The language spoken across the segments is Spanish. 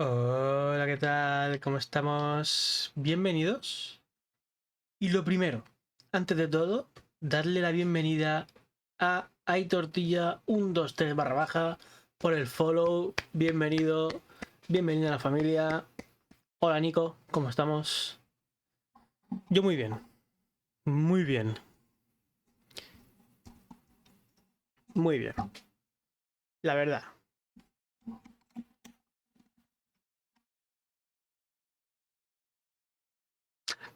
Hola, ¿qué tal? ¿Cómo estamos? Bienvenidos. Y lo primero, antes de todo, darle la bienvenida a Hay Tortilla 123 barra baja por el follow. Bienvenido, bienvenido a la familia. Hola Nico, ¿cómo estamos? Yo muy bien, muy bien, muy bien. La verdad.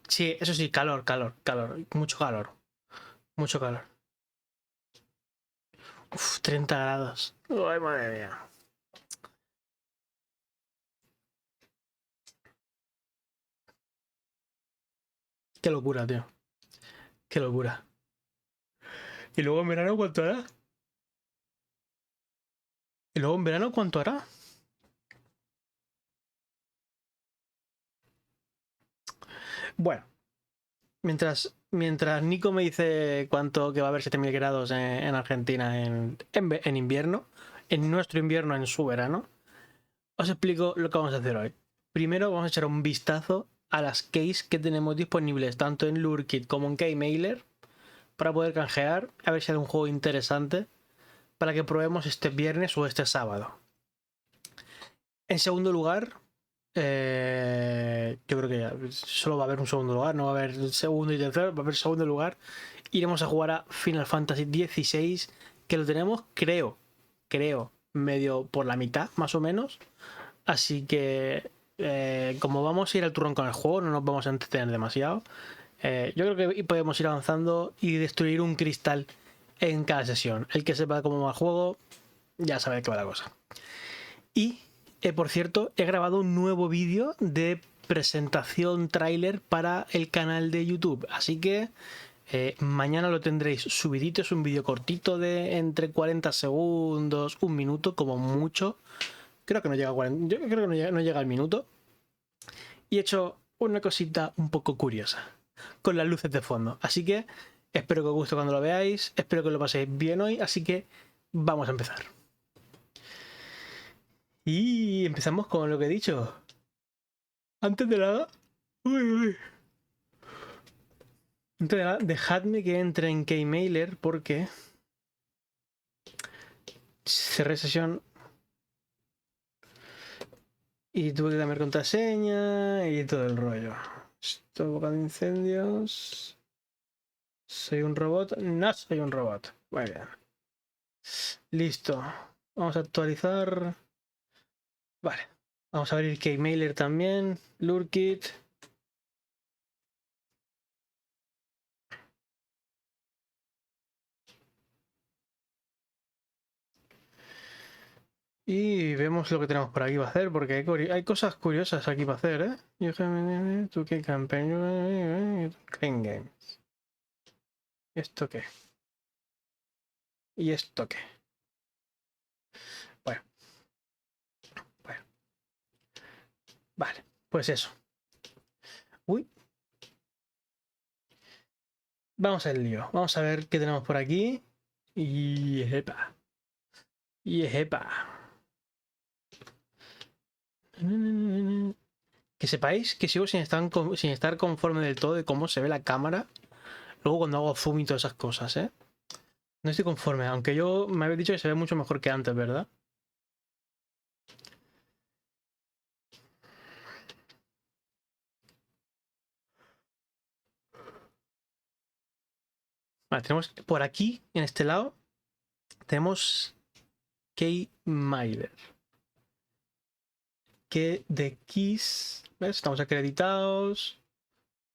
Sí, eso sí, calor, calor, calor. Mucho calor, mucho calor. Uf, 30 grados. Ay, madre mía. Qué locura, tío. Qué locura. ¿Y luego en verano cuánto hará? ¿Y luego en verano cuánto hará? Bueno, mientras Nico me dice cuánto que va a haber 7000 grados en Argentina en invierno, en nuestro invierno, en su verano, os explico lo que vamos a hacer hoy. Primero vamos a echar un vistazo a las keys que tenemos disponibles tanto en Lurkit como en Keymailer para poder canjear, a ver si hay un juego interesante para que probemos este viernes o este sábado. En segundo lugar, yo creo que ya solo va a haber un segundo lugar, no va a haber segundo y tercero, va a haber segundo lugar. Iremos a jugar a Final Fantasy XVI, que lo tenemos, creo, medio por la mitad, más o menos. Así que, como vamos a ir al turrón con el juego, no nos vamos a entretener demasiado. Yo creo que podemos ir avanzando y destruir un cristal en cada sesión. El que sepa cómo va el juego, ya sabe de qué va la cosa. Y, por cierto, he grabado un nuevo vídeo de presentación tráiler para el canal de YouTube. Así que mañana lo tendréis subidito. Es un vídeo cortito de entre 40 segundos, un minuto, como mucho. Creo que no llega a 40, yo creo que no llega al minuto. Y he hecho una cosita un poco curiosa con las luces de fondo. Así que espero que os guste cuando lo veáis. Espero que lo paséis bien hoy. Así que vamos a empezar. Y empezamos con lo que he dicho. Antes de nada, uy, uy. Antes de nada, dejadme que entre en Keymailer porque cerré sesión y tuve que cambiar contraseña y todo el rollo. Esto, boca de incendios. ¿Soy un robot? No soy un robot. Muy bien. Listo. Vamos a actualizar. Vale. Vamos a abrir Keymailer también. Lurkit. Y vemos lo que tenemos por aquí para hacer, porque hay cosas curiosas aquí para hacer, ¿eh? ¿Tú qué campaign? Crane Games. ¿Esto qué? ¿Y esto qué? Bueno, bueno. Vale, pues eso. Uy, vamos al lío. Vamos a ver qué tenemos por aquí. Y epa. Y epa. Que sepáis que sigo sin estar conforme del todo de cómo se ve la cámara. Luego cuando hago zoom y todas esas cosas, ¿eh? No estoy conforme, aunque yo me habéis dicho que se ve mucho mejor que antes, ¿verdad? Vale, tenemos por aquí, en este lado, tenemos Keymailer. Que de Keys, ¿ves? Estamos acreditados,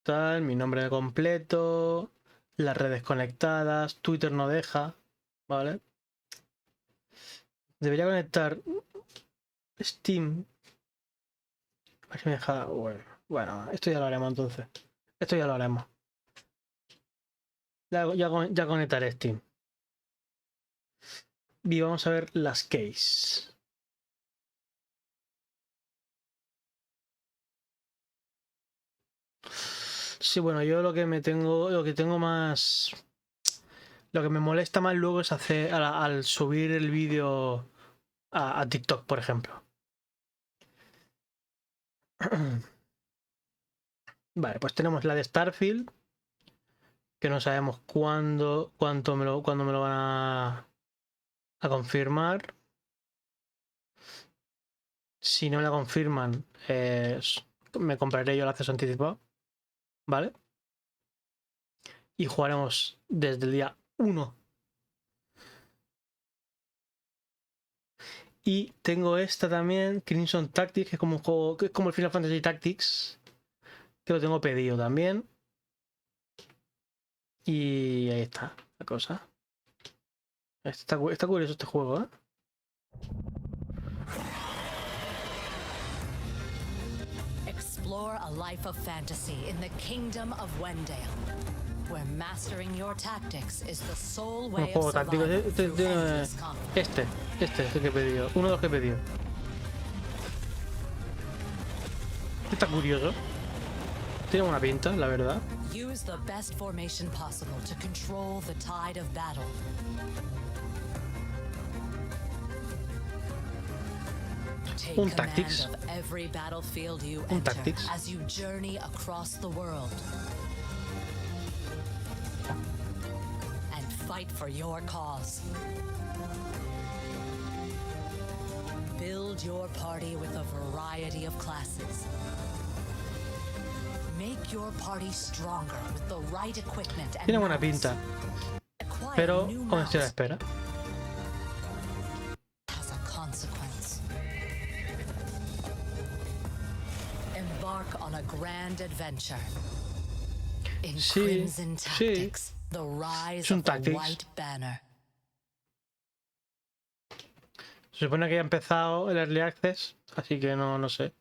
tal, mi nombre completo, las redes conectadas, Twitter no deja, ¿vale? Debería conectar Steam. A ver si me deja. Bueno, esto ya lo haremos entonces. Esto ya lo haremos. Ya conectaré Steam. Y vamos a ver las keys. Sí, bueno, yo lo que tengo más, lo que me molesta más luego es hacer al subir el vídeo a TikTok, por ejemplo. Vale, pues tenemos la de Starfield, que no sabemos cuándo me lo van a confirmar. Si no me la confirman, me compraré yo el acceso anticipado, ¿vale? Y jugaremos desde el día 1. Y tengo esta también, Crimson Tactics, que es como un juego, que es como el Final Fantasy Tactics, que lo tengo pedido también. Y ahí está la cosa. Está curioso este juego, ¿eh? Explore a life of fantasy in the kingdom of Wendale, where mastering your tactics is the sole Un way of juego táctico. survival through endless conflict. Este es el que he pedido. Uno de los que he pedido. Está curioso. Tiene buena pinta, la verdad. Use the best formation possible to control the tide of battle. Take Un command Tactics. of every battlefield you Un enter Tactics. as you journey across the world. And fight for your cause. Build your party with a variety of classes. Make your party stronger with the right equipment and Tiene buena mounts. pinta. Acquire Pero new con estoy a la mounts espera. has a consequence. Embark on a grand adventure. In Sí, Crimson sí. Tactics, the rise Es un of the Tactics. White Banner. Se supone que ya ha empezado el Early Access, así que no sé.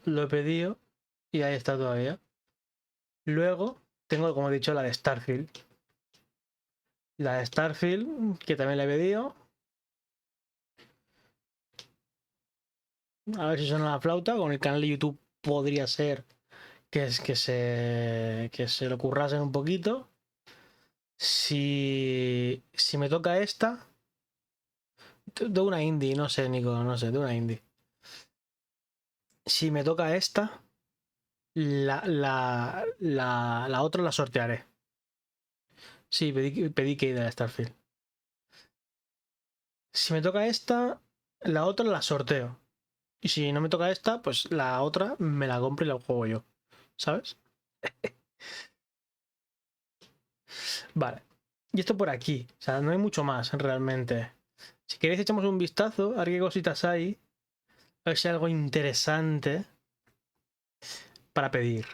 Lo he pedido y ahí está todavía. Luego tengo, como he dicho, la de Starfield. La de Starfield, que también la he pedido. A ver si suena la flauta. Con el canal de YouTube podría ser que se lo currasen un poquito. Si me toca esta, de una indie, no sé, Nico, no sé, de una indie. Si me toca esta, la otra la sortearé. Sí, pedí que de la Starfield. Si me toca esta, la otra la sorteo. Y si no me toca esta, pues la otra me la compro y la juego yo. ¿Sabes? Vale. Y esto por aquí. O sea, no hay mucho más realmente. Si queréis echamos un vistazo, a ver qué cositas hay. A ver si hay algo interesante para pedir.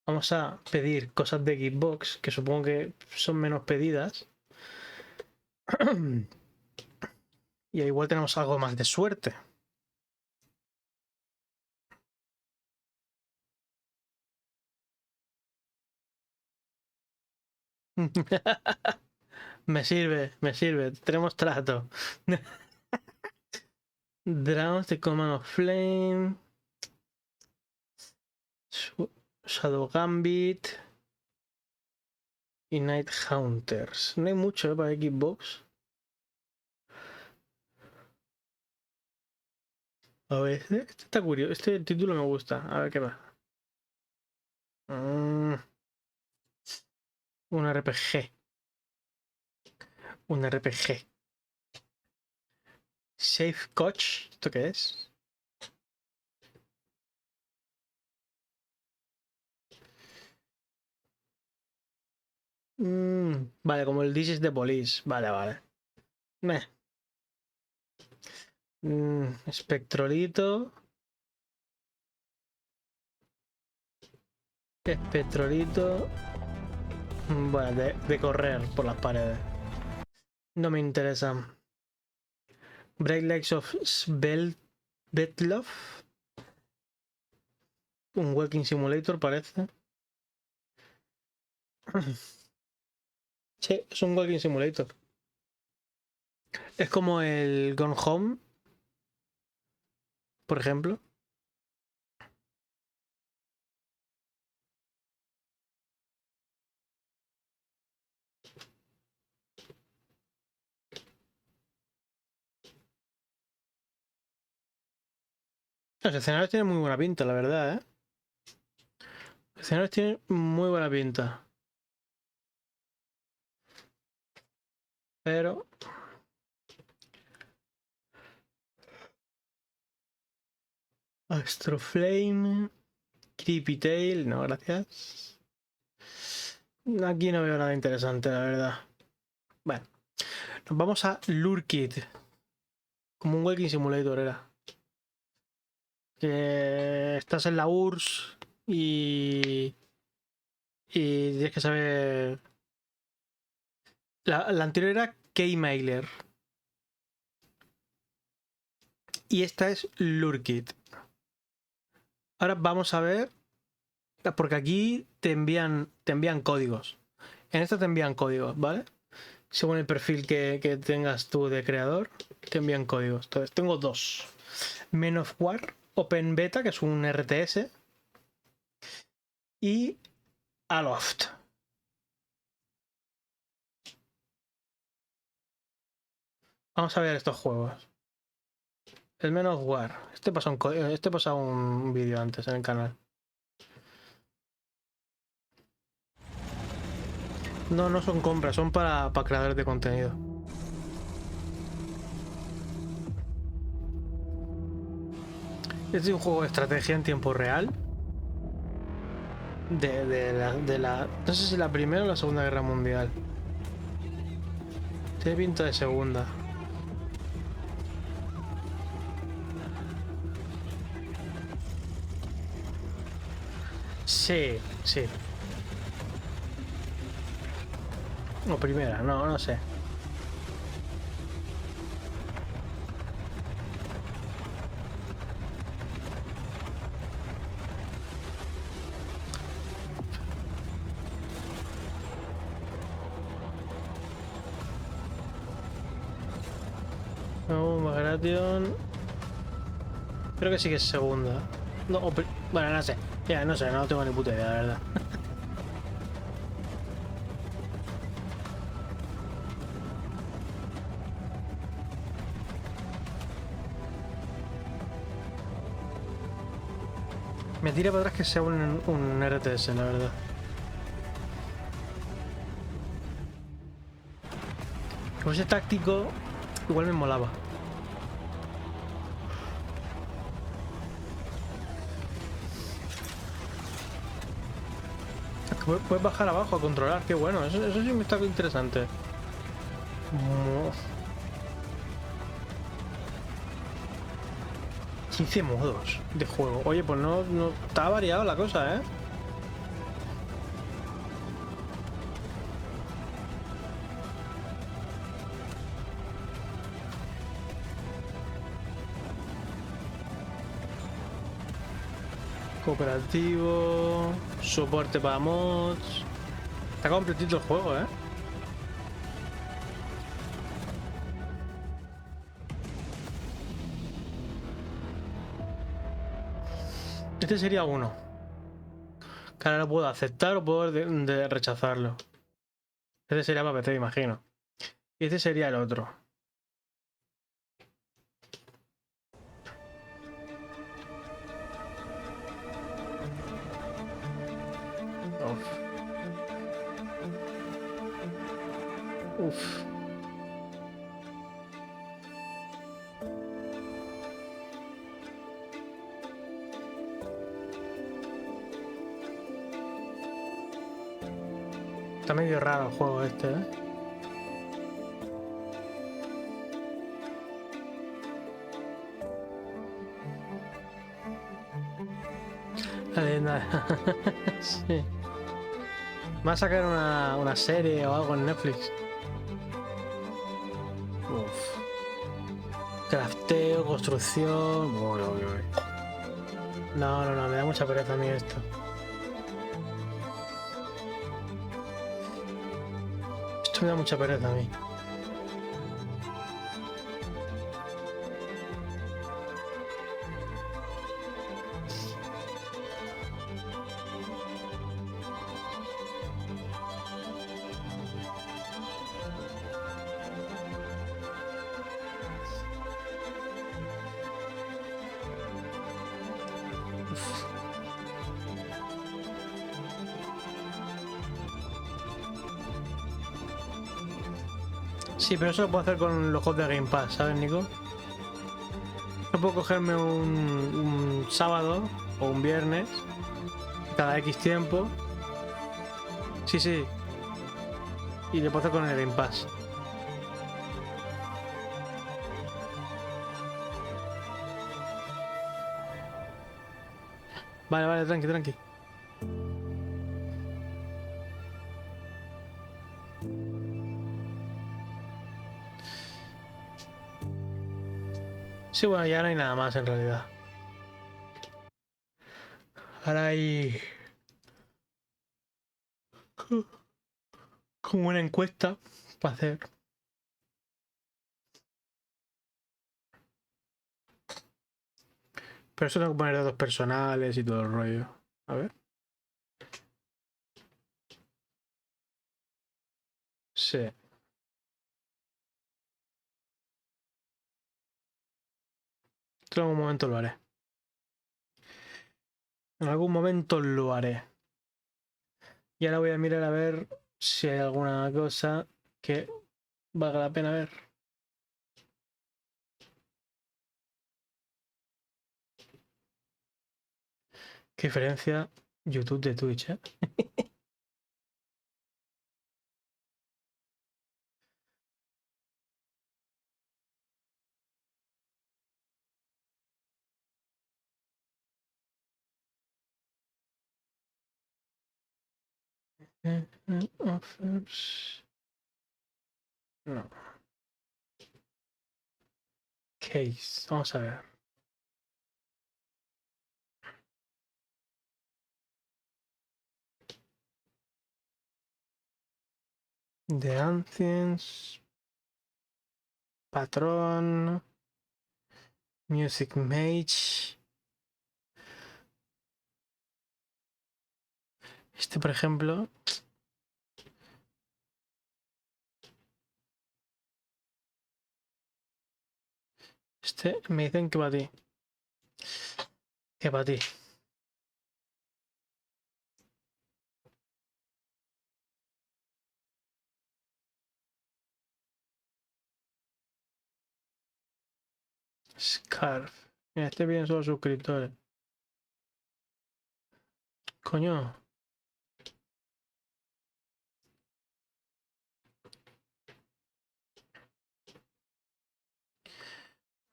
Vamos a pedir cosas de Xbox, que supongo que son menos pedidas. Y igual tenemos algo más de suerte. Me sirve. Tenemos trato. Drowns, The Command of Flame. Shadow Gambit. Y Night Hunters. No hay mucho para Xbox. A ver, este está curioso. Este título me gusta. A ver qué va. Un RPG. Un RPG. Safe Coach. ¿Esto qué es? Vale, como el This is the Police. Vale. Meh. Espectrolito. Espectrolito. Bueno, de correr por las paredes. No me interesa. Bright Lights of Svetlov. Un Walking Simulator parece. Sí, es un Walking Simulator. Es como el Gone Home, por ejemplo. Los escenarios tienen muy buena pinta, la verdad, ¿eh? Los escenarios tienen muy buena pinta. Pero... Astroflame... Creepy Tail... No, gracias. Aquí no veo nada interesante, la verdad. Bueno. Nos vamos a Lurkit. Como un Walking Simulator era. Que estás en la URSS y tienes que saber... La anterior era Keymailer. Y esta es Lurkit. Ahora vamos a ver... Porque aquí te envían códigos. En esta te envían códigos, ¿vale? Según el perfil que tengas tú de creador, te envían códigos. Entonces, tengo dos. Men of War Open Beta, que es un RTS. Y Aloft. Vamos a ver estos juegos. El Men of War. Este pasa un vídeo antes en el canal. No son compras, son para creadores de contenido. Este es un juego de estrategia en tiempo real. No sé si la Primera o la Segunda Guerra Mundial. Tiene pinta de segunda. Sí, sí. O primera, no sé. No, Bagration. Creo que sí que es segunda. No, bueno, no sé. Ya, no sé, no tengo ni puta idea, la verdad. Me tira para atrás que sea un RTS, la verdad. Como ese táctico, igual me molaba. Puedes bajar abajo a controlar, qué bueno. Eso sí me está interesante. 15 modos de juego. Oye, pues no está variado la cosa, ¿eh? Cooperativo, soporte para mods. Está completito el juego, ¿eh? Este sería uno. Que ahora lo puedo aceptar o puedo rechazarlo. Este sería para PC, imagino. Y este sería el otro. Uf. Está medio raro el juego este, ¿eh? La leyenda. Sí. Va a sacar una serie o algo en Netflix. Uf. Crafteo, construcción. Uy, uy, uy. No, me da mucha pereza a mí esto. Esto me da mucha pereza a mí. Sí, pero eso lo puedo hacer con los juegos de Game Pass, ¿sabes, Nico? No puedo cogerme un sábado o un viernes cada X tiempo. Sí, sí. Y lo puedo hacer con el Game Pass. Vale, vale, tranqui, tranqui. Sí, bueno, ya no hay nada más en realidad. Ahora hay como una encuesta para hacer. Pero eso tengo que poner datos personales y todo el rollo. A ver. Sí. En algún momento lo haré. En algún momento lo haré. Y ahora voy a mirar a ver si hay alguna cosa que valga la pena ver. ¿Qué diferencia YouTube de Twitch, eh? Offers. No. Case. Vamos a ver. The Ancients. Patrón. Music Mage. Este, por ejemplo. Este me dicen que para ti. Que para ti. Scarf. Mira, este viene solo suscriptores. Coño.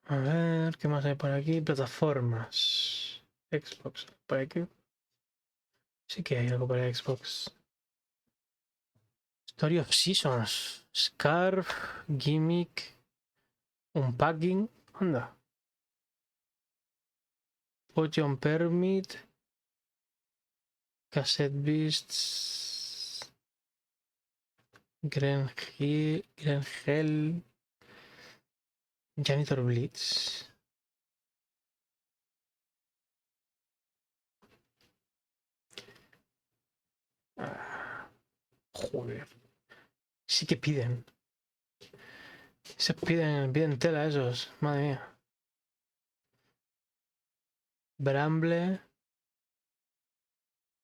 A ver, ¿qué más hay por aquí? Plataformas. Xbox. ¿Por aquí? Sí que hay algo para Xbox. Story of Seasons. Scarf. Gimmick. Unpacking. Anda. Potion Permit. Cassette Beasts. Grengel. Janitor Blitz. Ah, joder. Sí que piden. Se piden tela esos. Madre mía. Bramble.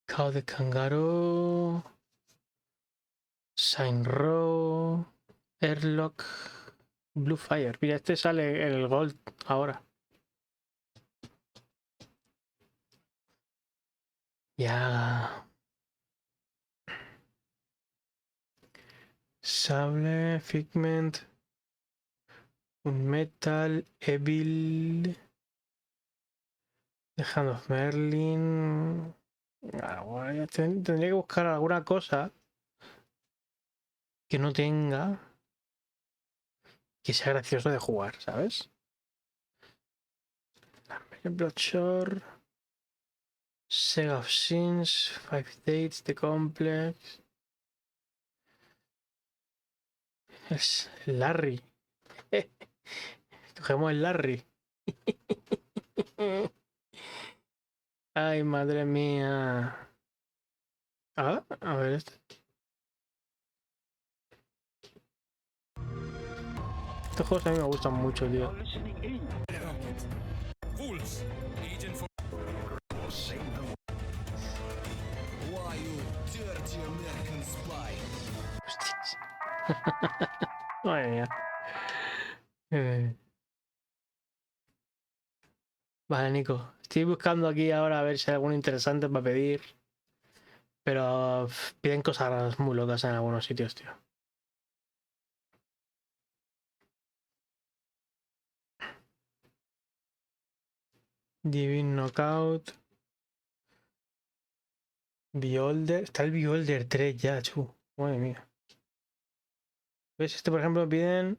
Cow de Kangaroo. Sign Row. Airlock. Blue Fire. Mira, este sale el Gold ahora. Ya. Sable. Figment. Un Metal. Evil. The Hand of Merlin. Ah, bueno, ya tendría que buscar alguna cosa que no tenga que sea gracioso de jugar, ¿sabes? Bloodshore, Sega of Sins, Five Dates, The Complex. Es Larry. Cogemos el Larry. Ay, madre mía. Ah, a ver este. Estos juegos a mí me gustan mucho, tío. Hostias. Madre mía. Eh, Vale, Nico. Estoy buscando aquí ahora a ver si hay alguno interesante para pedir. Pero piden cosas muy locas en algunos sitios, tío. Divine Knockout. Beholder. Está el Beholder 3 ya, chu. Madre mía. ¿Ves? Este, por ejemplo, piden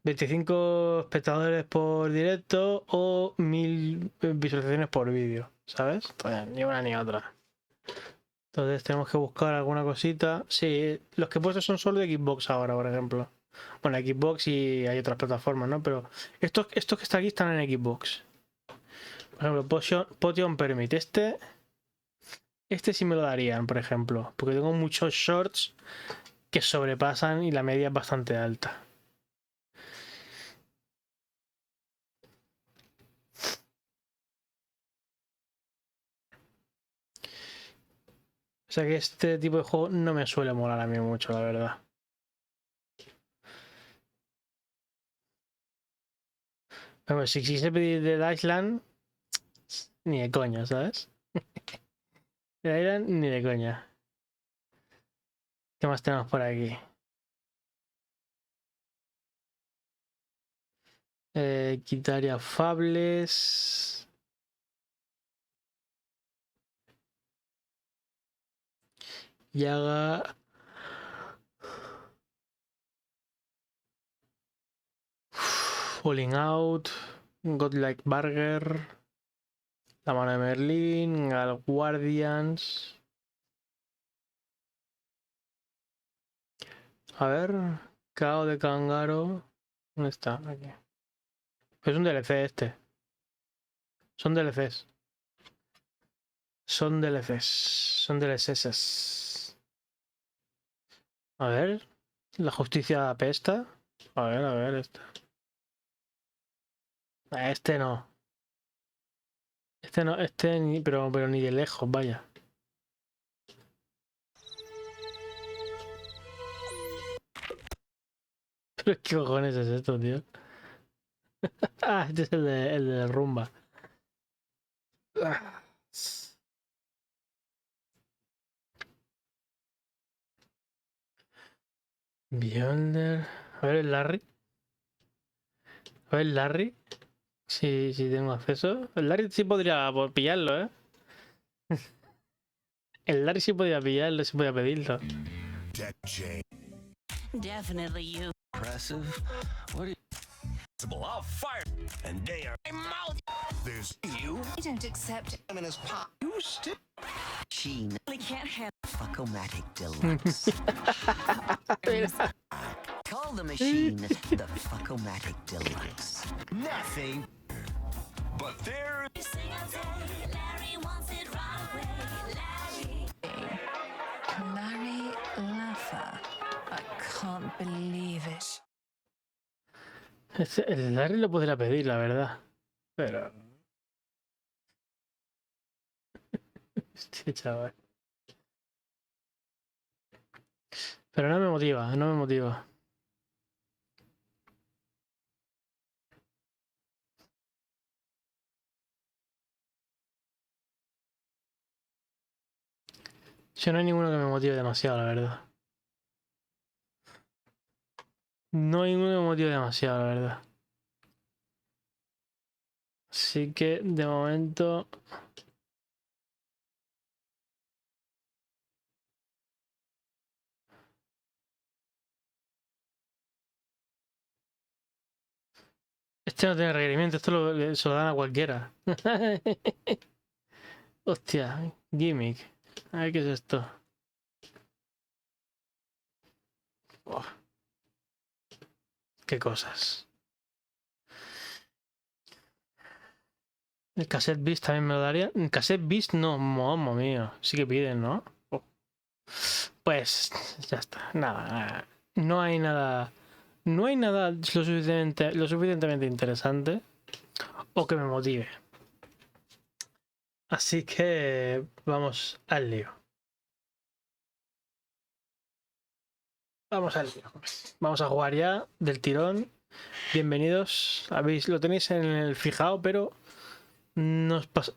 25 espectadores por directo o 1000 visualizaciones por vídeo, ¿sabes? Pues ni una ni otra. Entonces tenemos que buscar alguna cosita. Sí, los que he puesto son solo de Xbox ahora, por ejemplo. Bueno, Xbox y hay otras plataformas, ¿no? Pero estos que están aquí están en Xbox. Por ejemplo, Potion Permit. Este sí me lo darían, por ejemplo. Porque tengo muchos shorts que sobrepasan y la media es bastante alta. O sea que este tipo de juego no me suele molar a mí mucho, la verdad. Bueno, si quisiese pedir Dead Island, ni de coña, ¿sabes? Dead Island, ni de coña. ¿Qué más tenemos por aquí? Quitaría Fables. Yaga. Falling Out. Godlike Burger. La mano de Merlín. Gal Guardians. A ver. Cao de Cangaro. ¿Dónde está? Aquí. Es un DLC este. Son DLCs. Son DLCs. Son DLCs. A ver. La justicia apesta. A ver, este. Este no. Este no, este ni, pero ni de lejos, vaya. Pero qué cojones es esto, tío. Ah, este es el de rumba. Ah. Beholder. A ver el Larry. A ver el Larry. Si tengo acceso. El Larry sí podría pillarlo, ¿eh? El Larry sí podía pillarlo, sí podía pedirlo. Definitely you. Impressive. What are you? I'll fire. And they are. There's you. I don't accept I'm in his pop. You still. She really can't have Fuckomatic Deluxe. Call the machine the Fuckomatic Deluxe. Nothing. But there. Larry wants it right away. Larry Laffer. I can't believe it. El Larry lo podría pedir, la verdad. Pero. Este chaval. Pero no me motiva, no me motiva. Yo no hay ninguno que me motive demasiado, la verdad. No hay ninguno que me motive demasiado, la verdad. Así que de momento. Este no tiene requerimiento, se lo dan a cualquiera. Hostia, gimmick. A ver qué es esto. Buah. Qué cosas. El cassette beast también me lo daría. El cassette beast no, mamma mía. Sí que piden, ¿no? Oh. Pues ya está. Nada. No hay nada. No hay nada lo suficientemente interesante o que me motive. Así que vamos al lío. Vamos al lío. Vamos a jugar ya del tirón. Bienvenidos. Lo tenéis en el fijado, pero no os pasa.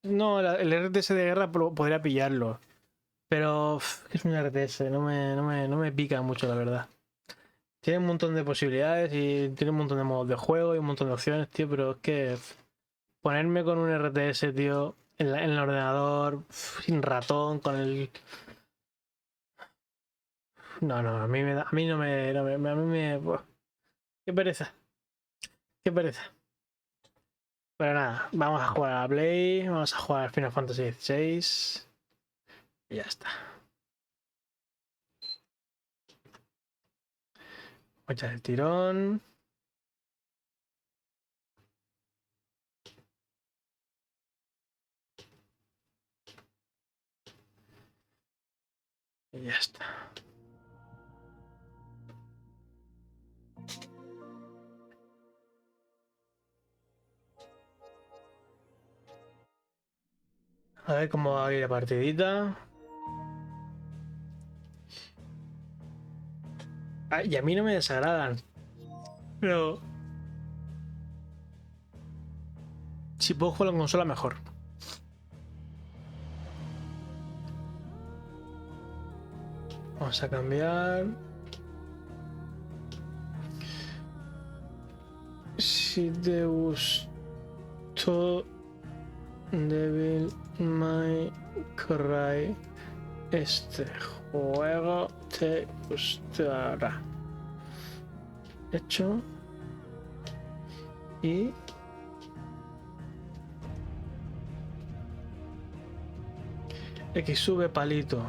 No, el RTS de guerra podría pillarlo. Pero es un RTS, no me pica mucho, la verdad. Tiene un montón de posibilidades y tiene un montón de modos de juego y un montón de opciones, tío, pero es que ponerme con un RTS, tío, en el ordenador, sin ratón, con el... No, a mí a mí no me... a mí me... Buah. Qué pereza. Qué pereza. Pero nada, vamos a jugar a la Play, vamos a jugar al Final Fantasy XVI y ya está. Voy a echar el tirón. Y ya está. A ver cómo va a ir la partidita. Y a mí no me desagradan. Pero... si puedo jugar en consola, mejor. Vamos a cambiar. Si te gustó Devil May Cry, este juego te gustará. Hecho. Y X sube palito.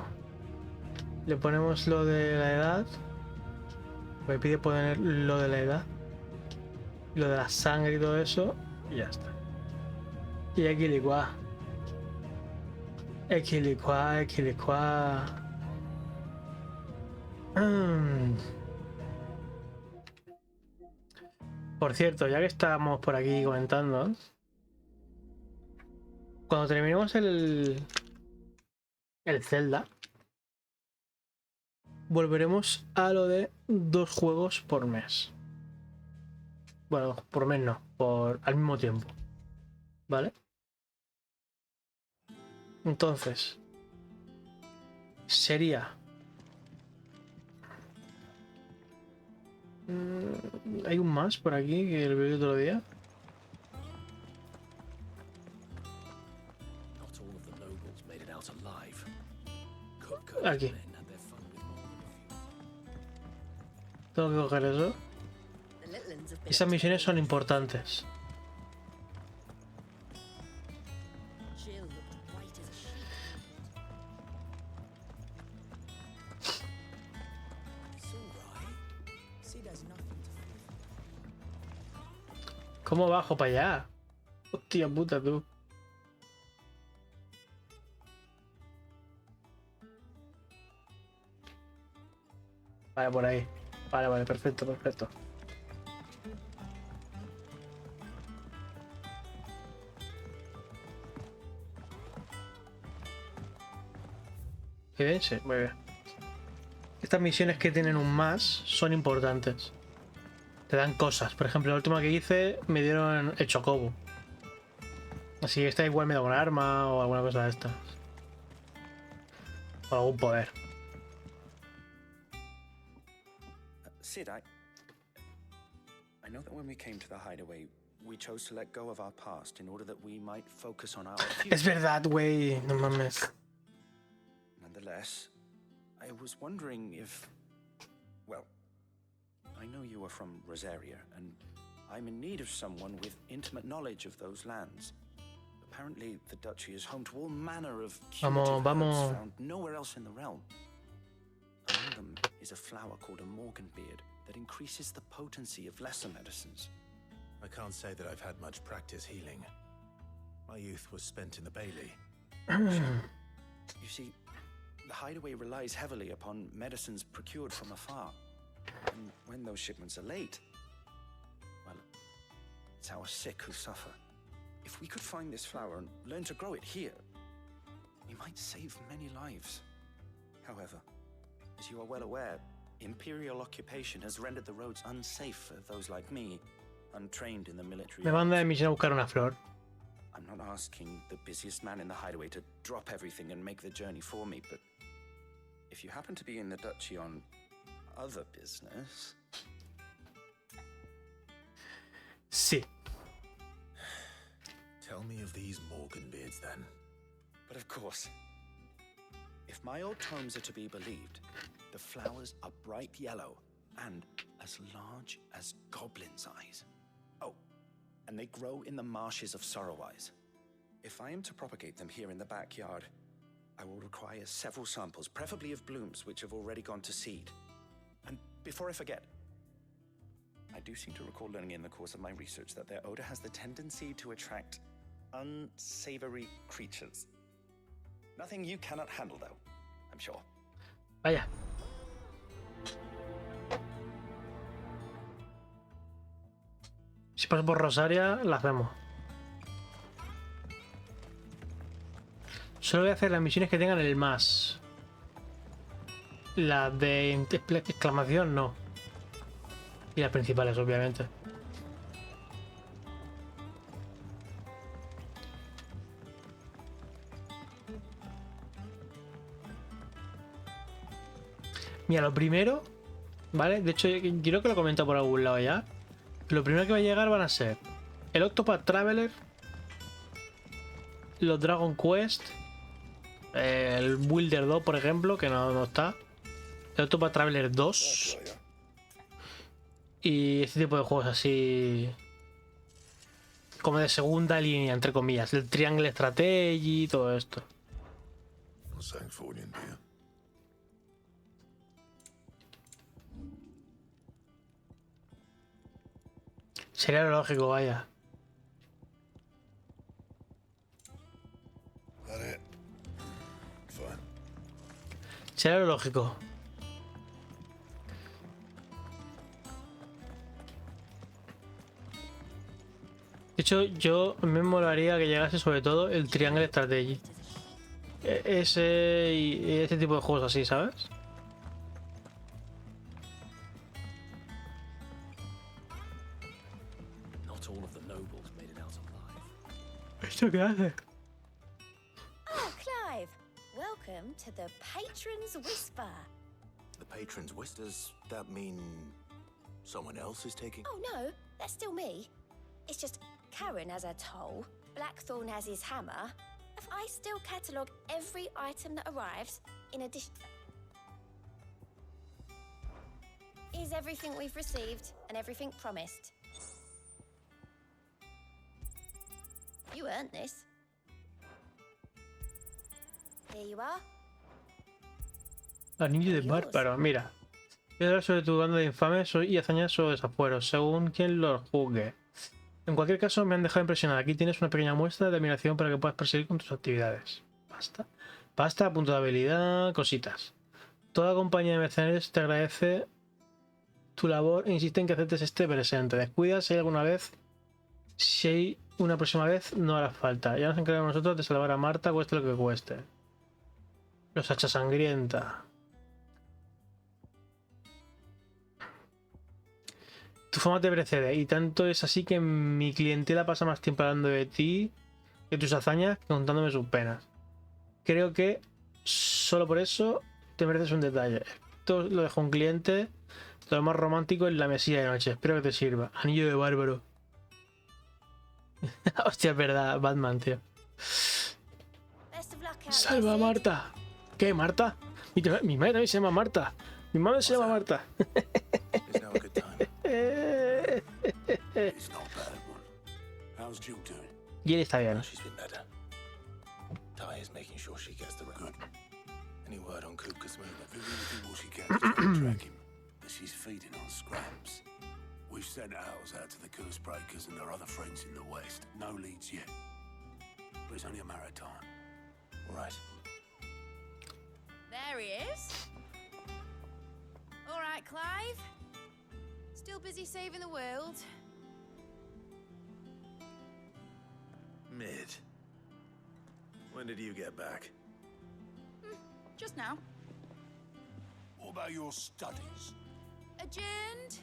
Le ponemos lo de la edad. Me pide poner lo de la edad. Lo de la sangre y todo eso. Y ya está. Y aquí licuá. Por cierto, ya que estábamos por aquí comentando, cuando terminemos el Zelda, volveremos a lo de 2 juegos por mes. Bueno, por mes no, al mismo tiempo. ¿Vale? Entonces, sería... hay un más por aquí que el vi el otro día. Aquí. Tengo que coger eso. Esas misiones son importantes. ¿Cómo bajo para allá? Hostia puta, tú. Vale, por ahí. Vale, perfecto. ¿Bien? Sí, muy bien. Estas misiones que tienen un más son importantes. Te dan cosas. Por ejemplo, la última que hice me dieron el chocobo. Así que esta igual me da un arma o alguna cosa de estas. O algún poder. Sid, I know that when we came to the hideaway, we chose to let go of our past in order that we might focus on our future. Es verdad, güey. No mames. Nonetheless, I was wondering if... Well, I know you are from Rosaria, and I'm in need of someone with intimate knowledge of those lands. Apparently, the duchy is home to all manner of curative herbs found nowhere else in the realm. Among them is a flower called a Morganbeard that increases the potency of lesser medicines. I can't say that I've had much practice healing. My youth was spent in the Bailey. You see, the hideaway relies heavily upon medicines procured from afar. And when those shipments are late, well, it's our sick who suffer. If we could find this flower and learn to grow it here, we might save many lives. However, as you are well aware, Imperial occupation has rendered the roads unsafe for those like me, untrained in the military. Me manda de misión a buscar una flor. I'm not asking the busiest man in the hideaway to drop everything and make the journey for me, but if you happen to be in the duchy on other business... Sí. Tell me of these Morgan beards, then. But of course, if my old tomes are to be believed, the flowers are bright yellow and as large as goblins' eyes. Oh, and they grow in the marshes of Sorrowise. If I am to propagate them here in the backyard, I will require several samples, preferably of blooms which have already gone to seed. And before I forget, I do seem to recall learning in the course of my research that their odor has the tendency to attract unsavory creatures. Nothing you cannot handle, though, I'm sure. Vaya. Si paso por Rosaria, la hacemos. Solo voy a hacer las misiones que tengan el más. Las de exclamación, no. Y las principales, obviamente. Mira, lo primero, ¿vale? De hecho, creo que lo he comentado por algún lado ya. Lo primero que va a llegar van a ser el Octopath Traveler, los Dragon Quest, el Wilder 2, por ejemplo, que no está, el Octopath Traveler 2 y este tipo de juegos así como de segunda línea, entre comillas, el Triangle Strategy y todo esto. Sería lo lógico, vaya. Sería lo lógico. De hecho, yo me molaría que llegase sobre todo el Triangle Strategy. Ese y ese tipo de juegos así, ¿sabes? ¿Esto qué hace? Oh, Clive! Welcome to the Patron's Whisper. The Patron's Whisper? Does that mean someone else is taking... Oh, no, that's still me. It's just Karen has her toll, Blackthorn has his hammer. If I still catalogue every item that arrives, in addition... Is everything we've received and everything promised. You earned this. Here you are. Anillo de bárbaro, mira. Voy a hablar sobre tu banda de infames y hazañas o desafueros, según quien los juzgue. En cualquier caso, me han dejado impresionada. Aquí tienes una pequeña muestra de admiración para que puedas proseguir con tus actividades. Basta. Basta, punto de habilidad, cositas. Toda compañía de mercenarios te agradece tu labor e insiste en que aceptes este presente. Descuida si hay alguna vez. Si hay una próxima vez, no hará falta. Ya nos encargamos nosotros de salvar a Marta, cueste lo que cueste. Los hacha sangrienta. Tu fama te precede, y tanto es así que mi clientela pasa más tiempo hablando de ti, de tus hazañas, que contándome sus penas. Creo que solo por eso te mereces un detalle. Esto lo dejo a un cliente, lo más romántico en la mesilla de noche. Espero que te sirva. Anillo de bárbaro. Hostia, es verdad, Batman, tío. Salva a Marta. ¿Qué, Marta? Mi madre también se llama Marta. Mi madre se llama Marta. Y él está bien. We've sent ours out to the curse breakers and their other friends in the west. No leads yet. But it's only a matter of time. All right. There he is. All right, Clive. Still busy saving the world. Mid. When did you get back? Just now. What about your studies? Adjourned.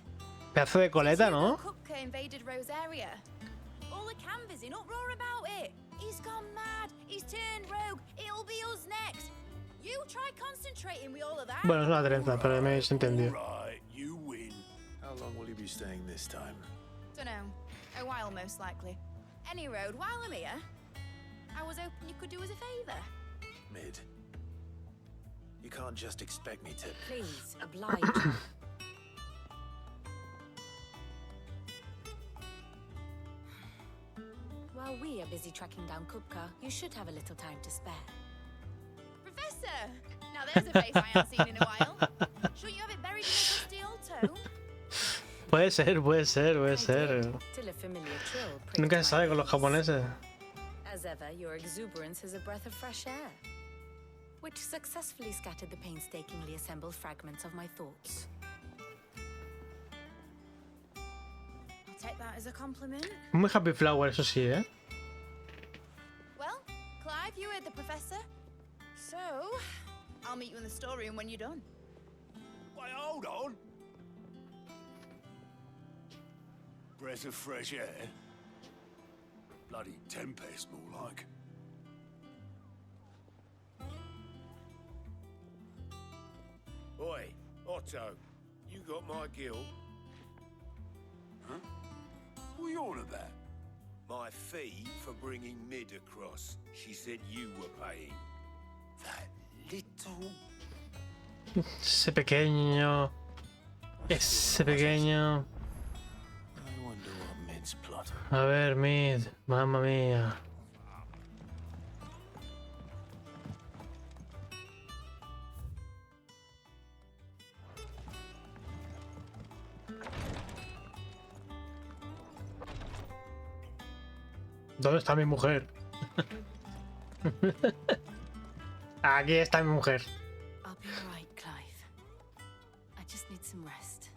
Pedazo de coleta, ¿no? Kupka invaded Rosaria. All the canvas in uproar about it. He's gone mad. He's turned rogue. It'll be us next. You try concentrating with all of that. Bueno, es una trenza, pero me habéis entendido. Right, you win. How long will you be staying this time? Dunno. A while, most likely. Any road, while I'm here, I was hoping you could do us a favour. Mid. You can't just expect me to. Please, oblige. While we are busy tracking down Kupka, you should have a little time to spare. Professor! Now there's a face I haven't seen in a while. Shouldn't you have it buried in a dusty old tome? Puede ser, puede ser, puede ser. Till a familiar trill pricked Nunca my se sabe con los ears. japoneses. As ever, your exuberance is a breath of fresh air, which successfully scattered the painstakingly assembled fragments of my thoughts. I'll take that as a compliment. Muy happy flower, eso sí, ¿eh? Well, Clive, you heard the professor. So, I'll meet you in the storeroom when you're done. Wait, hold on. Breath of fresh air. Bloody tempest, more like. Oi, Otto, you got my guild? Huh? What are you on about? My fee for bringing Mid across. She said you were paying. That little... Ese pequeño. Ese pequeño. I wonder what Mid's plot. A ver, Mid. Mamma mía. ¿Dónde está mi mujer? Aquí está mi mujer. I'll be alright, Clive. I just need some rest.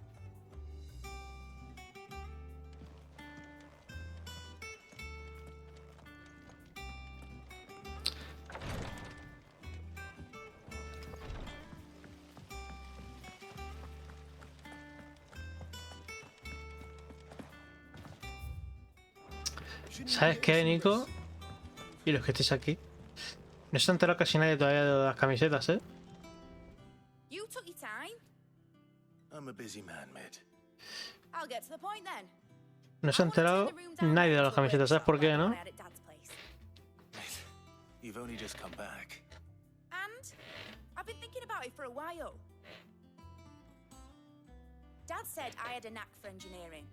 ¿Sabes qué, Nico? Y los que estéis aquí. No se ha enterado casi nadie todavía de las camisetas, ¿eh? You took your time. I'm a busy man, Mid. I'll get to the point then. No se ha enterado nadie de las camisetas, ¿sabes por qué, no? Mid, you've only just come back. And I've been thinking about it for a while. Dad said I had a knack for engineering.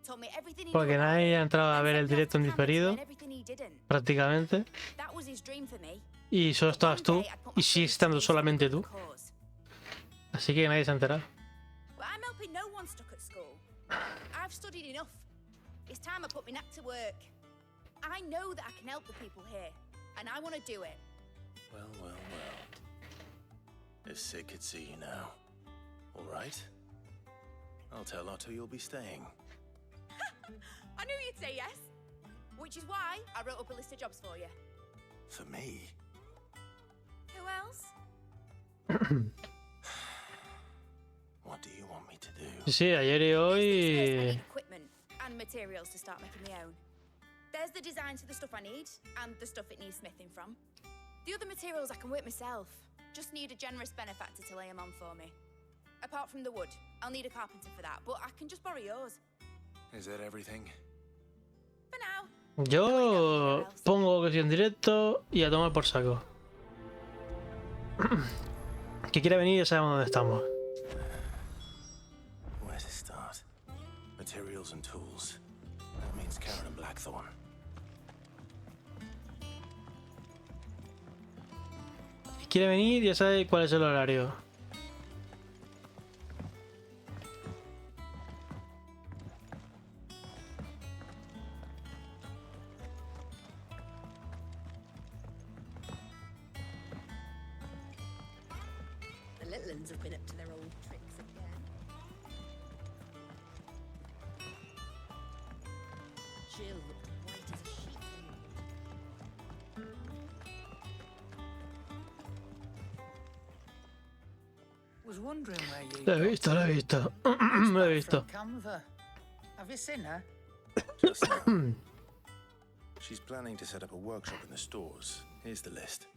Told me everything he Porque knew about nadie it, ha entrado a and ver said el he had directo en to camera to diferido, learn everything he didn't. prácticamente. That was his dream for me. Y solo estabas tú, y sigue estando solamente tú. Cause. Así que nadie se ha enterado. But I'm helping no one stuck at school. I've studied enough. It's time I put my knack to work. I know that I can help the people here, and I want to do it. Well, well, well. If Sid could see you now. All right. I'll tell Otto you'll be staying. I knew you'd say yes. Which is why I wrote up a list of jobs for you. For me? Who else? What do you want me to do? Sí, sí, ayer y There's hoy. equipment and materials to start making my own. There's the designs for the stuff I need and the stuff it needs smithing from. The other materials I can work myself. Just need a generous benefactor to lay them on for me. Apart from the wood, I'll need a carpenter for that, but I can just borrow yours. Is that everything? For now. Yo pongo que sí en directo y a tomar por saco. Que quiera venir ya sabemos dónde estamos. Where to start? Materials and tools. That means Karen and Blackthorn. Si quiere venir ya sabe cuál es el horario. The little ones have been up to their old tricks again. Jill looked white as a sheet. Was wondering where you Lo he visto, lo he visto. Lo he visto. Canva. Have you seen her? Just now. She's planning to set up a workshop in the stores. Here's the list.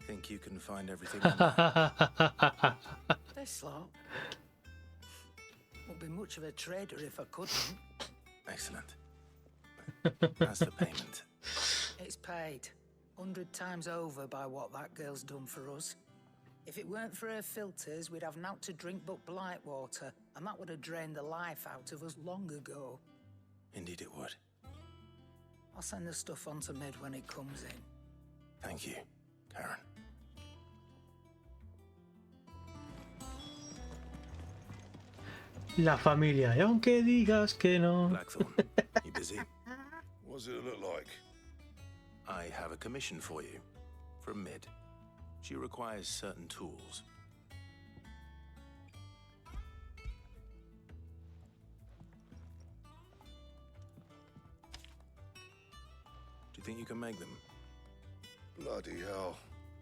Think you can find everything on there? This lot. Won't be much of a trader if I couldn't. Excellent. As for payment, It's paid 100 times over by what that girl's done for us. If it weren't for her filters, we'd have naught to drink but blight water, and that would have drained the life out of us long ago. indeed it would. I'll send the stuff on to Mid when it comes in. Thank you, Karen. La familia. Y aunque digas que no. Blackthorn, you busy? What does it look like? I have a commission for you. From Mid. She requires certain tools. Do you think you can make them? Bloody hell.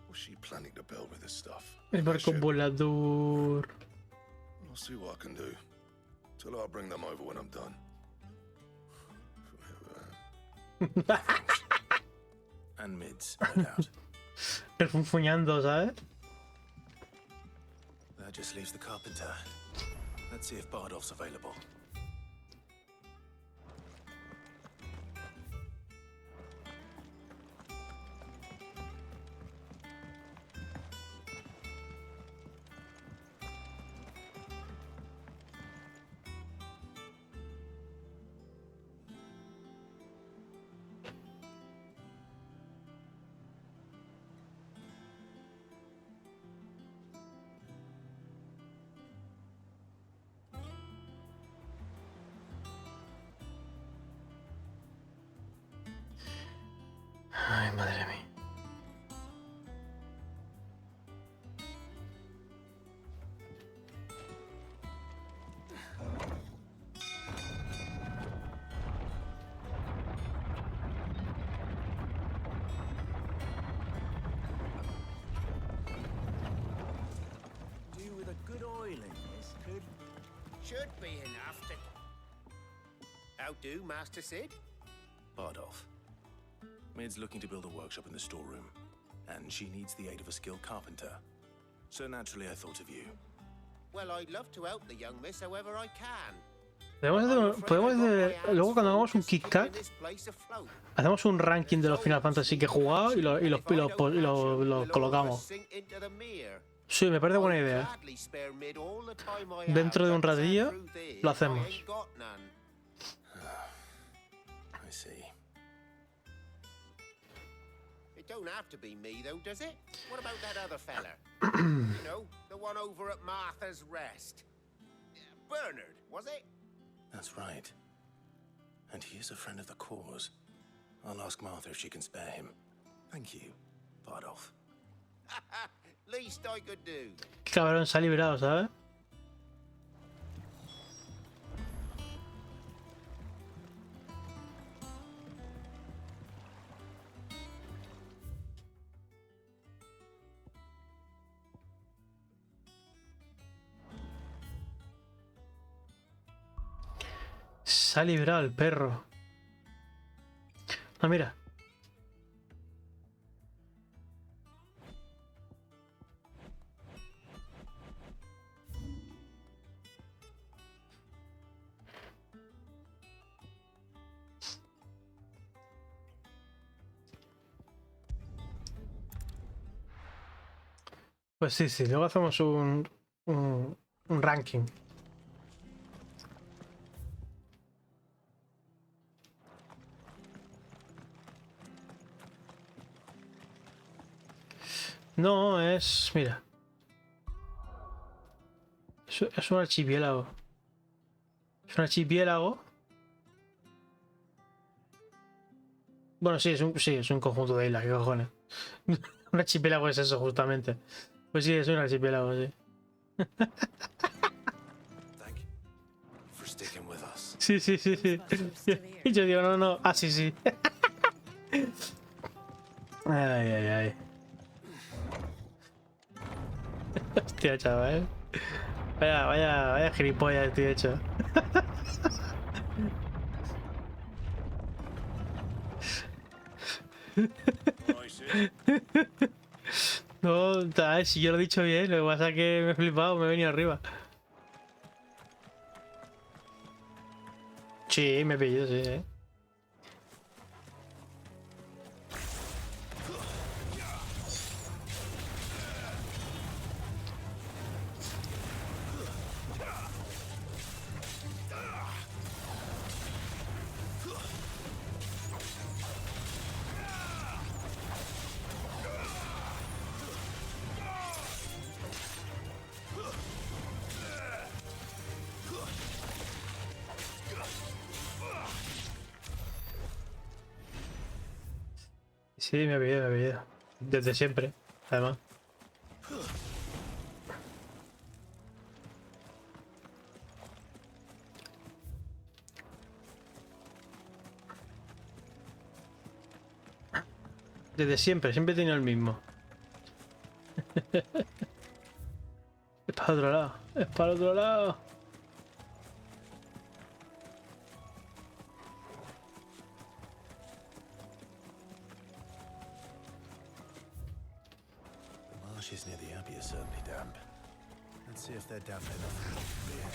What's she planning to build with this stuff? El barco volador. I'll see what I can do. Till I'll bring them over when I'm done. And Mid's, no doubt. Refunfuñando, ¿sabes? That just leaves the carpenter. Let's see if Bardolph's available. Ay, madre mía. Do with a good oil in this, could... Should be enough to... How do, Master Sid? Bardolph. Mid's looking to build a workshop in the storeroom, and she needs the aid of a skilled carpenter. So naturally I thought of you. Well, I'd love to help the young miss however I can. Podemos hacer, luego cuando hagamos un Kit Kat, hacemos un ranking de los Final Fantasy que he jugado y los colocamos. Sí, me parece buena idea. Dentro de un ratillo lo hacemos. I see. It don't have to be me, though, does it? What about that other fella? You know, the one over at Martha's Rest. Bernard, was it? That's right. And he is a friend of the cause. I'll ask Martha if she can spare him. Thank you, Bardolph. Least I could do. Qué cabrón, se ha liberado, ¿sabes? Se ha librado el perro. Ah, mira. Pues sí, luego hacemos un ranking. No, es... Mira. Es un archipiélago. Es un archipiélago. Bueno, sí, es un conjunto de islas, qué cojones. Un archipiélago es eso, justamente. Pues sí, es un archipiélago, sí. Thank you for sticking with us. Sí, sí, sí, sí. Y yo digo, no, no. Ah, sí, sí. Ay, ay, ay. Hostia, chaval. Vaya gilipollas estoy hecho. No, tal, si yo lo he dicho bien, lo que pasa es que me he flipado, me he venido arriba. Sí, me he pillado, sí, Sí, me he pillado. Desde siempre, además. Desde siempre, siempre he tenido el mismo. Es para el otro lado, es para el otro lado. The marshes near the abbey are certainly damp. Let's see if they're damp enough to hold beer.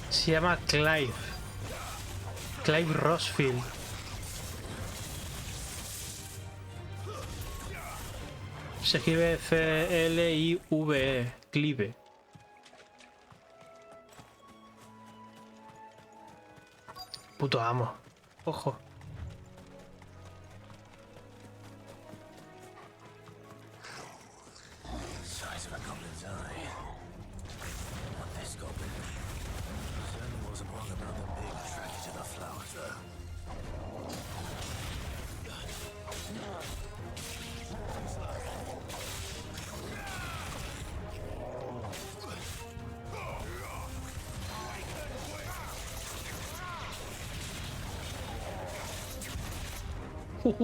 Se llama Clive. Clive Rosfield. Se escribe C-L-I-V-E. Clive. Puto amo. Ojo. Size of a goblin's eye. Not this goblin. Certainly wasn't wrong about them being attracted to the flowers, though.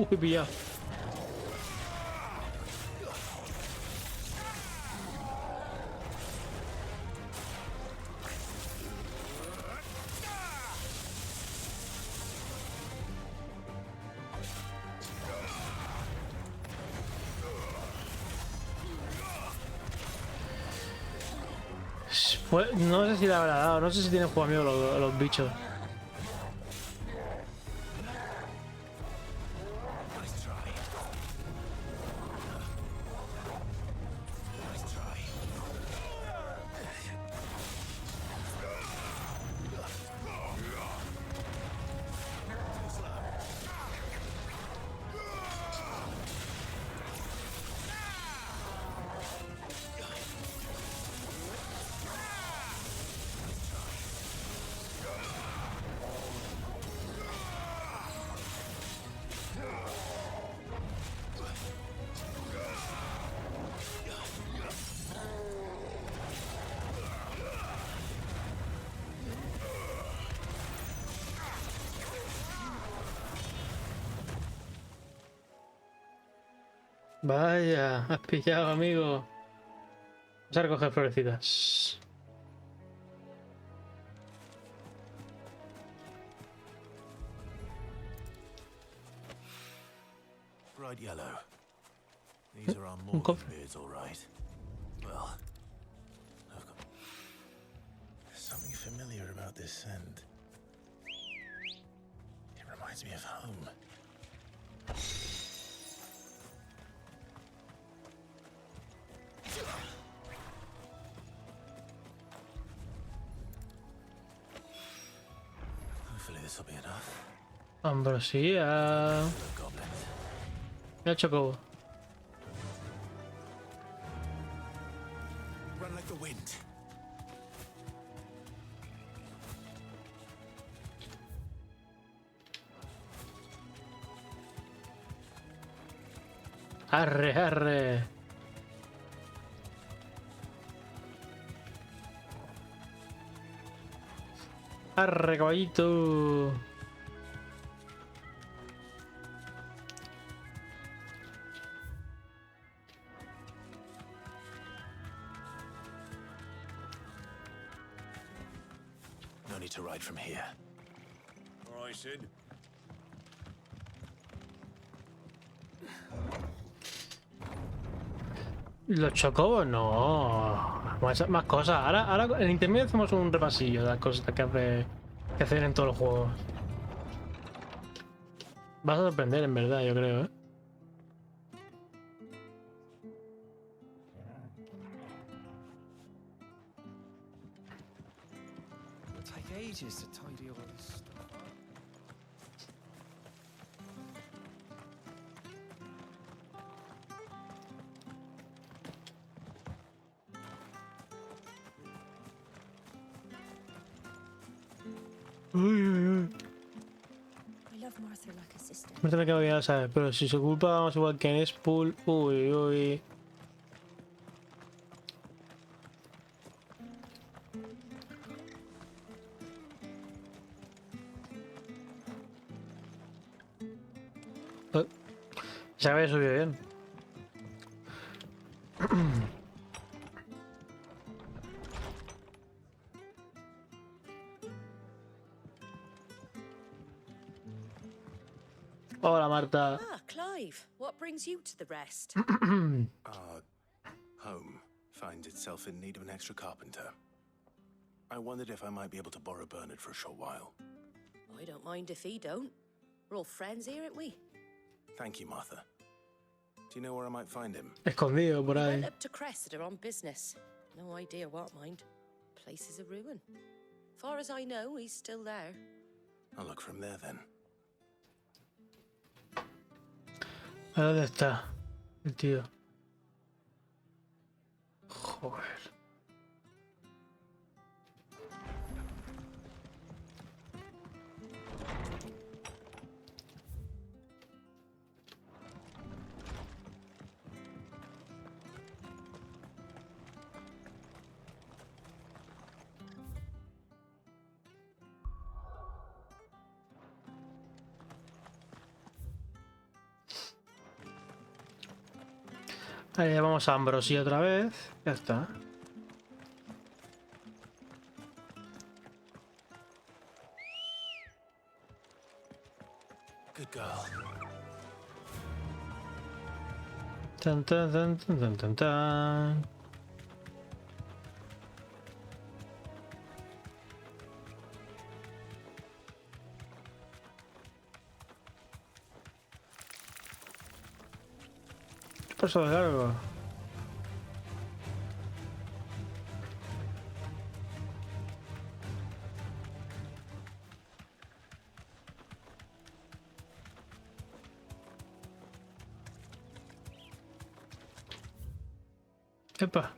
He pillado. Pues, no sé si le habrá dado, no sé si tiene juego amigo los bichos. Vaya, has pillado, amigo. Vamos a recoger florecitas. Bright yellow. These are our morning beards, all right. Well, I've got something familiar about this scent. It reminds me of home. Hopefully this will be enough. Ambrosía. Goblins. Me ha chocado. wind. Arre, arre. Arre, caballito. No need to ride from here. All right, Sid. ¿Los chocobos? No. Más cosas. Ahora en el intermedio hacemos un repasillo de las cosas que hacen en todos los juegos. Vas a sorprender, en verdad, yo creo, ¿eh? It'll take ages to tidy all this stuff up. I love Martha like a sister. No te la acabo ya, ¿sabes? Pero si se culpa, vamos igual que en Spool. Uy, uy. Se había subido bien. Hola, Marta. Ah, Clive, what brings you to the rest? Our home finds itself in need of an extra carpenter. I wondered if I might be able to borrow Bernard for a short while. I don't mind if he don't. We're all friends here, aren't we? Thank you, Martha. Do you know where I might find him? Escondido por We ahí. went up to Cressida on business. No idea what, mind. Place is a ruin. Far as I know, he's still there. I'll look from there then. ¿A dónde está el tío? Joder. Ahí vamos a Ambrosia otra vez. Ya está. Good girl. Tan tan tan tan tan tan tan. ¿Qué pasó de largo? Epa.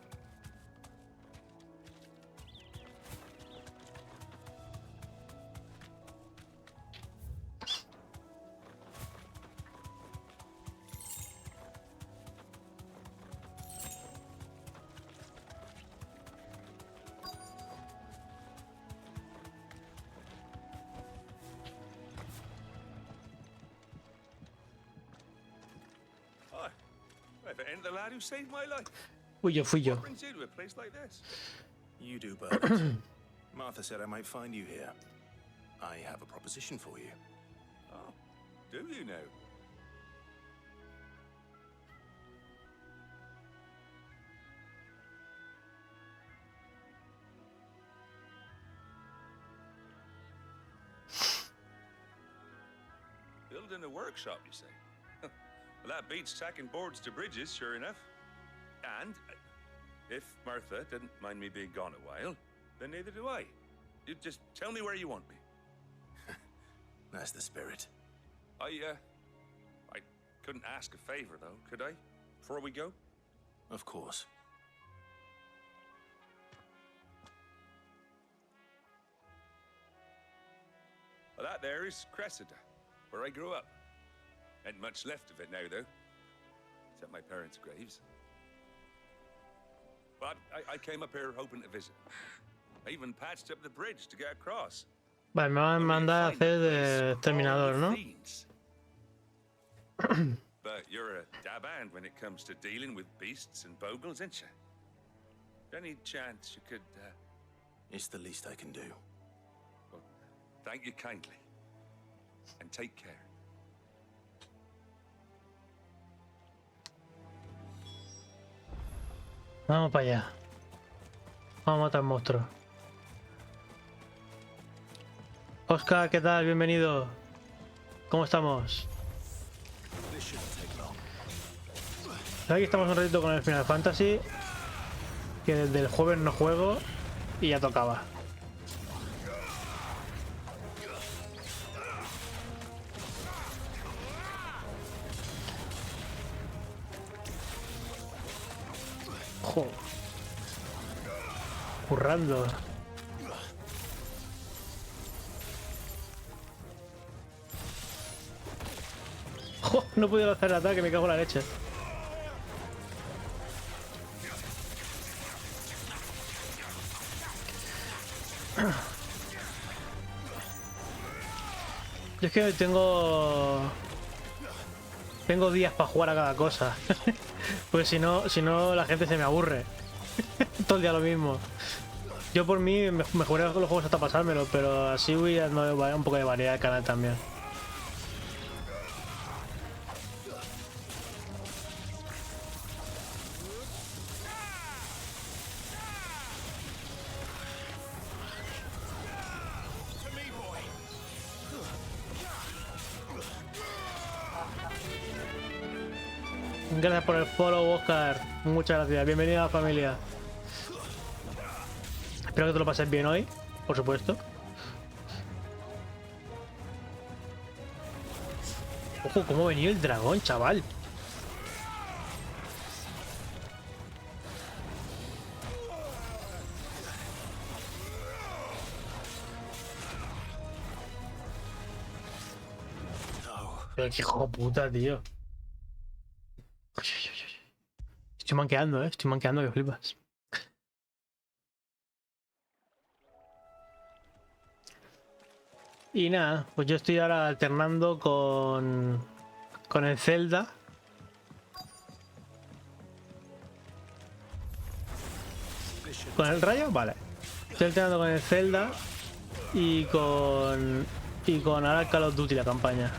Hi. If it ain't the lad who saved my life. Fui yo. What brings you to a place like this? You do, Bernard. Martha said I might find you here. I have a proposition for you. Oh, do you now? Building a workshop, you say? Well, that beats tacking boards to bridges, sure enough. And if Martha didn't mind me being gone a while, then neither do I. You just tell me where you want me. That's the spirit. I couldn't ask a favor, though, could I? Before we go? Of course. That there is Cressida, where I grew up. Ain't much left of it now, though, except my parents' graves. But I came up here hoping to visit. I even patched up the bridge to get across. Vale, me van a mandar a hacer de exterminador, ¿no? But you're a dab hand when it comes to dealing with beasts and bogles, ain't you? Any chance you could, It's the least I can do. Well, thank you kindly. And take care. Vamos para allá. Vamos a matar monstruos. Oscar, ¿qué tal? Bienvenido. ¿Cómo estamos? Aquí estamos un ratito con el Final Fantasy, que desde el jueves no juego y ya tocaba. Joder. Currando. ¡Jo! No he podido hacer el ataque, me cago en la leche. Yo es que tengo días para jugar a cada cosa. Pues si no la gente se me aburre. Todo el día lo mismo. Yo por mí me jugaré los juegos hasta pasármelo, pero así voy dando un poco de variedad al canal también. Gracias por el follow, Oscar. Muchas gracias. Bienvenido a la familia. Espero que te lo pases bien hoy, por supuesto. Ojo, cómo venía el dragón, chaval. Pero qué hijo de puta, tío. Estoy manqueando, estoy manqueando que flipas. Y nada, pues yo estoy ahora alternando con el Zelda. ¿Con el rayo? Vale. Estoy alternando con el Zelda y con ahora el Call of Duty, la campaña.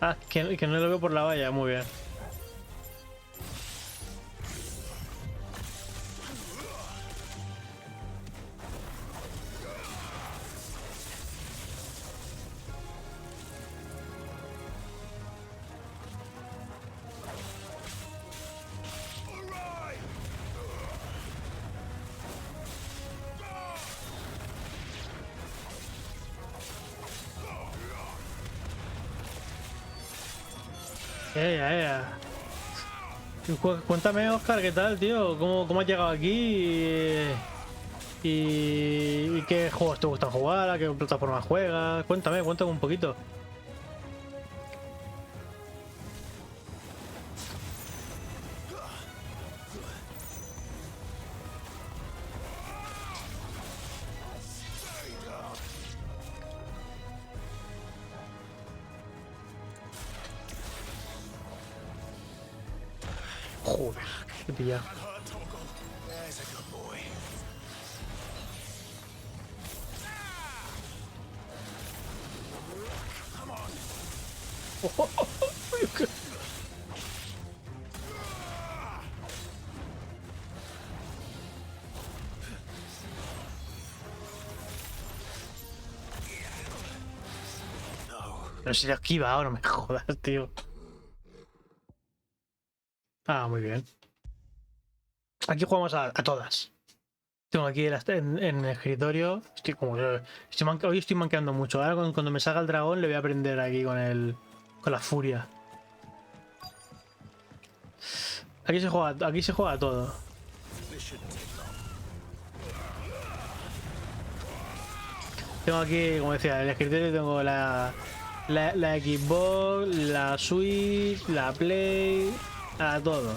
Ah, que no lo veo por la valla, muy bien. Cuéntame, Oscar, ¿qué tal, tío? ¿Cómo has llegado aquí? ¿Y qué juegos te gustan jugar? ¿A qué plataforma juegas? Cuéntame un poquito. Joder, qué pillado. Pero si lo he esquivado, no me jodas, tío. Ah, muy bien. Aquí jugamos a todas. Tengo aquí en el escritorio. Estoy como. Hoy estoy manqueando mucho. Ahora cuando me salga el dragón le voy a prender aquí con la furia. Aquí se juega todo. Tengo aquí, como decía, en el escritorio tengo la Xbox, la Switch, la Play, a todo.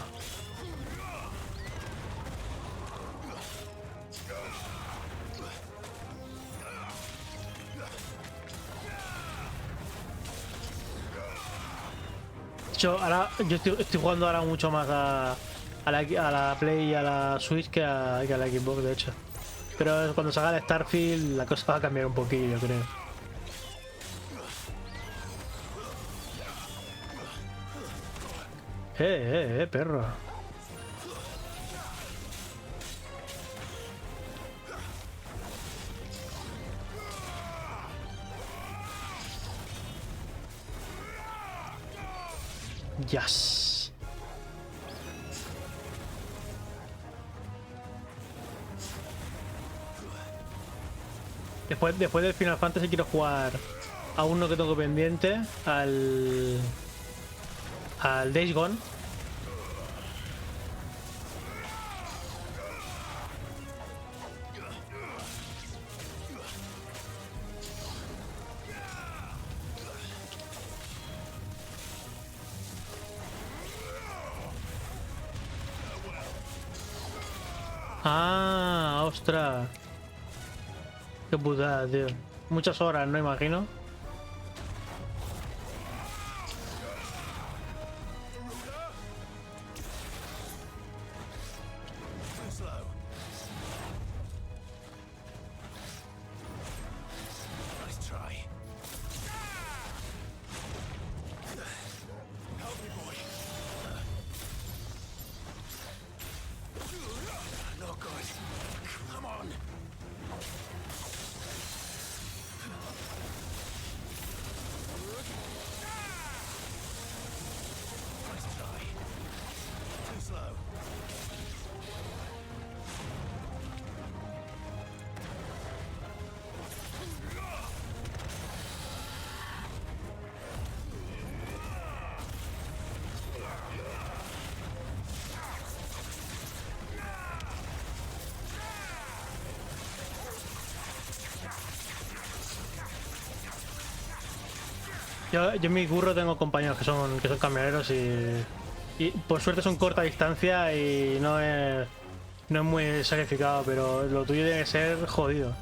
Yo estoy jugando ahora mucho más a la Play y a la Switch que a la Xbox, de hecho. Pero cuando salga el Starfield la cosa va a cambiar un poquillo, yo creo. Perro. Yes. Después del Final Fantasy quiero jugar a uno que tengo pendiente, al Days Gone. Ah, ostras. Qué putada, tío. Muchas horas, no imagino. Yo en mi curro tengo compañeros que son camioneros y por suerte son corta distancia y no es muy sacrificado, pero lo tuyo tiene que ser jodido.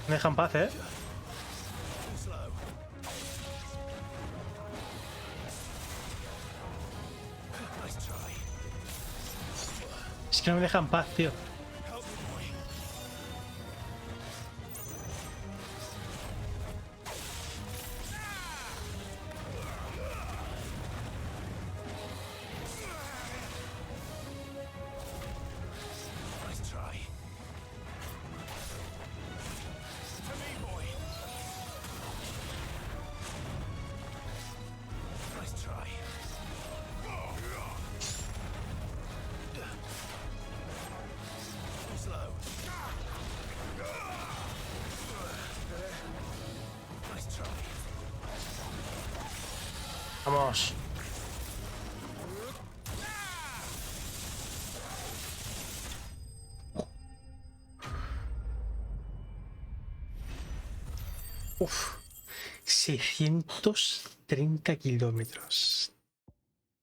Me dejan paz, ¿eh? Es que no me dejan paz, tío. Vamos. Uf. 630 kilómetros.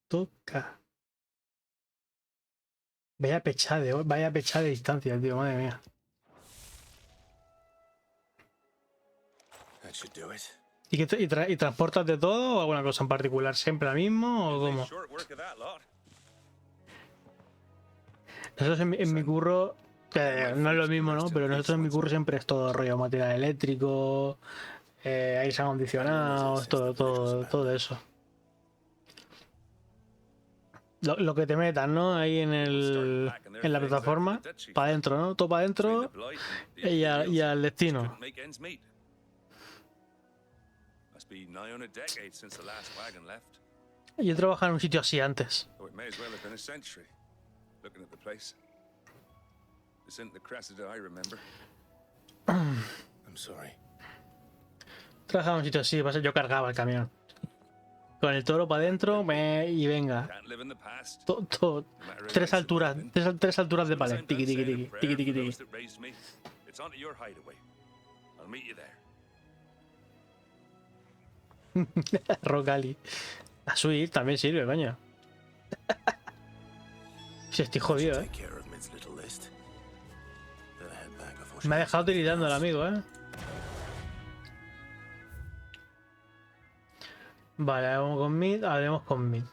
Toca. Vaya pechada de distancia, tío, madre mía. ¿Y transportas de todo o alguna cosa en particular? ¿Siempre la mismo o cómo? Nosotros en mi curro, no es lo mismo, ¿no? Pero nosotros en mi curro siempre es todo rollo material eléctrico, aires acondicionados, todo eso. lo que te metan, ¿no? Ahí en la plataforma, para adentro, ¿no? Todo para adentro y al destino. Yo trabajaba en un sitio así antes. I'm sorry. Trabajaba en un sitio así, yo cargaba el camión. Con el toro para adentro y venga. Tres alturas de palet. Tiki, tiki, tiki, tiki, tiki, tiki. Rocali. La Switch también sirve, coño. Si estoy jodido, ¿eh? Me ha dejado tiritando el amigo, ¿eh? Vale, vamos con mid, hablemos con mid.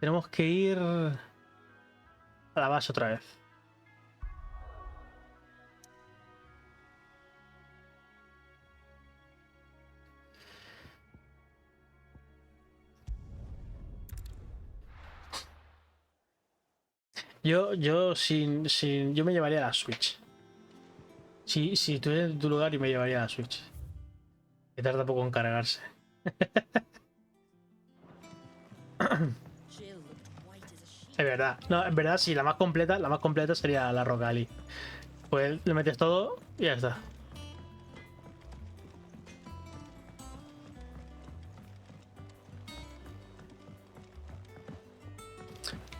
Tenemos que ir a la base otra vez. Yo me llevaría la Switch. Si estuviera en tu lugar, y me llevaría la Switch. Que tarda poco en cargarse. Es verdad. No, en verdad sí, la más completa sería la Rocali. Pues le metes todo y ya está.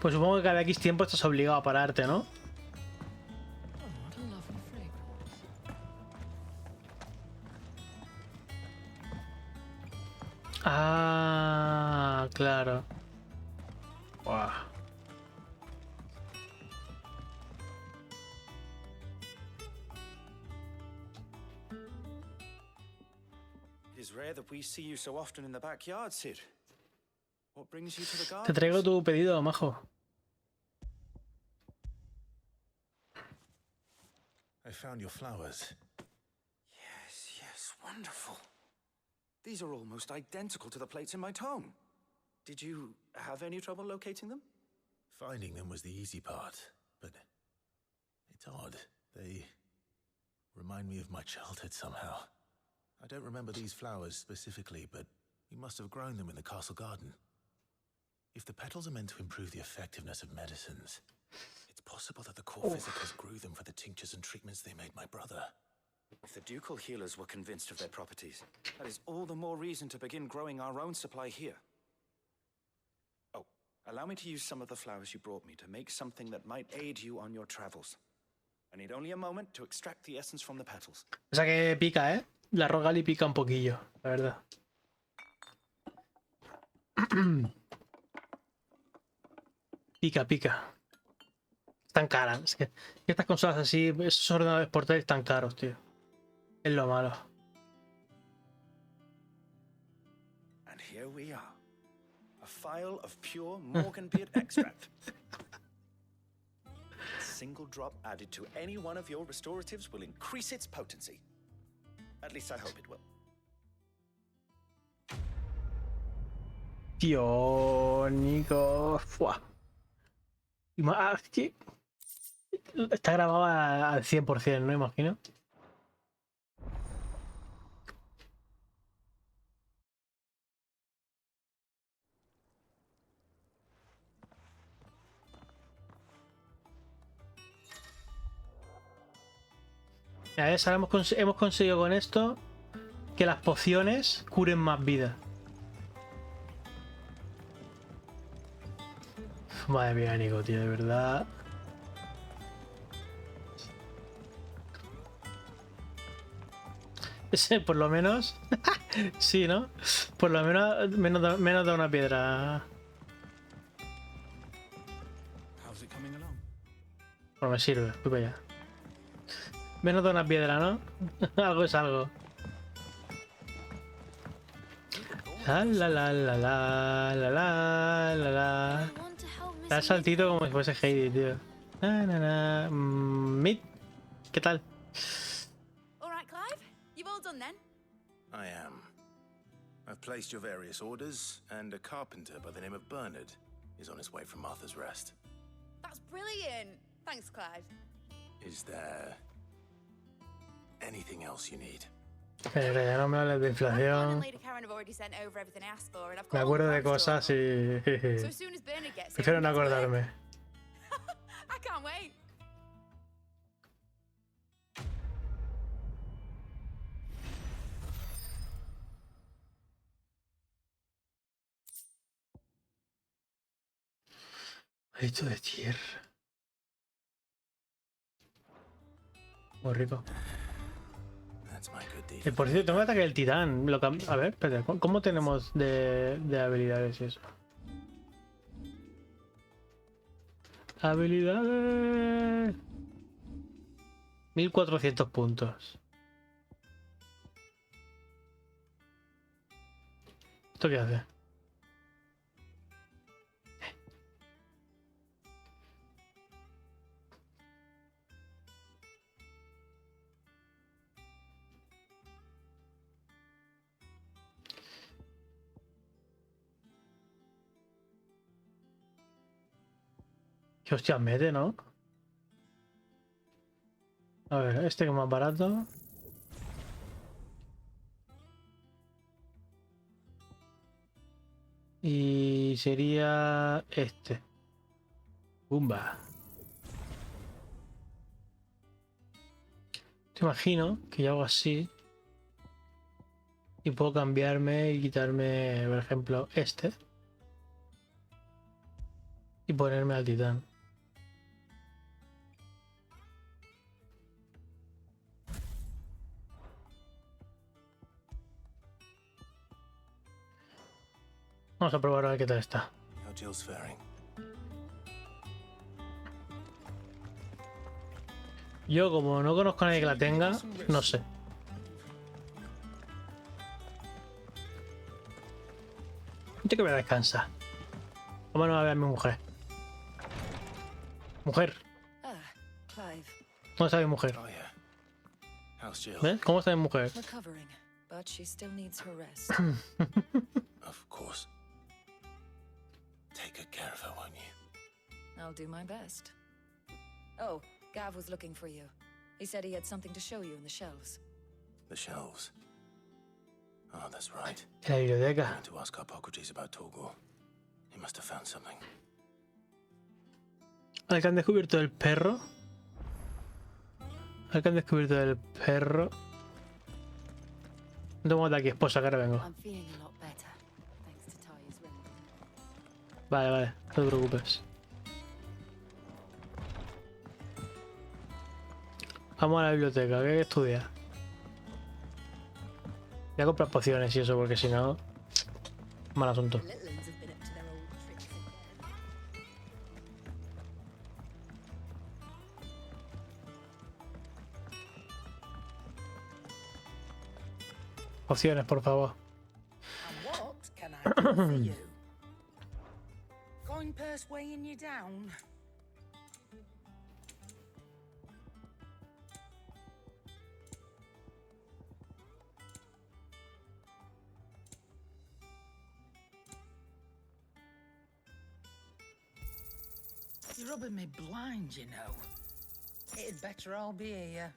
Pues supongo que cada X tiempo estás obligado a pararte, ¿no? Ah, claro. Wow. It is rare that we see you so often in the backyard, Sid. What brings you to the garden? Te traigo tu pedido, majo. I found your flowers. Yes, wonderful. These are almost identical to the plates in my tome. Did you have any trouble locating them? Finding them was the easy part, but it's odd. They remind me of my childhood somehow. I don't remember these flowers specifically, but we must have grown them in the castle garden. If the petals are meant to improve the effectiveness of medicines, it's possible that the core physicals grew them for the tinctures and treatments they made my brother. If the ducal healers were convinced of their properties, that is all the more reason to begin growing our own supply here. Oh, allow me to use some of the flowers you brought me to make something that might aid you on your travels. I need only a moment to extract the essence from the petals. O sea que pica, ¿eh? La Rocali pica un poquillo, la verdad. Pica. Están caras. Es que estas consolas así, esos ordenadores portátiles están caros, tío. Es lo malo. And here we are. A phial of pure Morganbeard extract. A single drop added to any one of your restoratives will increase its potency. At least I hope it will. Tío, Nico. Fua. Es que está grabado al 100%, ¿no? Imagino. A ver, ahora hemos conseguido con esto que las pociones curen más vida. Madre mía, Nico, tío, de verdad. Ese, por lo menos. Sí, ¿no? Por lo menos menos da una piedra. Bueno, me sirve, voy para allá. Menos da una piedra, ¿no? Algo es algo. La. Da saltito como si fuese Heidi, tío. Mid, ¿qué tal? All right, Clive. You've all done then? I am. I've placed your various orders and a carpenter by the name of Bernard. is on his way from Martha's Rest. That's brilliant. Thanks, Clive. Is there anything else you need? Pero ya no me hables de inflación. Lady Karen have already sent over everything I asked for, and I've got Me all acuerdo the de plans cosas drawn y... up. So as soon as Bernard gets here, Prefiero no we get to work. acordarme. I can't wait. Esto de tierra. Muy rico. Por cierto, tengo que atacar el titán. A ver, espérate. ¿Cómo tenemos de habilidades y eso? Habilidades... 1400 puntos. ¿Esto qué hace? Que hostia mete, ¿no? A ver, este que es más barato. Y sería este. Bumba. Te imagino que yo hago así. Y puedo cambiarme y quitarme, por ejemplo, este. Y ponerme al titán. Vamos a probar a ver qué tal está. Yo, como no conozco a nadie que la tenga, no sé. Yo que voy a descansar. Vámonos a ver a mi mujer. Mujer. Clive. ¿Cómo está mi mujer? ¿Ves? ¿Cómo está mi mujer? Recovering, but she still needs her rest. Of course. Take good care of her, won't you? I'll do my best. Oh, Gav was looking for you. He said he had something to show you in the shelves. The shelves. Oh, that's right. La biblioteca. I went to ask Hippocrates about Torgor. He must have found something. Al que han descubierto el perro. Al que han descubierto el perro. Toma de aquí, esposa, que ahora vengo. Vale, vale, no te preocupes. Vamos a la biblioteca, que hay que estudiar. Voy a comprar pociones y eso, porque si no... Mal asunto. Pociones, por favor. What can I do for you? Coin purse weighing you down? You're rubbing me blind, you know. It'd better all be here.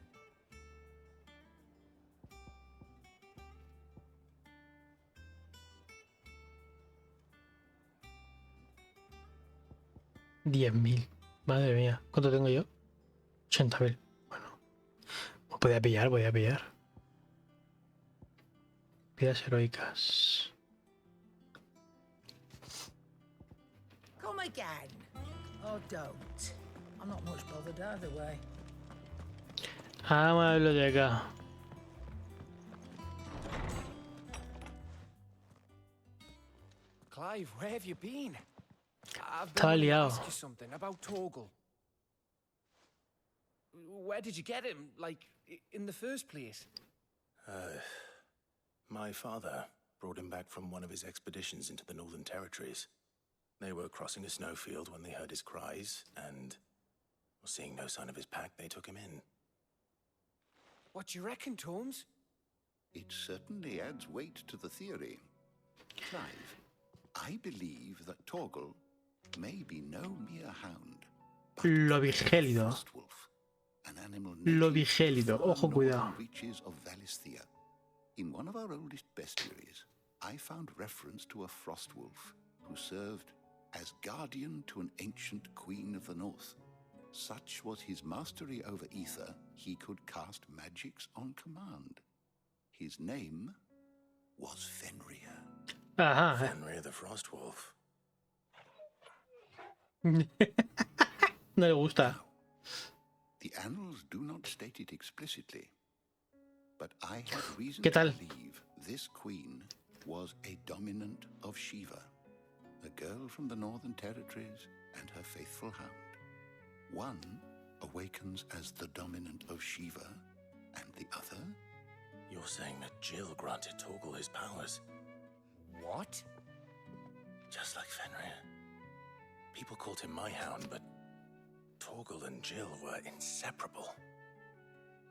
$10.000. Madre mía. ¿Cuánto tengo yo? 80.000. Bueno. Pues podía pillar, podía pillar. Vidas heroicas. Come again. Or don't. I'm not much bothered either way. Vamos a la biblioteca. Clive, where have you been? I've Estaba been wanting to liado. ask you something about Torgal. Where did you get him? Like, in the first place? My father brought him back from one of his expeditions into the Northern Territories. They were crossing a snowfield when they heard his cries, and seeing no sign of his pack, they took him in. What do you reckon, Torms? It certainly adds weight to the theory. Clive, I believe that Torgal may be no mere hound, Lo vigélido. an animal Lo native vigélido. to the Ojo, far cuidado. northern reaches of Valisthea. In one of our oldest bestiaries, I found reference to a frost wolf who served as guardian to an ancient queen of the north. Such was his mastery over ether, he could cast magics on command. His name was Fenrir. Ajá. Fenrir the Frost Wolf. No le gusta. The annals do not state it explicitly, but I have reason ¿Qué to tal? believe this queen was a dominant of Shiva, a girl from the Northern Territories and her faithful hound. One awakens as the dominant of Shiva, and the other? You're saying that Jill granted Torgal his powers? What? Just like Fenrir. People called him my hound, but Torgal and Jill were inseparable.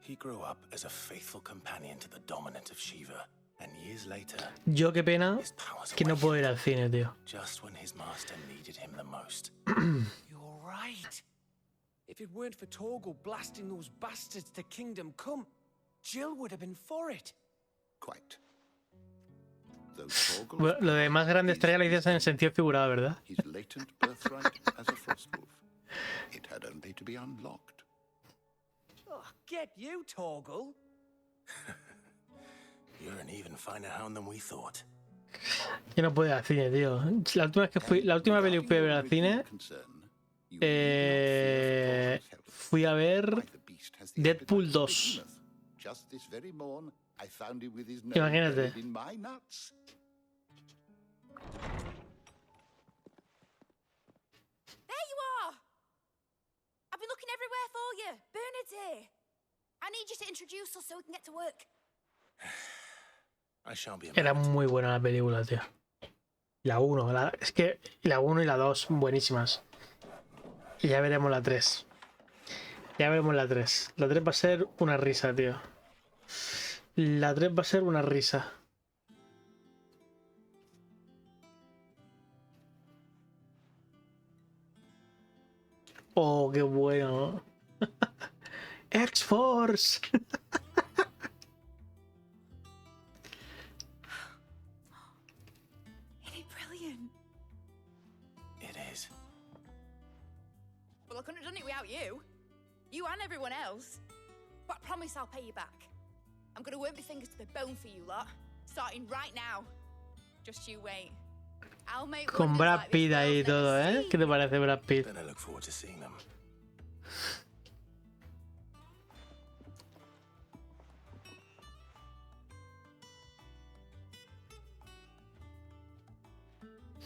He grew up as a faithful companion to the dominant of Shiva, and years later, Yo qué pena his powers que no puedo ir al cine, tío. just when his master needed him the most. You're right. If it weren't for Torgal blasting those bastards to Kingdom Come, Jill would have been for it. Quite. Though Torgal Bueno, lo de más grande estrella lo dices en sentido figurado, ¿verdad? his latent birthright as a frostwolf, it had only to be unlocked. Oh, get you, Torgal. You're an even finer hound than we thought. Yo no puedo ir al cine, tío. La última peli que fui a ver al cine, fui a ver Deadpool 2. Just this very morn, I found him with his nose Imagínate. buried in my nuts. There you are! I've been looking everywhere for you. Bernard's here. I need you to introduce us so we can get to work. I shan't be a Era minute. muy buena la película, tío. La 1, es que la 1 y la 2, buenísimas. Y ya veremos la 3. Ya veremos la 3. La 3 va a ser una risa, tío. La 3 va a ser una risa. Oh, qué bueno. X-Force. Isn't it brilliant? It is. Well, I couldn't have done it without you. You and everyone else. But I promise I'll pay you back. I'm gonna work my fingers to the bone for you lot. Starting right now. Just you wait. I'll make Con wonders Brad like this Pitt ahí y world's todo, never ¿eh? seen. ¿Qué te parece Brad Pitt? Then I look forward to seeing them.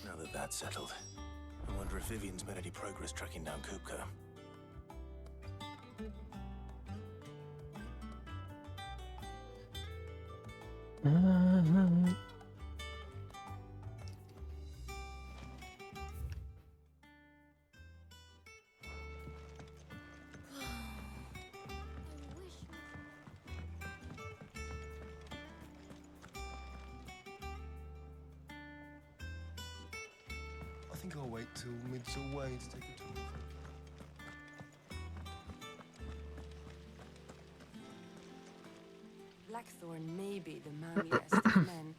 Now that that's settled, I wonder if Vivian's made any progress tracking down Kupka. I think I'll wait till mid's away to take a tour. Blackthorn may be the manliest of men,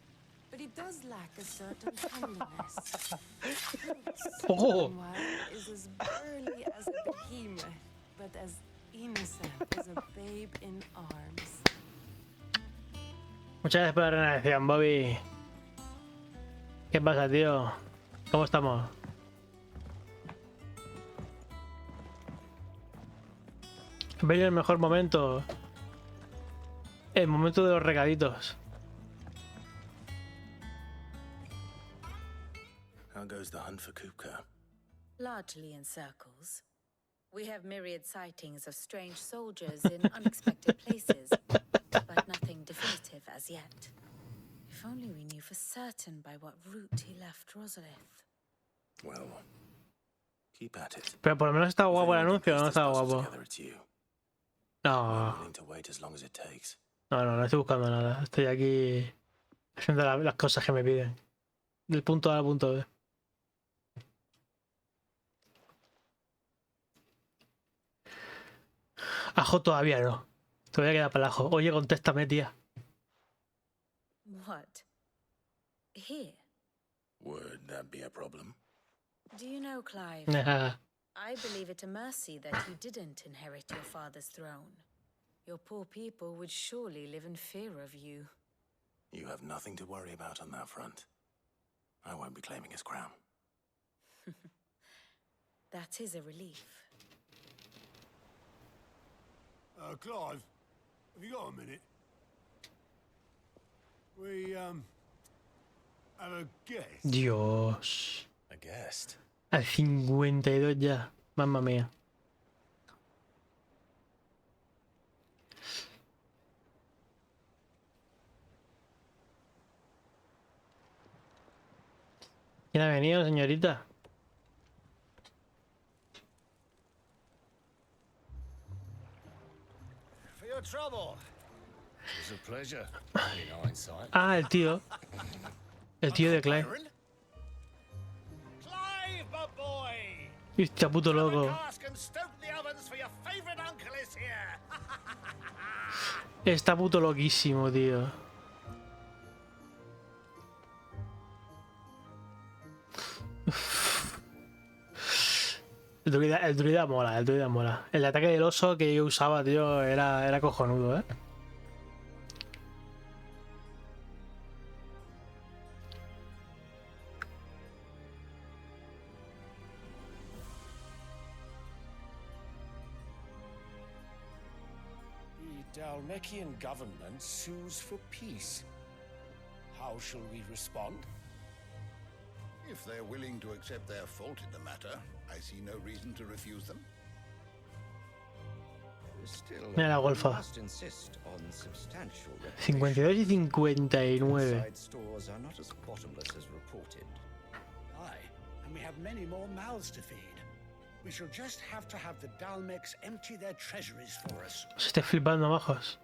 but he does lack a certain tenderness. Oh. Meanwhile, is as burly as a behemoth, but as innocent as a babe in arms. Muchas gracias por la reacción, Bobby. ¿Qué pasa, tío? ¿Cómo estamos? Ha venido el mejor momento. El momento de los recaditos. How goes the hunt for Kupka? Largely in circles. We have myriad sightings of strange soldiers in unexpected places, but nothing definitive as yet. If only we knew for certain by what route he left Rosalith. Well, keep at it. Pero por lo menos está guapo el anuncio, ¿o no está guapo? Together it's you. No, I'm willing to wait as long as it takes. no estoy buscando nada. Estoy aquí haciendo las cosas que me piden. Del punto A al punto B. Ajo todavía no. Todavía queda para el ajo. Oye, contéstame, tía. What? Here? Would that be a problem? Do you know, Clive? I believe it a mercy that you didn't inherit your father's throne. Your poor people would surely live in fear of you. You have nothing to worry about on that front. I won't be claiming his crown. That is a relief. Clive, have you got a minute? We, have a guest. Dios. A guest? Al 52 ya. Mamma mía. ¿Quién ha venido, señorita? For your trouble. It's a pleasure. In hindsight. Ah, el tío. El tío de Clive. Clive, my boy! Está puto loco. Cask and stoke the ovens for your favorite uncle is here. Está puto loquísimo, tío. El druida mola, el druida mola. El ataque del oso que yo usaba, tío, era cojonudo, ¿eh? The Dalmekian government sues for peace. How shall we respond? If they're willing to accept their fault in the matter, I see no reason to refuse them. Mira la golfa. 52 y 59. Stores are not as bottomless as reported. Aye, and we have many more mouths to feed. We shall just have to have the Dalmecs empty their treasuries for us. Se esté flipando, bajos.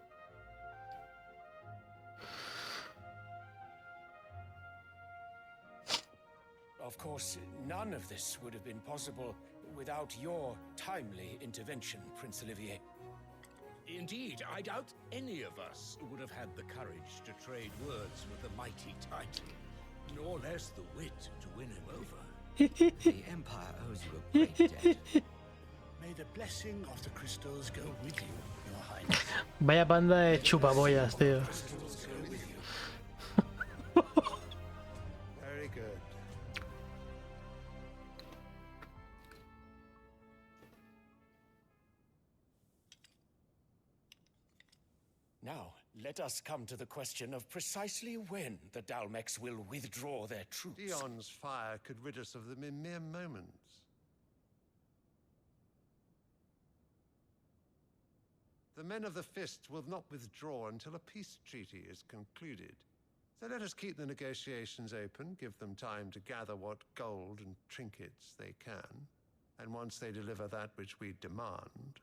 Of course, none of this would have been possible without your timely intervention, Prince Olivier. Indeed, I doubt any of us would have had the courage to trade words with the mighty Titan, nor less the wit to win him over. The Empire owes you a great debt. May the blessing of the crystals go with you, Your Highness. Vaya panda de chupabollas, tío. Very good. Now, let us come to the question of precisely when the Dalmecs will withdraw their troops. Dion's fire could rid us of them in mere moments. The men of the Fist will not withdraw until a peace treaty is concluded. So let us keep the negotiations open, give them time to gather what gold and trinkets they can. And once they deliver that which we demand,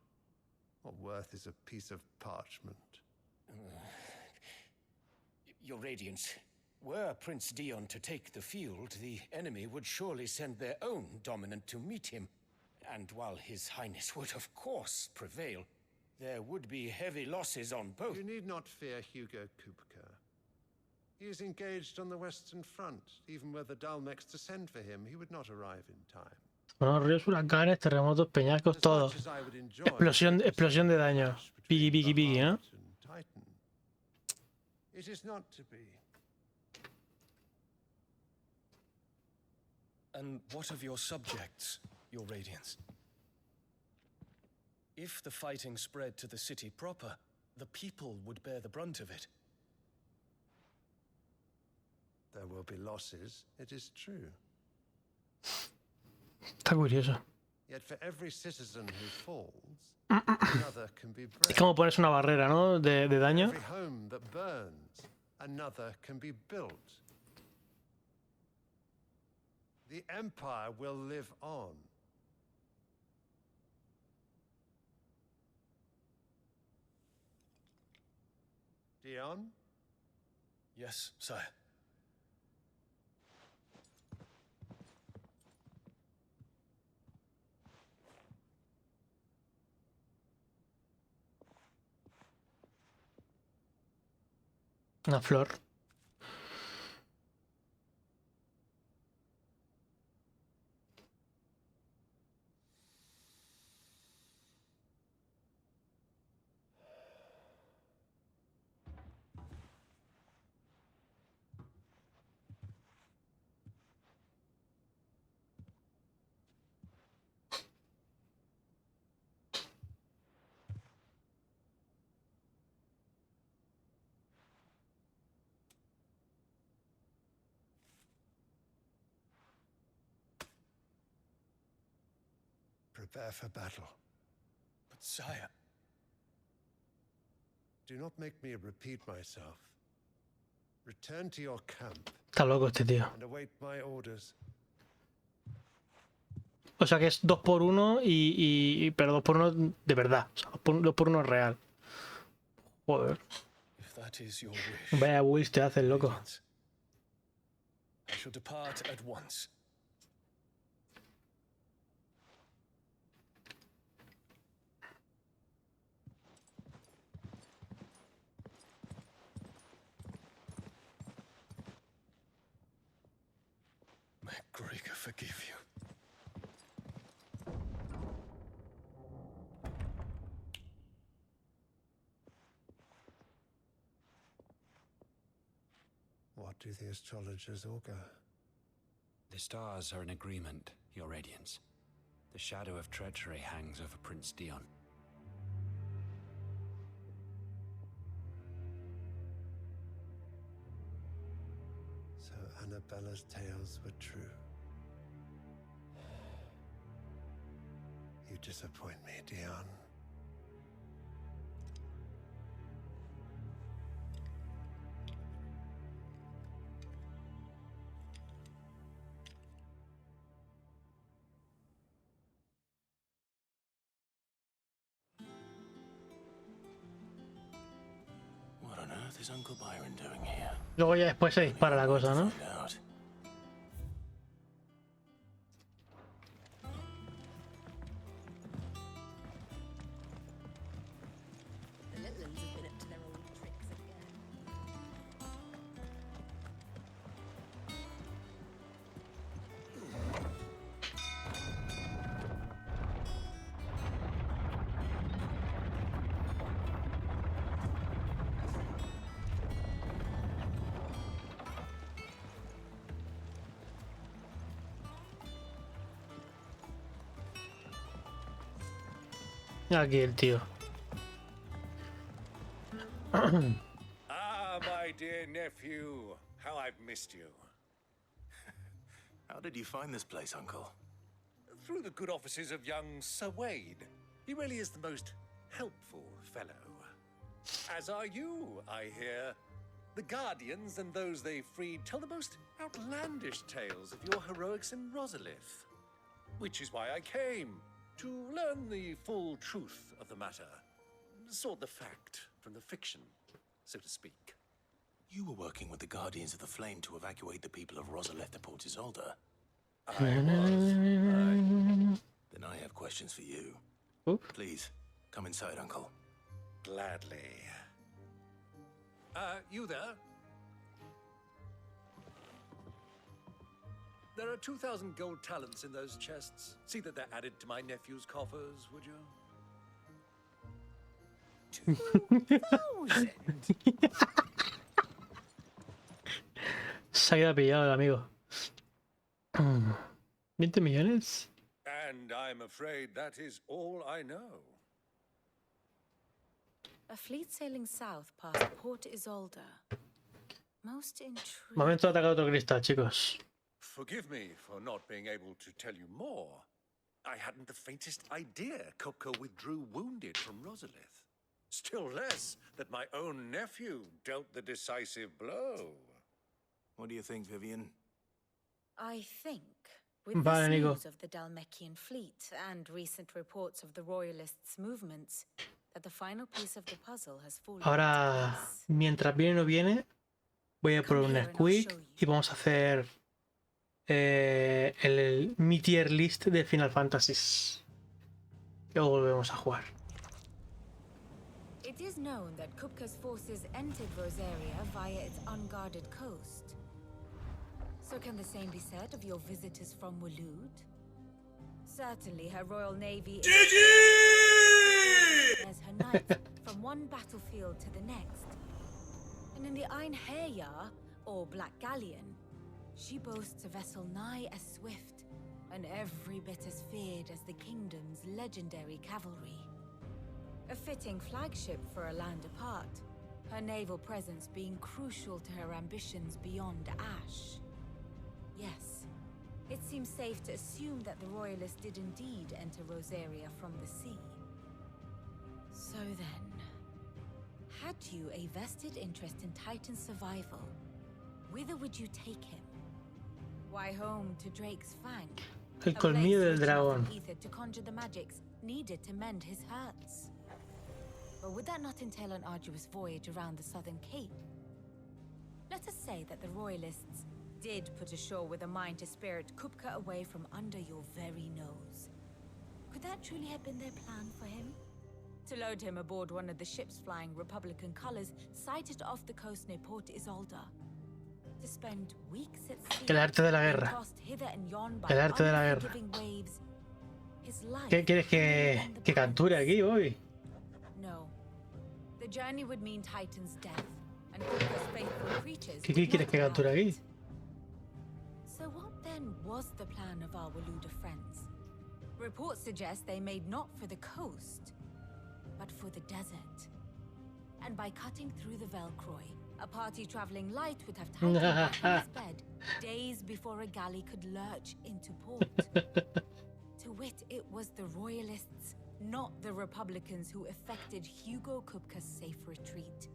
what worth is a piece of parchment? Your Radiance, were Prince Dion to take the field, the enemy would surely send their own dominant to meet him. And while His Highness would of course prevail, there would be heavy losses on both. You need not fear Hugo Kupka. He is engaged on the Western Front. Even were the Dalmecs to send for him, he would not arrive in time. Bueno, ríos, huracanes, terremotos, peñascos, todo. Explosión de daño. Piggy, piggy, piggy, ¿eh? It is not to be. And what of your subjects, Your Radiance? If the fighting spread to the city proper, the people would bear the brunt of it. There will be losses, it is true. Está curioso. Yet for every citizen who falls, another can be brave. Es como pones una barrera, ¿no? De daño. Every home that burns, another can be built. The Empire will live on. Dion? Yes, sire. Una flor. Prepare for battle. But sire... Do not make me repeat myself. Return to your camp Está loco este tío. and await my orders. O sea que es 2x1 pero 2x1 de verdad. O sea, 2x1 real. Joder. If that is your wish, Vaya Wills te hace el loco. I shall depart at once. May Gregor forgive you. What do the astrologers augur? The stars are in agreement, Your Radiance. The shadow of treachery hangs over Prince Dion. So Annabella's tales were true. You disappoint me, Dion. What on earth is Uncle Byron doing here? Luego ya después se dispara la cosa, ¿no? Find out. The little ones have been up to their old tricks again. Aquí el tío. Ah, my dear nephew, how I've missed you. How did you find this place, Uncle? Through the good offices of young Sir Wade. He really is the most helpful fellow. As are you, I hear. The Guardians and those they freed tell the most outlandish tales of your heroics in Rosalith. Which is why I came, to learn the full truth of the matter. Sort the fact from the fiction, so to speak. You were working with the Guardians of the Flame to evacuate the people of Rosalith to Port Isolde. Then I have questions for you. Please, come inside, Uncle. Gladly. You there? There are 2,000 gold talents in those chests. See that they're added to my nephew's coffers, would you? 2,000? Se ha quedado pillado el amigo. 20 millones. And I'm afraid that is all I know. A fleet sailing south past Port Isolde. Most intriguing. Momento de atacar otro cristal, chicos. Forgive me for not being able to tell you more. I hadn't the faintest idea Coco withdrew wounded from Rosalith. Still less that my own nephew dealt the decisive blow. What do you think, Vivian? I think, with Vale, this Nico. news of the Dalmekian fleet and recent reports of the Royalists' movements, that the final piece of the puzzle has fallen into Ahora, place. mientras viene o no viene, voy a por un quick y vamos a hacer mi tier list de Final Fantasy. Luego volvemos a jugar. It is known that Kupka's forces entered Rosaria via its unguarded coast. So can the same be said of your visitors from Waloed? Certainly her Royal Navy as her knights from one battlefield to the next. And in the Einherjar, or Black Galleon, she boasts a vessel nigh as swift and every bit as feared as the kingdom's legendary cavalry. A fitting flagship for a land apart, her naval presence being crucial to her ambitions beyond Ash. Yes, it seems safe to assume that the Royalists did indeed enter Rosaria from the sea. So then, had you a vested interest in Titan's survival, whither would you take him? Why home to Drake's Fang? El colmillo del dragón. Ether to conjure the magics needed to mend his hurts. But would that not entail an arduous voyage around the southern cape? Let us say that the Royalists did put ashore with a mind to spirit Kupka away from under your very nose. Could that truly have been their plan for him? To load him aboard one of the ships flying Republican colors sighted off the coast near Port Isolda. To spend weeks at sea, El arte de la guerra. tossed hither and yon by El arte de la guerra. unforgiving waves. His life ¿Qué quieres que capture aquí, Bobby? No. The journey would mean Titan's death, and Kupka's faithful creatures ¿Qué would quieres que not capture allow aquí? it. So what then was the plan of our Waluda friends? Reports suggest they made not for the coast, but for the desert. And by cutting through the Velcroy, a party traveling light would have Titan back in his bed days before a galley could lurch into port. To wit, it was the Royalists, not the Republicans, who effected Hugo Kupka's safe retreat.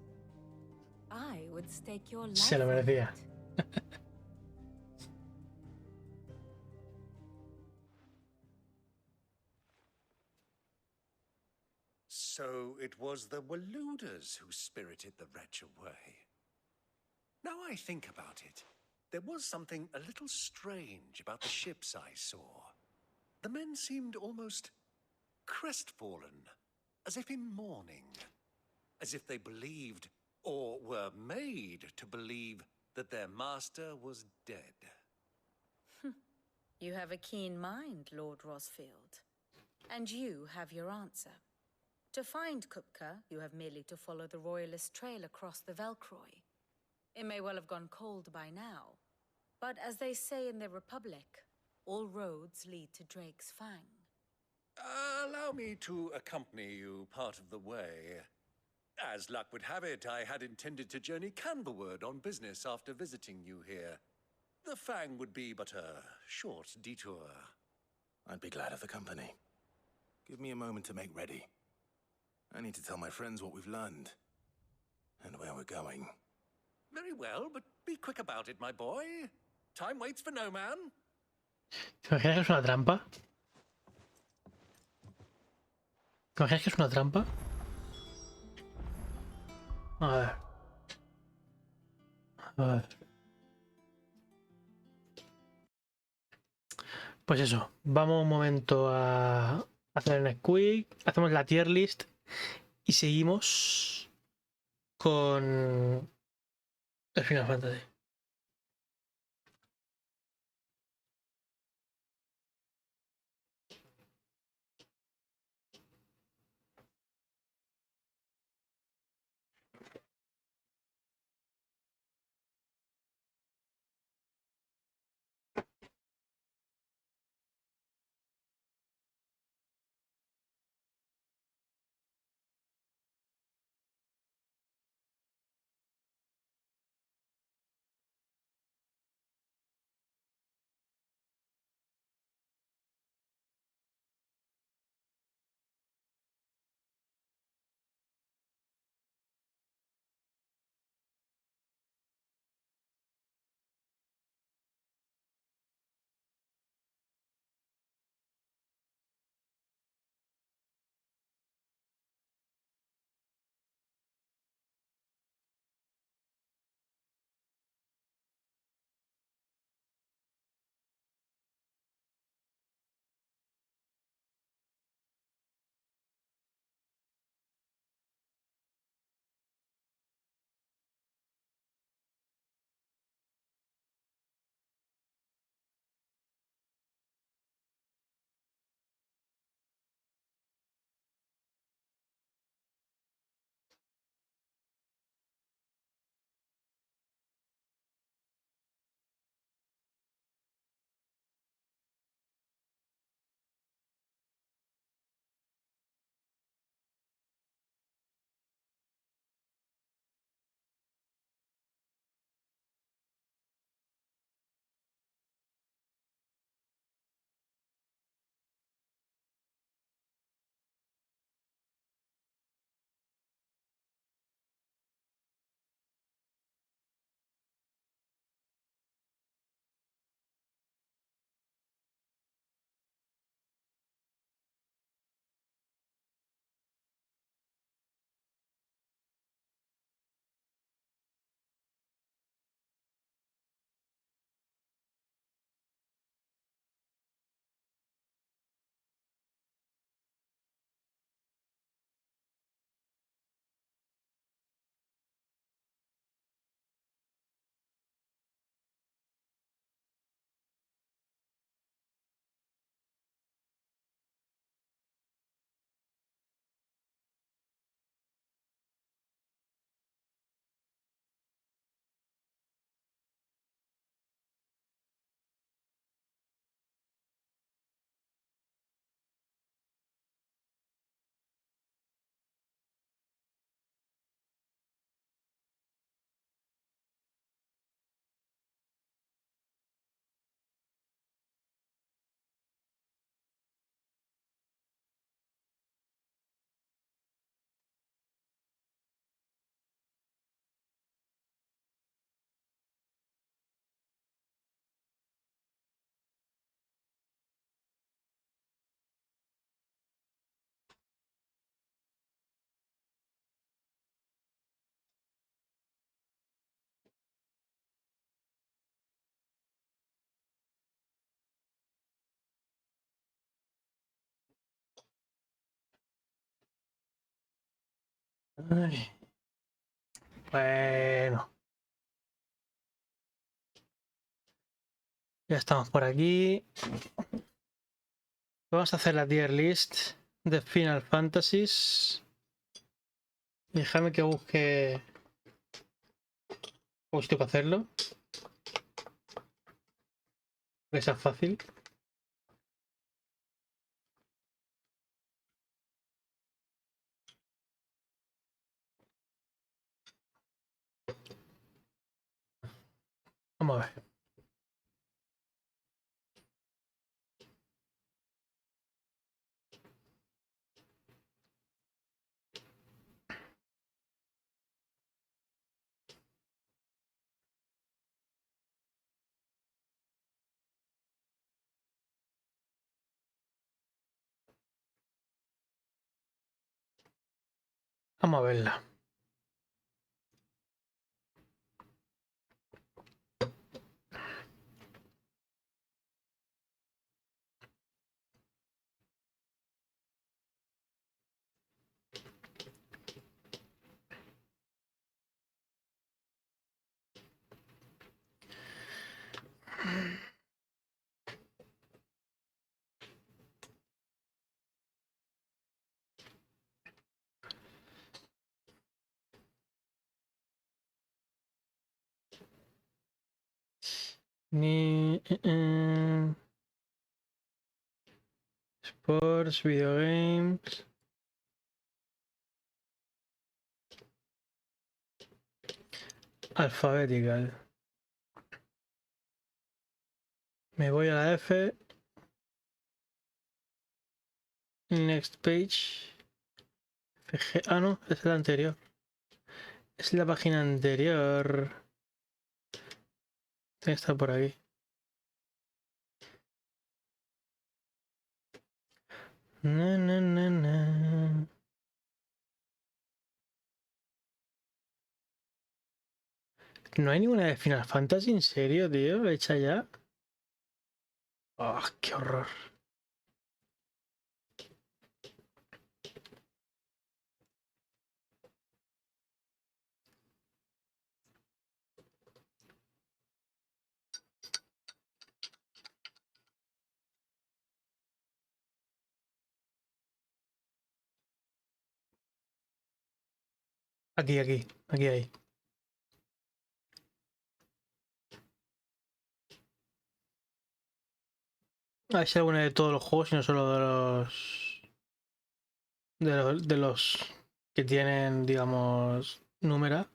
I would stake your life. Se lo merecía. So it was the Waluders who spirited the wretch away. Now I think about it, there was something a little strange about the ships I saw. The men seemed almost crestfallen, as if in mourning, as if they believed, or were made to believe, that their master was dead. You have a keen mind, Lord Rosfield. And you have your answer. To find Kupka, you have merely to follow the Royalist trail across the Velcroy. It may well have gone cold by now, but as they say in the Republic, all roads lead to Drake's Fang. Allow me to accompany you part of the way. As luck would have it, I had intended to journey Canberward on business after visiting you here. The Fang would be but a short detour. I'd be glad of the company. Give me a moment to make ready. I need to tell my friends what we've learned and where we're going. Very well, but be quick about it, my boy. Time waits for no man. ¿Te imaginas que es una trampa? ¿Te imaginas que es una trampa? A ver. A ver. Pues eso, vamos un momento a hacer un quick, hacemos la tier list y seguimos con el Final Fantasy. Ay. Bueno. Ya estamos por aquí. Vamos a hacer la tier list de Final Fantasies. Déjame que busque un sitio para hacerlo. Que sea fácil. Vamos a ver. Vamos a verla. Sports, video games. Alphabetical. Me voy a la F. Next page. FG. Ah, no, es la anterior. Es la página anterior. Tiene que estar por aquí. Na, na, na, na. No hay ninguna de Final Fantasy, en serio, tío, hecha ya. Oh, qué horror. Aquí hay. A ver si alguna de todos los juegos y no solo de los. De los que tienen, digamos, número.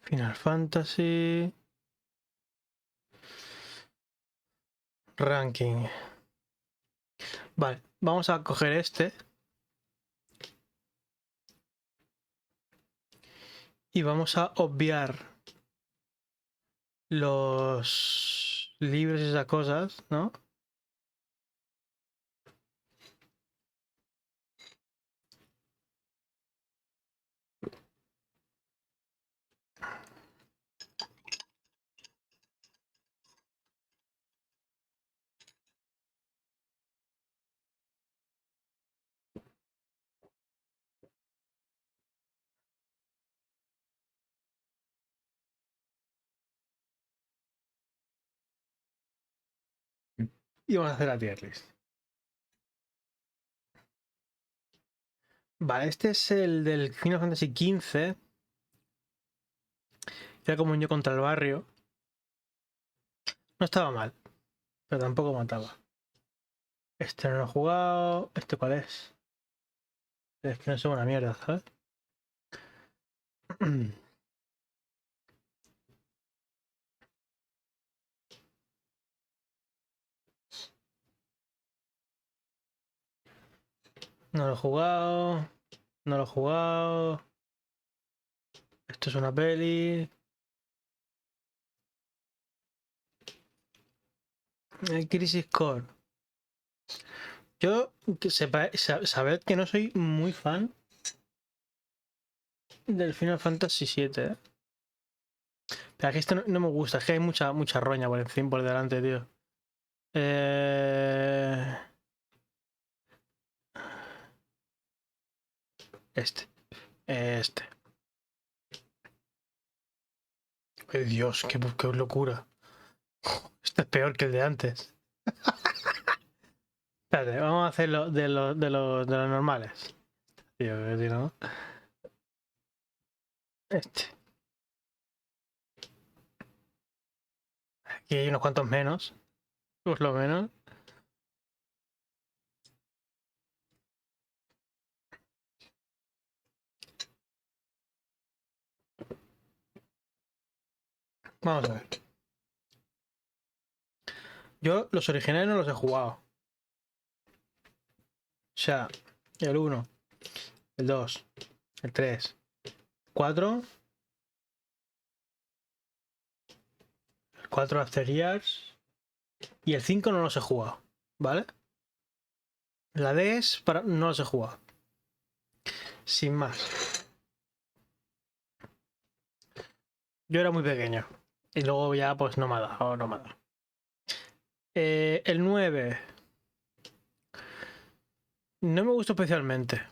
Final Fantasy. Ranking. Vale, vamos a coger este. Y vamos a obviar los libros y esas cosas, ¿no? Y vamos a hacer la tier list. Vale, este es el del Final Fantasy XV. Era como un yo contra el barrio. No estaba mal, pero tampoco mataba. Este no lo he jugado. ¿Este cuál es? Es que no es una mierda, ¿sabes? No lo he jugado. No lo he jugado. Esto es una peli. El Crisis Core. Yo, sabed que no soy muy fan del Final Fantasy VII, ¿eh? Pero aquí esto no me gusta, es que hay mucha roña por encima, por delante, tío. Este. Este. ¡Ay, Dios! ¡Qué locura! Este es peor que el de antes. Espérate, vamos a hacerlo de los normales. Tío, ¿no? Este. Aquí hay unos cuantos menos. Por lo menos. Vamos a ver. Yo los originales no los he jugado. O sea, el 1, el 2, el 3, 4, el 4 After Years y el 5 no los he jugado, ¿vale? La DS no los he jugado. Sin más. Yo era muy pequeño y luego ya pues no me ha dado, no me ha dado. El 9 no me gustó especialmente.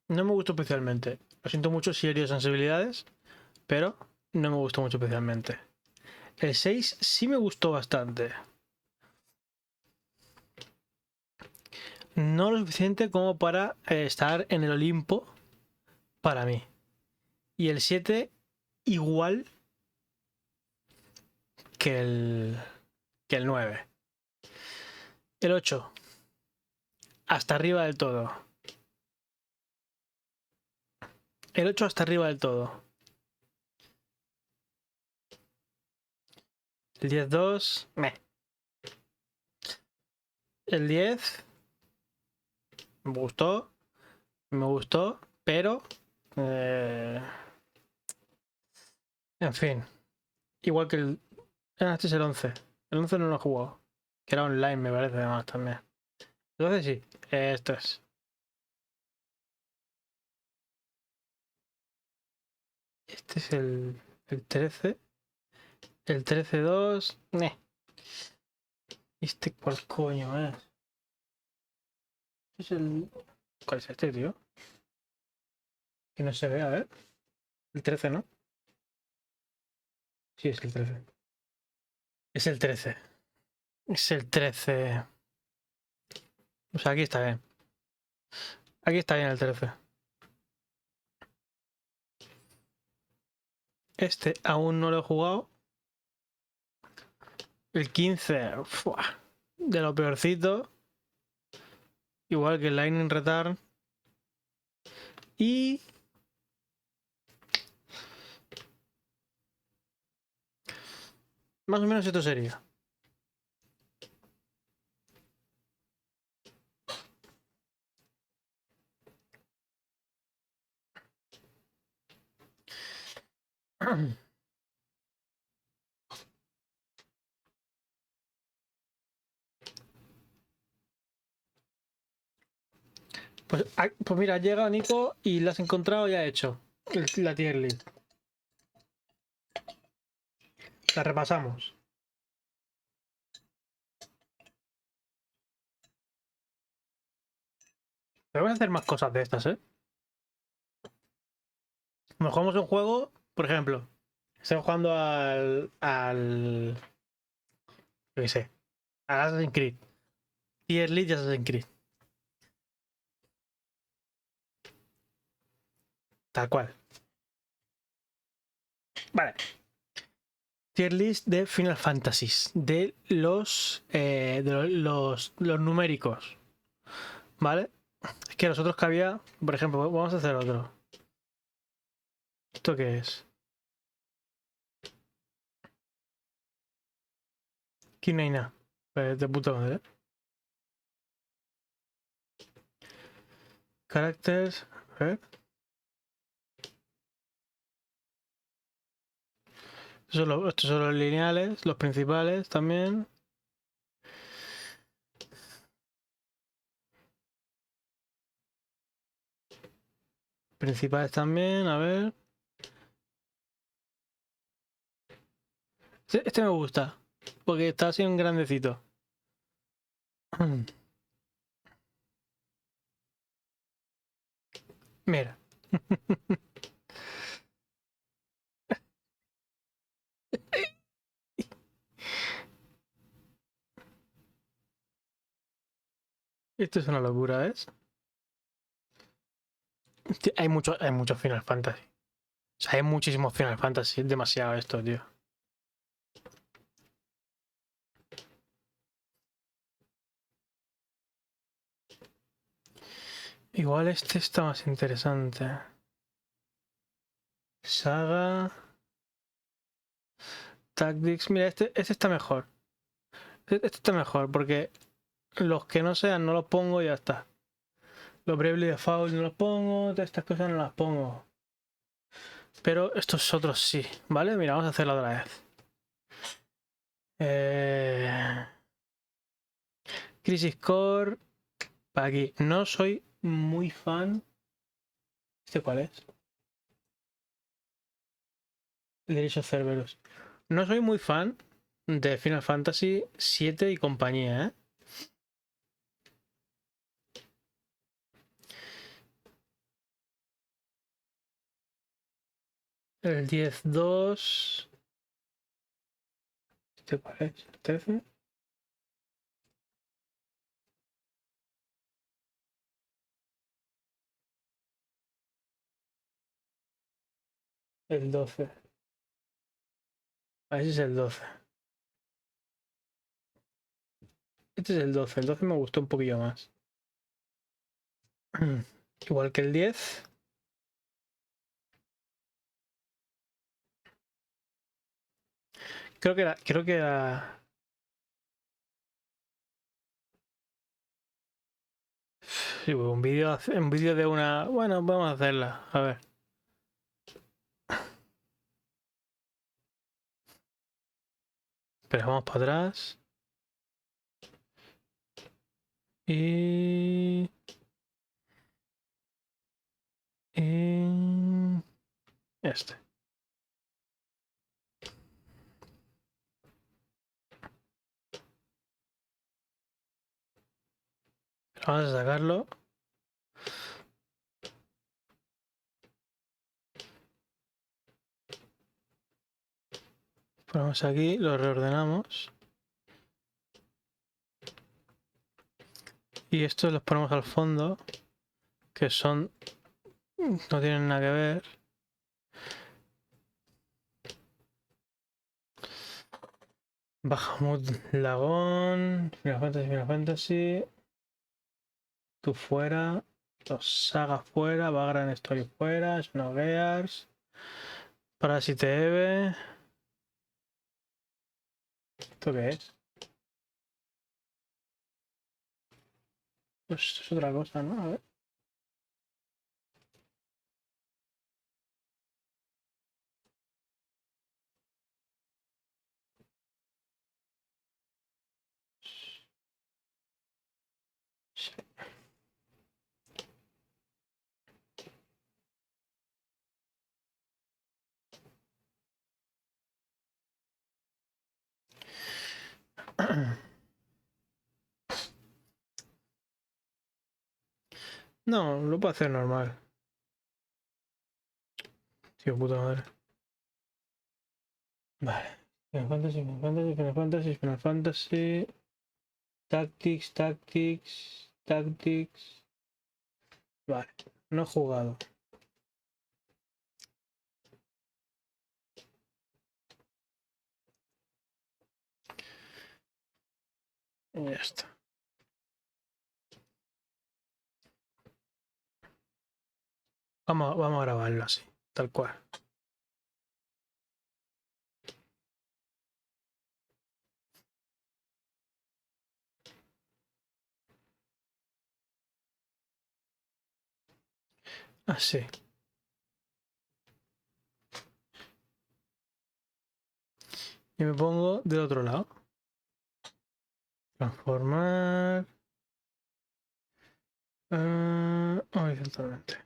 No me gustó especialmente. Lo siento mucho si herí sensibilidades, pero no me gustó mucho especialmente. El 6 sí me gustó bastante. No lo suficiente como para estar en el Olimpo para mí. Y el 7 igual que el 9. El 8 hasta arriba del todo. El 8 hasta arriba del todo. El 10-2, meh. El 10 me gustó, pero en fin, igual que el este es el 11. El 11 no lo he jugado, que era online me parece además también. Entonces sí, esto es. Este es el 13. El 13-2, meh. ¿Este cuál coño es? Es el... ¿Cuál es este, tío? Que no se ve, a ver. El 13, ¿no? Sí, es el 13. Es el 13. Es el 13. O sea, aquí está bien. Aquí está bien el 13. Este aún no lo he jugado. El 15, ¡fua! De lo peorcito. Igual que el Lightning Return. Y... más o menos esto sería. Pues mira, ha llegado Nico y la has encontrado y ha hecho la tier list. La repasamos. Pero voy a hacer más cosas de estas, ¿eh? Nos jugamos un juego, por ejemplo, estamos jugando al yo qué sé, al Assassin's Creed. Tierlist de Assassin's Creed. Tal cual. Vale. Tier list de Final Fantasy. De los numéricos. ¿Vale? Es que los otros que había, por ejemplo, vamos a hacer otro. ¿Esto qué es? Aquí no hay nada. De puta madre. Characters. A ver. Estos son los lineales, los principales también. Principales también, a ver. Este me gusta, porque está así un grandecito. Mira. Esto es una locura, ¿ves? Hay mucho Final Fantasy. O sea, hay muchísimos Final Fantasy. Es demasiado esto, tío. Igual este está más interesante. Saga. Tactics. Mira, este está mejor. Este está mejor porque los que no sean no los pongo y ya está. Los Bravely Default no los pongo. Todas estas cosas no las pongo. Pero estos otros sí, ¿vale? Mira, vamos a hacerlo otra vez. Crisis Core. Para aquí. No soy muy fan. ¿Este cuál es? El derecho Cerberus. No soy muy fan de Final Fantasy VII y compañía, ¿eh? El 10-2. ¿Este cuál es? ¿El 13? El 12. A ese es el 12. Este es el 12. El 12 me gustó un poquillo más. Igual que el 10. Creo que era. Sí, un vídeo de una. Bueno, vamos a hacerla. A ver. Pero vamos para atrás. Y este. Vamos a sacarlo. Ponemos aquí, lo reordenamos. Y estos los ponemos al fondo, que son... no tienen nada que ver. Bahamut, Lagón, Final Fantasy. Tú fuera. Los Saga fuera. Vagrant Story fuera. Snowgears. Parasite Eve. ¿Esto qué es? Pues es otra cosa, ¿no? A ver. No, lo puedo hacer normal. Tío, puta madre. Vale. Final Fantasy, Final Fantasy, Final Fantasy, Final Fantasy. Tactics, Tactics, Tactics. Vale, no he jugado. Y ya está. Vamos a grabarlo así, tal cual. Así. Y me pongo del otro lado. Transformar. Horizontalmente.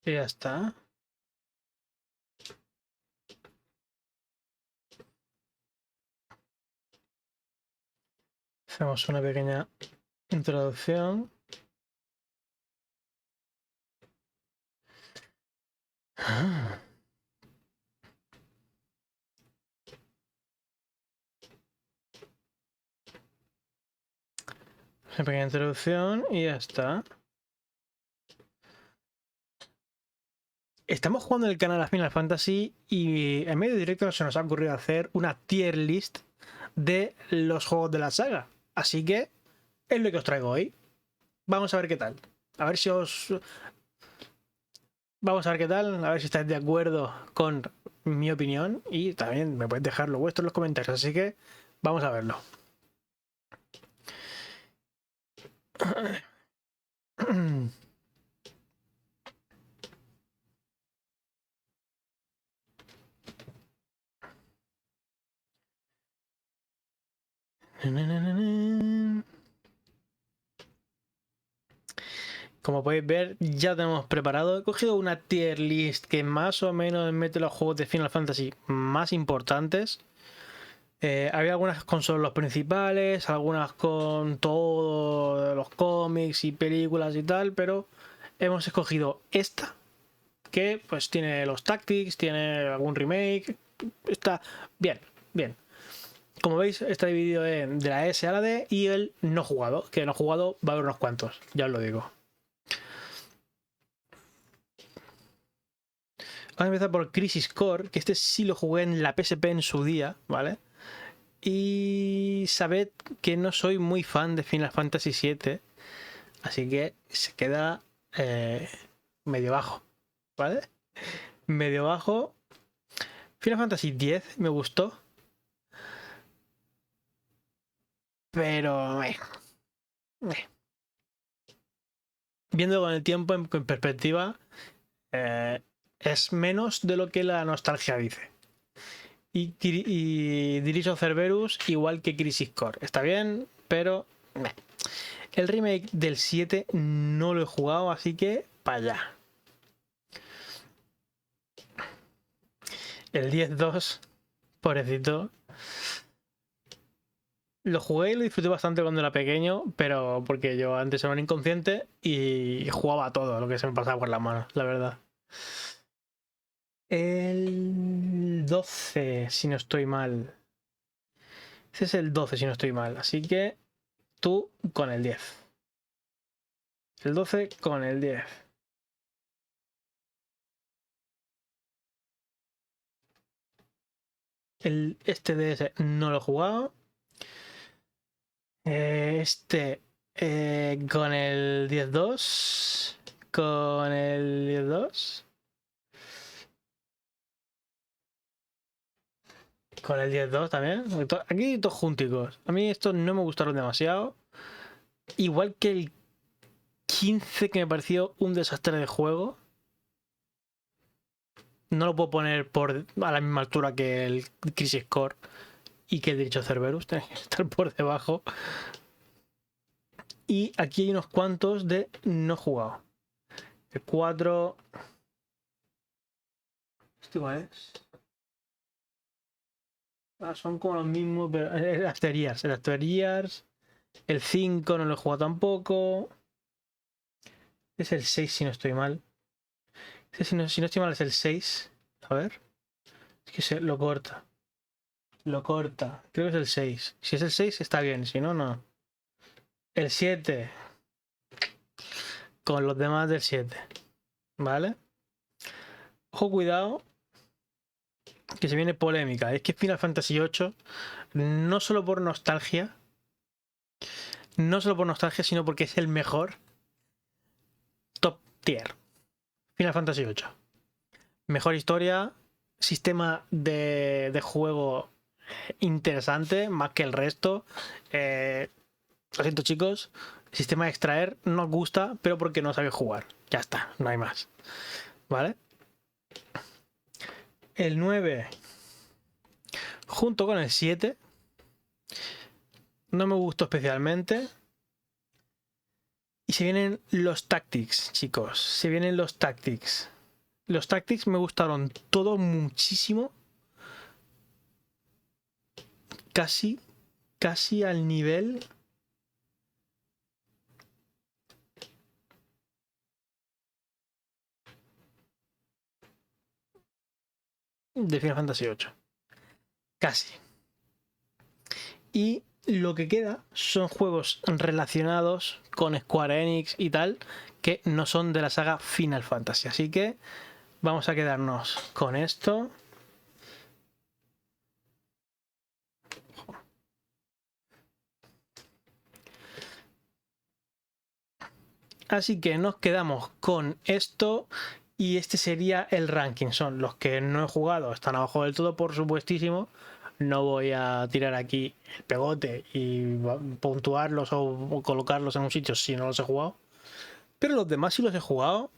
Y ya está. Hacemos una pequeña introducción. Una pequeña introducción y ya está. Estamos jugando en el canal a Final Fantasy y en medio directo se nos ha ocurrido hacer una tier list de los juegos de la saga. Así que es lo que os traigo hoy. Vamos a ver qué tal. A ver si os... Vamos a ver qué tal, a ver si estáis de acuerdo con mi opinión y también me podéis dejar lo vuestro en los comentarios. Así que vamos a verlo. Como podéis ver, ya tenemos preparado. He cogido una tier list que más o menos mete los juegos de Final Fantasy más importantes. Había algunas con solo los principales, algunas con todos los cómics y películas y tal, pero hemos escogido esta, que pues tiene los tactics, tiene algún remake, está bien, bien. Como veis, está dividido de la S a la D y el no jugado, que no jugado va a haber unos cuantos, ya os lo digo. Vamos a empezar por Crisis Core, que este sí lo jugué en la PSP en su día, ¿vale? Y sabed que no soy muy fan de Final Fantasy VII, así que se queda medio bajo, ¿vale? Medio bajo. Final Fantasy X me gustó, pero viendo con el tiempo en perspectiva, es menos de lo que la nostalgia dice. Y Directo Cerberus igual que Crisis Core. Está bien, pero el remake del 7 no lo he jugado, así que para allá. El 10-2, pobrecito. Lo jugué y lo disfruté bastante cuando era pequeño, pero porque yo antes era un inconsciente y jugaba a todo lo que se me pasaba por las manos, la verdad. El 12, si no estoy mal. Ese es el 12, si no estoy mal. Así que tú con el 10. El 12 con el 10. Este DS no lo he jugado. Este con el 10-2. Con el 10-2. Con el 10-2 también. Aquí todos junticos. A mí estos no me gustaron demasiado. Igual que el 15, que me pareció un desastre de juego. No lo puedo poner a la misma altura que el Crisis Core y que el Directo Cerberus. Tiene que estar por debajo. Y aquí hay unos cuantos de no jugado. El 4. ¿Este cuál es? Son como los mismos, pero el After Years. El 5 no lo he jugado tampoco. Es el 6 si no estoy mal. Si no estoy mal es el 6. A ver. Es que lo corta. Lo corta. Creo que es el 6. Si es el 6 está bien, si no, no. El 7. Con los demás del 7. ¿Vale? Ojo, cuidado. Que se viene polémica. Es que Final Fantasy VIII, no solo por nostalgia. No solo por nostalgia, sino porque es el mejor. Top tier. Final Fantasy VIII. Mejor historia. Sistema de juego interesante, más que el resto. Lo siento, chicos. El sistema de extraer no os gusta, pero porque no sabéis jugar. Ya está, no hay más. ¿Vale? El 9, junto con el 7, no me gustó especialmente. Y se vienen los tactics, chicos. Se vienen los tactics. Los tactics me gustaron todos muchísimo. Casi al nivel de Final Fantasy VIII. Casi. Y lo que queda son juegos relacionados con Square Enix y tal, que no son de la saga Final Fantasy. Así que vamos a quedarnos con esto. Así que nos quedamos con esto y este sería el ranking. Son los que no he jugado, están abajo del todo, por supuestísimo. No voy a tirar aquí el pegote y puntuarlos o colocarlos en un sitio si no los he jugado. Pero los demás sí los he jugado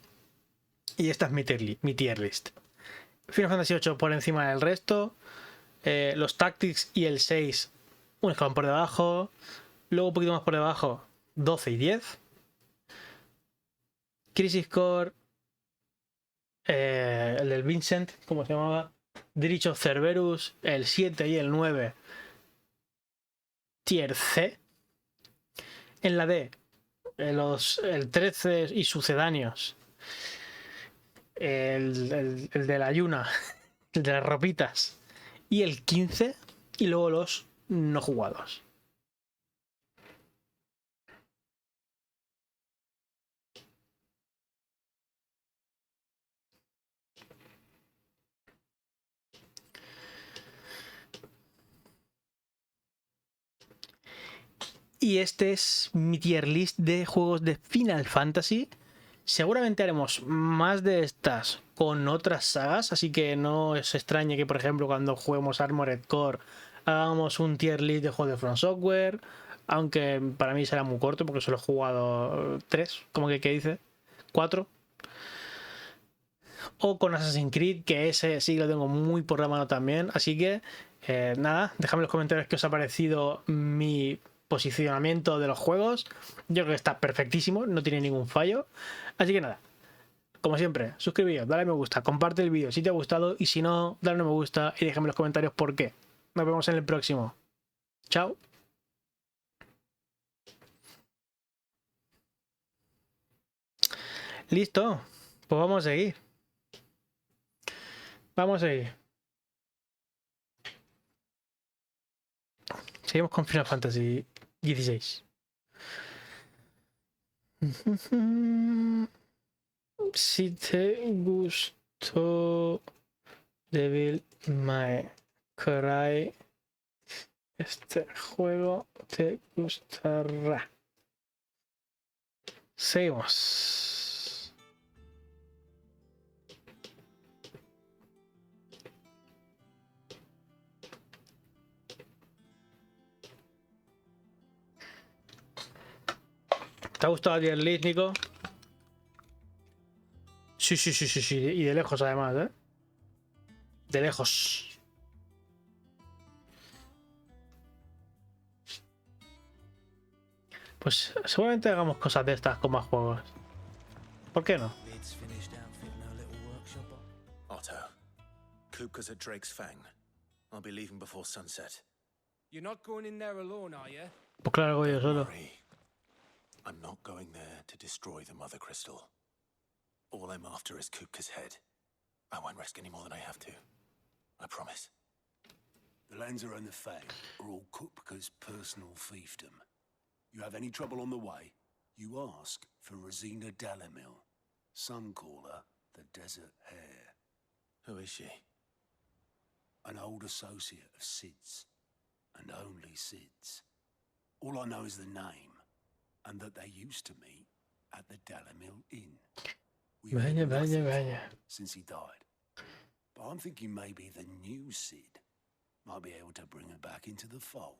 y esta es mi tier list. Final Fantasy VIII por encima del resto. Los Tactics y el 6 un escalón por debajo. Luego un poquito más por debajo 12 y 10. Crisis Core, el del Vincent, ¿cómo se llamaba? Dirge of Cerberus, el 7 y el 9, Tier C. En la D, el 13 y sucedáneos, el de la Yuna, el de las ropitas, y el 15, y luego los no jugados. Y este es mi tier list de juegos de Final Fantasy. Seguramente haremos más de estas con otras sagas, así que no os extrañe que, por ejemplo, cuando juguemos Armored Core hagamos un tier list de juegos de From Software, aunque para mí será muy corto porque solo he jugado 3, como que dice, 4. O con Assassin's Creed, que ese sí lo tengo muy por la mano también. Así que nada, dejadme en los comentarios qué os ha parecido mi posicionamiento de los juegos. Yo creo que está perfectísimo, no tiene ningún fallo. Así que nada, como siempre, suscribíos, dale a me gusta, comparte el vídeo si te ha gustado y si no, dale a me gusta y déjame en los comentarios por qué. Nos vemos en el próximo. Chao. Listo, pues vamos a seguir. Vamos a seguir. Seguimos con Final Fantasy XVI. Si te gustó Devil May Cry, este juego te gustará. Seguimos. ¿Te ha gustado el Tierlist, Nico? Sí. Y de lejos, además, ¿eh? De lejos. Pues seguramente hagamos cosas de estas con más juegos. ¿Por qué no? Otto, Kupka's at Drake's Fang. I'll be leaving before sunset. You're not going in there alone, are you? Pues claro, voy yo solo. I'm not going there to destroy the Mother Crystal. All I'm after is Kupka's head. I won't risk any more than I have to. I promise. The Lanza and the Fang are all Kupka's personal fiefdom. You have any trouble on the way, you ask for Rosina Dalamil. Some call her the Desert Hare. Who is she? An old associate of Sid's, and only Sid's. All I know is the name, and that they used to meet at the Dalamil Inn. Vaya. Since he died. But I'm thinking maybe the new Sid might be able to bring her back into the fold.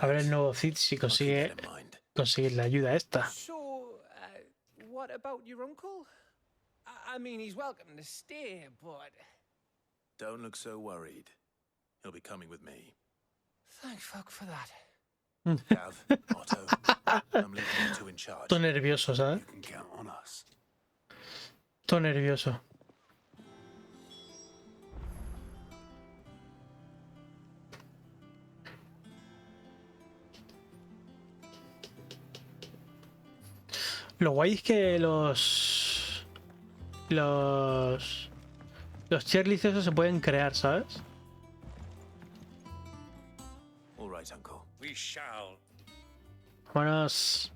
A ver el nuevo Cid si consigue conseguir la ayuda esta. So, what about your uncle? I mean, he's welcome to stay, but... Don't look so worried. He'll be coming with me. Thank fuck for that. Gav, Otto, I'm leaving you two in charge. Todo nervioso, ¿sabes? You can count on us. Todo nervioso. Lo guay es que los Los tierlists esos se pueden crear, ¿sabes? All right, Uncle. We shall. Buenas.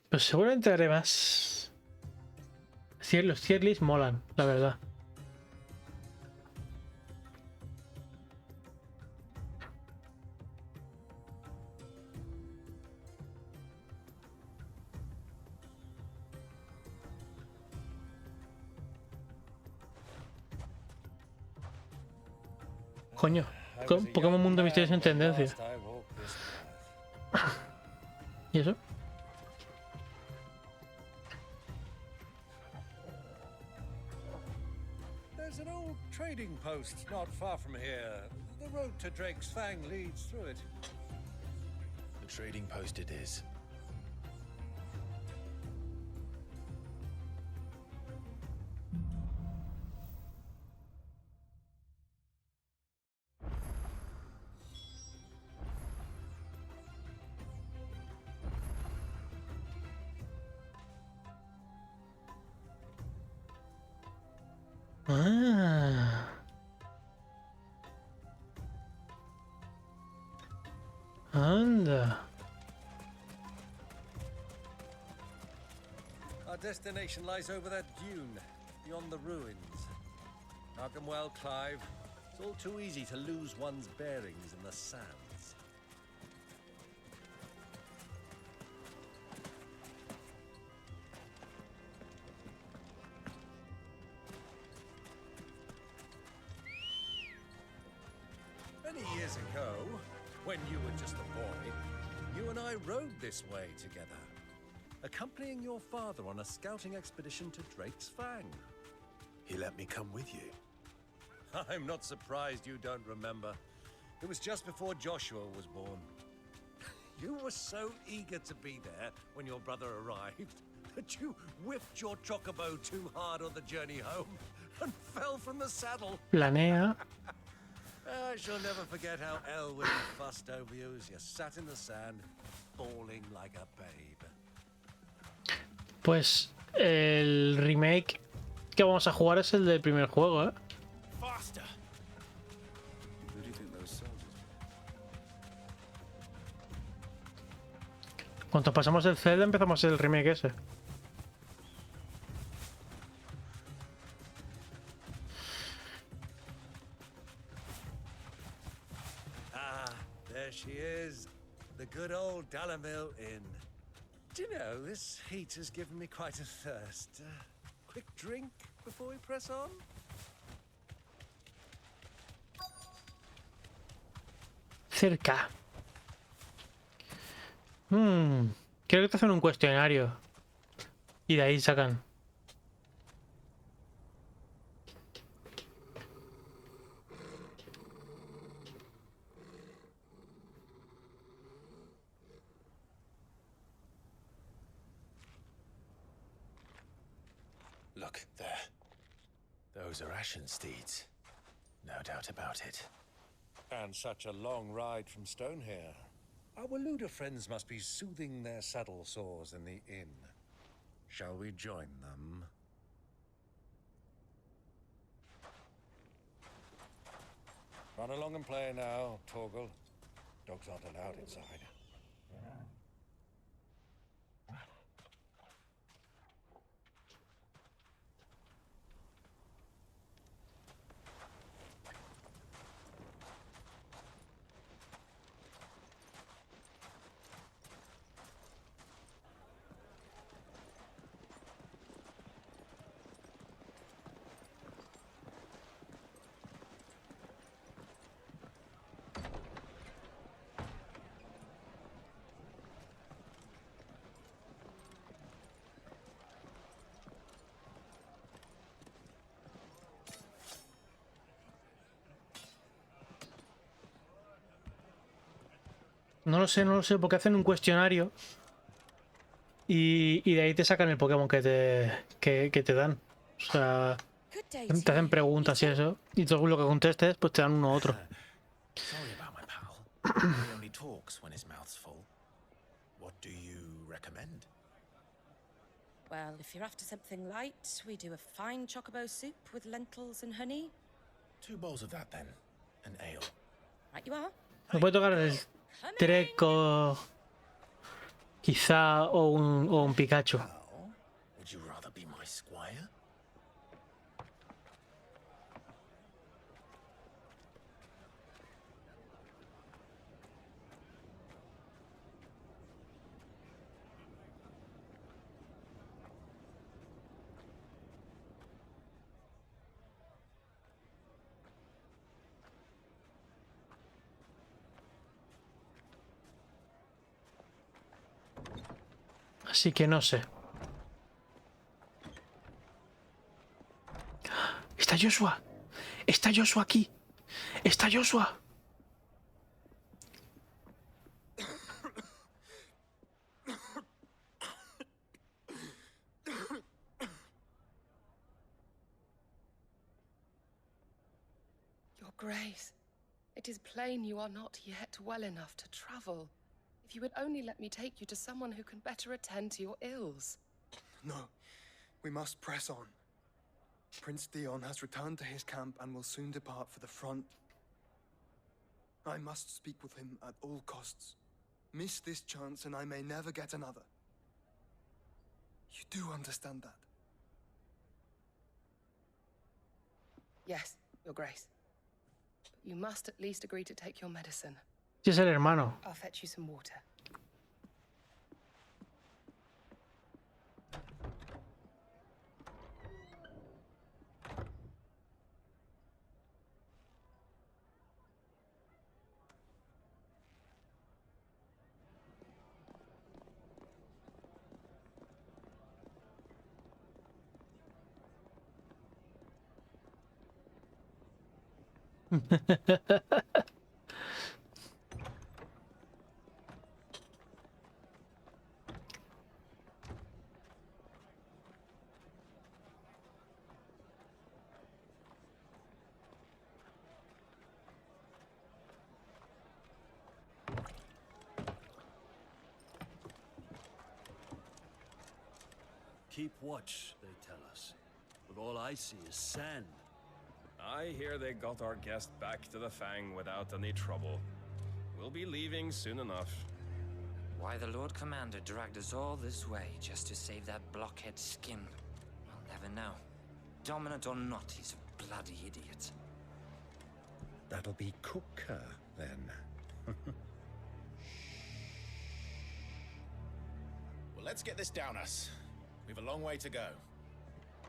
Pues seguramente haré más. Los tierlists molan, la verdad. Coño, Pokémon Mundo Misterioso en tendencia. ¿Y eso? There's an old trading post not far from here. The road to Drake's Fang leads through it. The trading post it is. Ah. Anda. Our destination lies over that dune, beyond the ruins. Welcome well, Clive. It's all too easy to lose one's bearings in the sands. Many years ago, when you were just a boy, you and I rode this way together, accompanying your father on a scouting expedition to Drake's Fang. He let me come with you. I'm not surprised you don't remember. It was just before Joshua was born. You were so eager to be there when your brother arrived that you whipped your chocobo too hard on the journey home and fell from the saddle. Planea. I shall never forget how Elwyn fussed over you as you sat in the sand, bawling like a babe. Pues el remake que vamos a jugar es el del primer juego, ¿eh? Faster. Who do you think those soldiers Cuando pasamos el Zelda empezamos el remake ese. There she is, the good old Dalamil Inn. Do you know, this heat has given me quite a thirst. Quick drink before we press on? Cerca. Creo que te hacen un cuestionario. Y de ahí sacan. Look, there. Those are Ashen steeds. No doubt about it. And such a long ride from Stonehair. Our Luda friends must be soothing their saddle sores in the inn. Shall we join them? Run along and play now, Torgal. Dogs aren't allowed inside. No lo sé, porque hacen un cuestionario y de ahí te sacan el Pokémon que te dan. O sea, te hacen preguntas y eso, y según lo que contestes, pues te dan uno u otro. Sorry about my pal. He only talks when his mouth's full. What do you recommend? Well, if you're after something light, we do a fine chocobo soup with lentils and honey. 2 bowls of that then. An ale. Right you are. Me puede tocar el Treco, quizá, o un Pikachu. Would you rather be my squire? Así que no sé. ¡Está Joshua! ¡Está Joshua aquí! ¡Está Joshua! Your Grace, it is plain you are not yet well enough to travel. If you would only let me take you to someone who can better attend to your ills. No, we must press on. Prince Dion has returned to his camp and will soon depart for the front. I must speak with him at all costs. Miss this chance and I may never get another. You do understand that? Yes, Your Grace. But you must at least agree to take your medicine. Sí, es el hermano. I'll fetch you some water. Keep watch, they tell us. But all I see is sand. I hear they got our guest back to the Fang without any trouble. We'll be leaving soon enough. Why the Lord Commander dragged us all this way just to save that blockhead skin, I'll never know. Dominant or not, he's a bloody idiot. That'll be Cooker, then. Well, let's get this down us. We've a long way to go.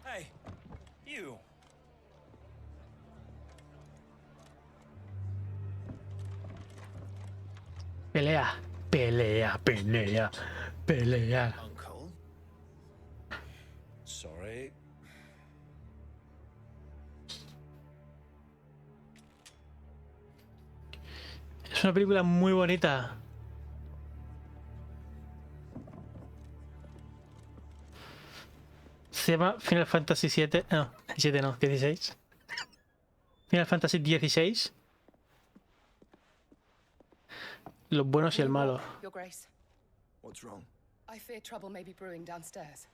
Hey, you. Pelea, pelea, pelea, pelea. Uncle? Sorry. Es una película muy bonita. Se llama Final Fantasy VII. No, 7 no, 16. Final Fantasy XVI. Los buenos y el malo. Your Grace. What's wrong? I fear trouble may be brewing downstairs.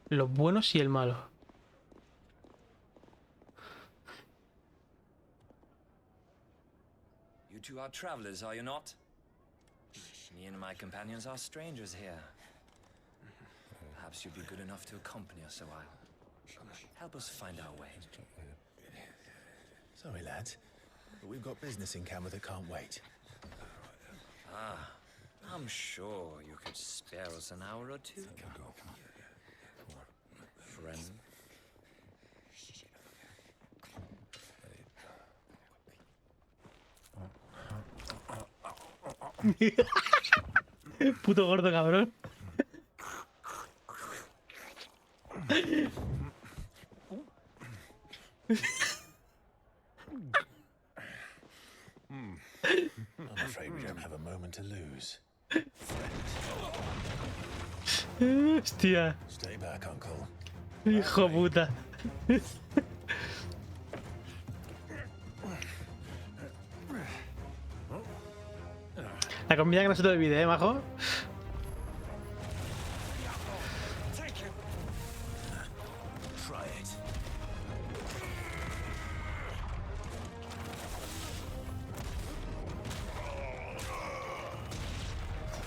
Los buenos y el malo. You two are travelers, are you not? Me and my companions are strangers here. Perhaps you'd be good enough to accompany us a while. Help us find our way. Sorry, lads, but we've got business in camera that can't wait. Ah, I'm sure you could spare us an hour or two. Friend. Puto gordo cabrón. I'm afraid we don't have a moment moment to lose. Hostia. Stay back, uncle. Hijo puta. La comida que no se te olvide, majo. Try it.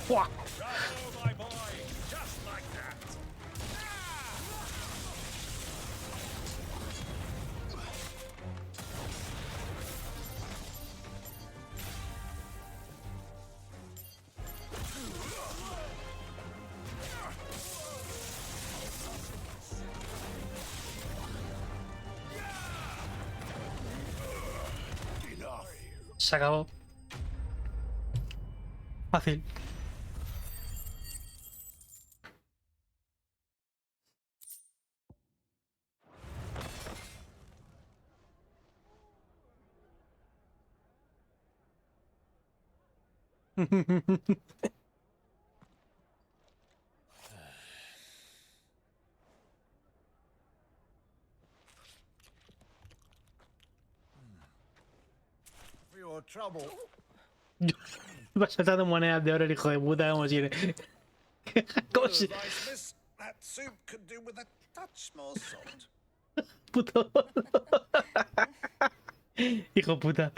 ¡Buah! Bravo, my boy! Just like that! Se acabó. Fácil. For your trouble. Va saltando monedas de oro el hijo de puta, como si... como si... Advice, miss. That soup could do with a touch more salt. Puto. Hijo puta.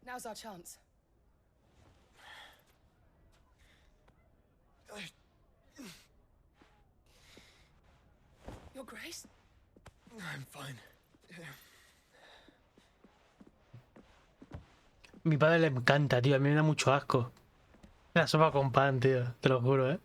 Now's our chance. Your Grace? I'm fine. Mi padre le encanta, tío. A mí me da mucho asco. La sopa con pan, tío. Te lo juro, ¿eh?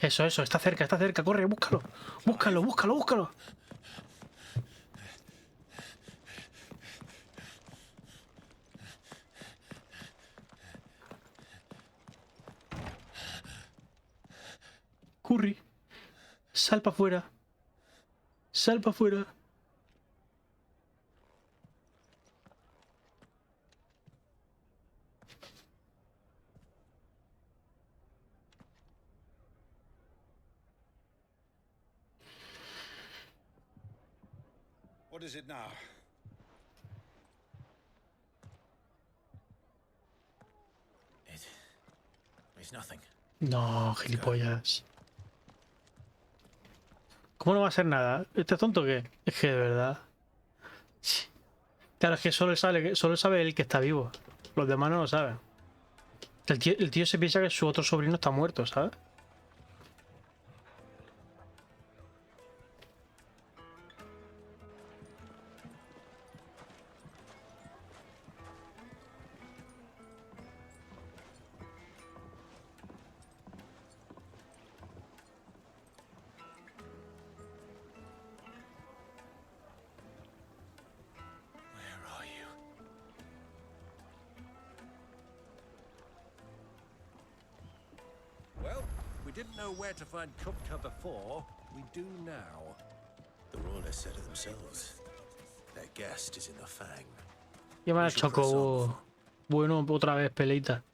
Eso, está cerca, corre, búscalo. Búscalo. Curry, sal para afuera. What is it now? It's nothing. No, gilipollas. ¿Cómo no va a ser nada? ¿Este tonto qué? Es que de verdad. Claro, es que solo sabe él que está vivo. Los demás no lo saben. El tío se piensa que su otro sobrino está muerto, ¿sabes? Well, we didn't know where to find Kupka before. We do now. The Rawlers said it themselves. Their guest is in the Fang. Y me chocó. Bueno, otra vez peleita.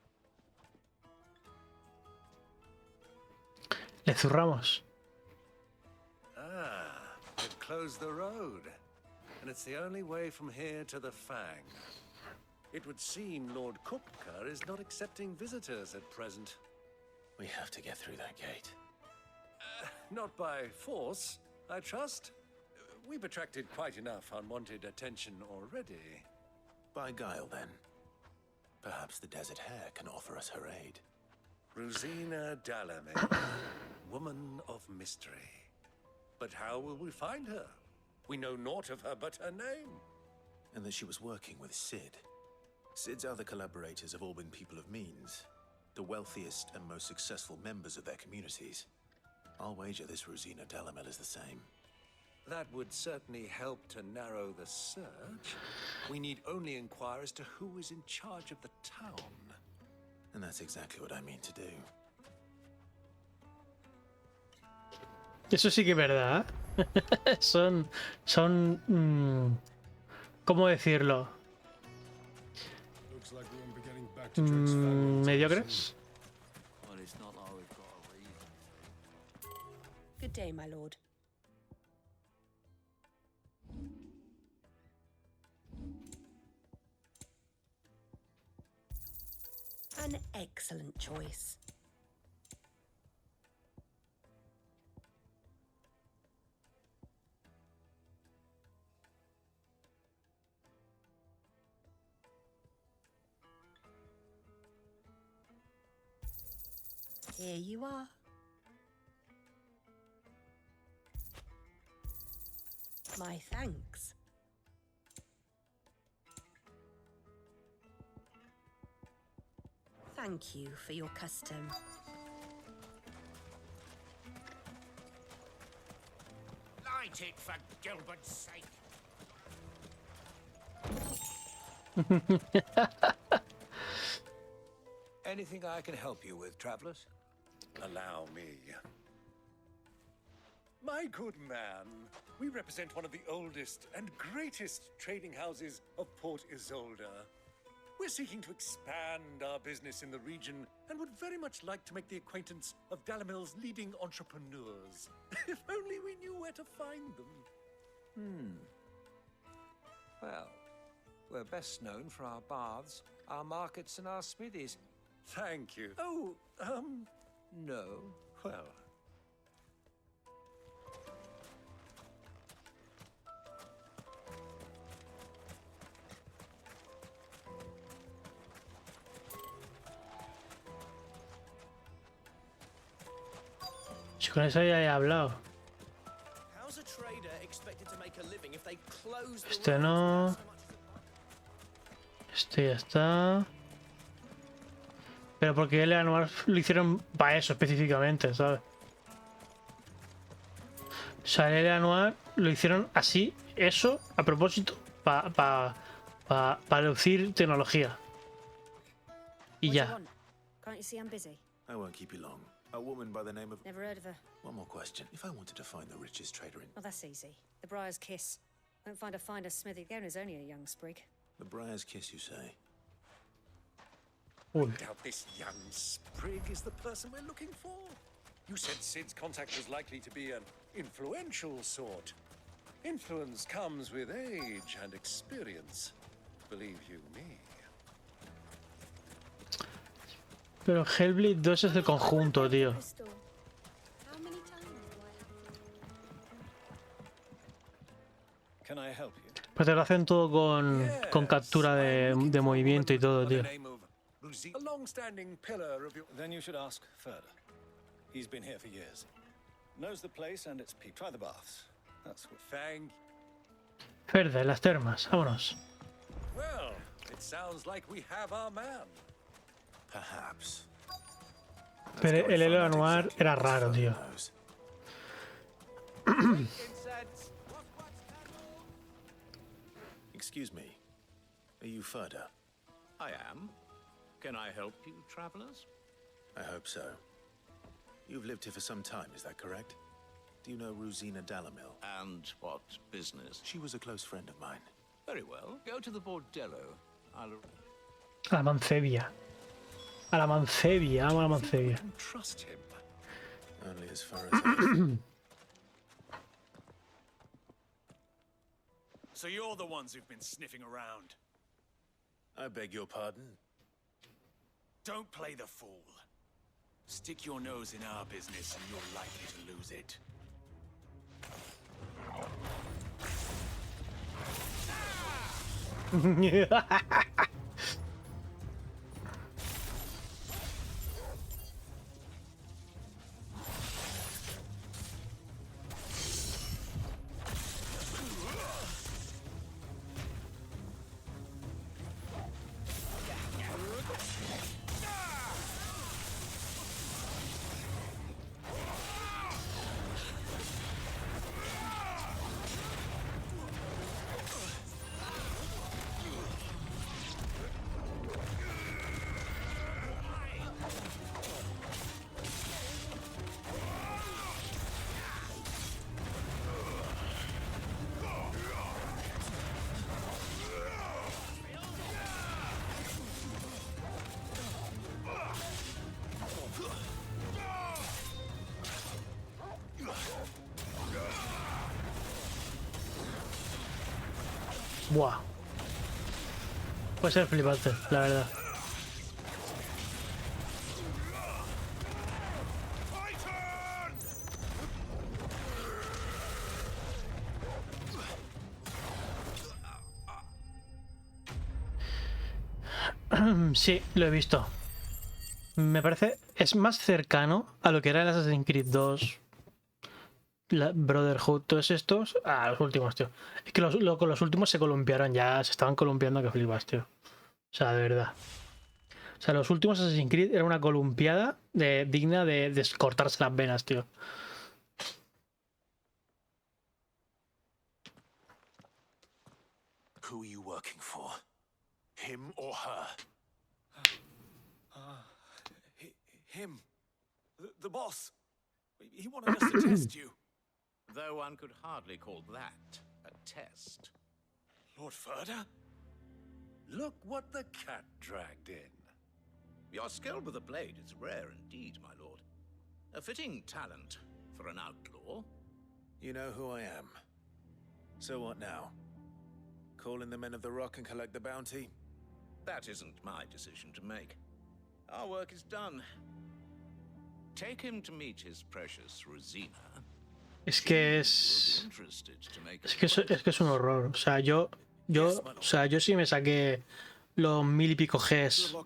Le zurramos. Ah, they've closed the road. And it's the only way from here to the Fang. It would seem Lord Kupka is not accepting visitors at present. We have to get through that gate. Not by force. I trust? We've attracted quite enough unwanted attention already. By guile, then. Perhaps the Desert Hare can offer us her aid. Rosina Dalame, woman of mystery. But how will we find her? We know naught of her but her name. And that she was working with Sid. Sid's other collaborators have all been people of means. The wealthiest and most successful members of their communities. I'll wager this Rosina Dalame is the same. That would certainly help to narrow the search. We need only inquire as to who is in charge of the town. And that's exactly what I mean to do. Eso sí que es verdad. ¿Cómo decirlo? ¿Mediocres? Good day, my lord. An excellent choice. Here you are. My thanks. Thank you for your custom. Light it for Gilbert's sake. Anything I can help you with, travelers? Allow me. My good man, we represent one of the oldest and greatest trading houses of Port Isolde. We're seeking to expand our business in the region and would very much like to make the acquaintance of Dalamil's leading entrepreneurs. If only we knew where to find them. Well, we're best known for our baths, our markets, and our smithies. Thank you. Oh, No. well. Si con eso ya he hablado. How's a trader expected to make a living if they close the Este no. Este ya está. Pero porque el anual lo hicieron para eso específicamente, ¿sabes? O sea, el anual lo hicieron así, eso, a propósito, para reducir tecnología. Y ya. Can't you see I'm busy? I won't keep you long. A woman by the name of... Never heard of her. One more question. If I wanted to find the richest trader in... Oh, that's easy. The Briar's Kiss. Won't find a finer smithy. The owner's only a young sprig. The Briar's Kiss, you say? I doubt this young sprig is the person we're looking for. You said Sid's contact was likely to be an influential sort. Influence comes with age and experience. Believe you me. Pero Hellblade 2 es el conjunto, tío. Can I help you? Pues te lo hacen todo con captura de movimiento y todo, tío. A long-standing pillar of your... Then you should ask Ferda. He's been here for years. Knows the place and its people. Try the baths. That's what... Thank... Ferda, las termas, vámonos. Well, it sounds like we have our man. Perhaps. Pero el Elo Anuar era raro, tío. Excuse me. Are you Ferda? I am. Can I help you, travelers? I hope so. You've lived here for some time, is that correct? Do you know Rosina Dalame? And what business? She was a close friend of mine. Very well. Go to the bordello. I'll... A la mancebia. A la mancebia, amo a la mancebia. Trust him. Only as far as So you're the ones who've been sniffing around. I beg your pardon? Don't play the fool. Stick your nose in our business and you're likely to lose it. Buah. Puede ser flipante, la verdad. Sí, lo he visto. Me parece... Es más cercano a lo que era el Assassin's Creed 2, la Brotherhood, todos estos, a los últimos, tío. Es que con los últimos se columpiaron ya, se estaban columpiando que flipas, tío. O sea, de verdad. O sea, los últimos Assassin's Creed era una columpiada digna de cortarse las venas, tío. Who are you working for? Him or her? Him. The boss. He wanted us to test you. Though one could hardly call that a test. Lord Furder? Look what the cat dragged in. Your skill with the blade is rare indeed, my lord. A fitting talent for an outlaw. You know who I am. So what now? Call in the Men of the Rock and collect the bounty? That isn't my decision to make. Our work is done. Take him to meet his precious Rosina. Es que es un horror. O sea, yo sí me saqué los 1000 y pico Gs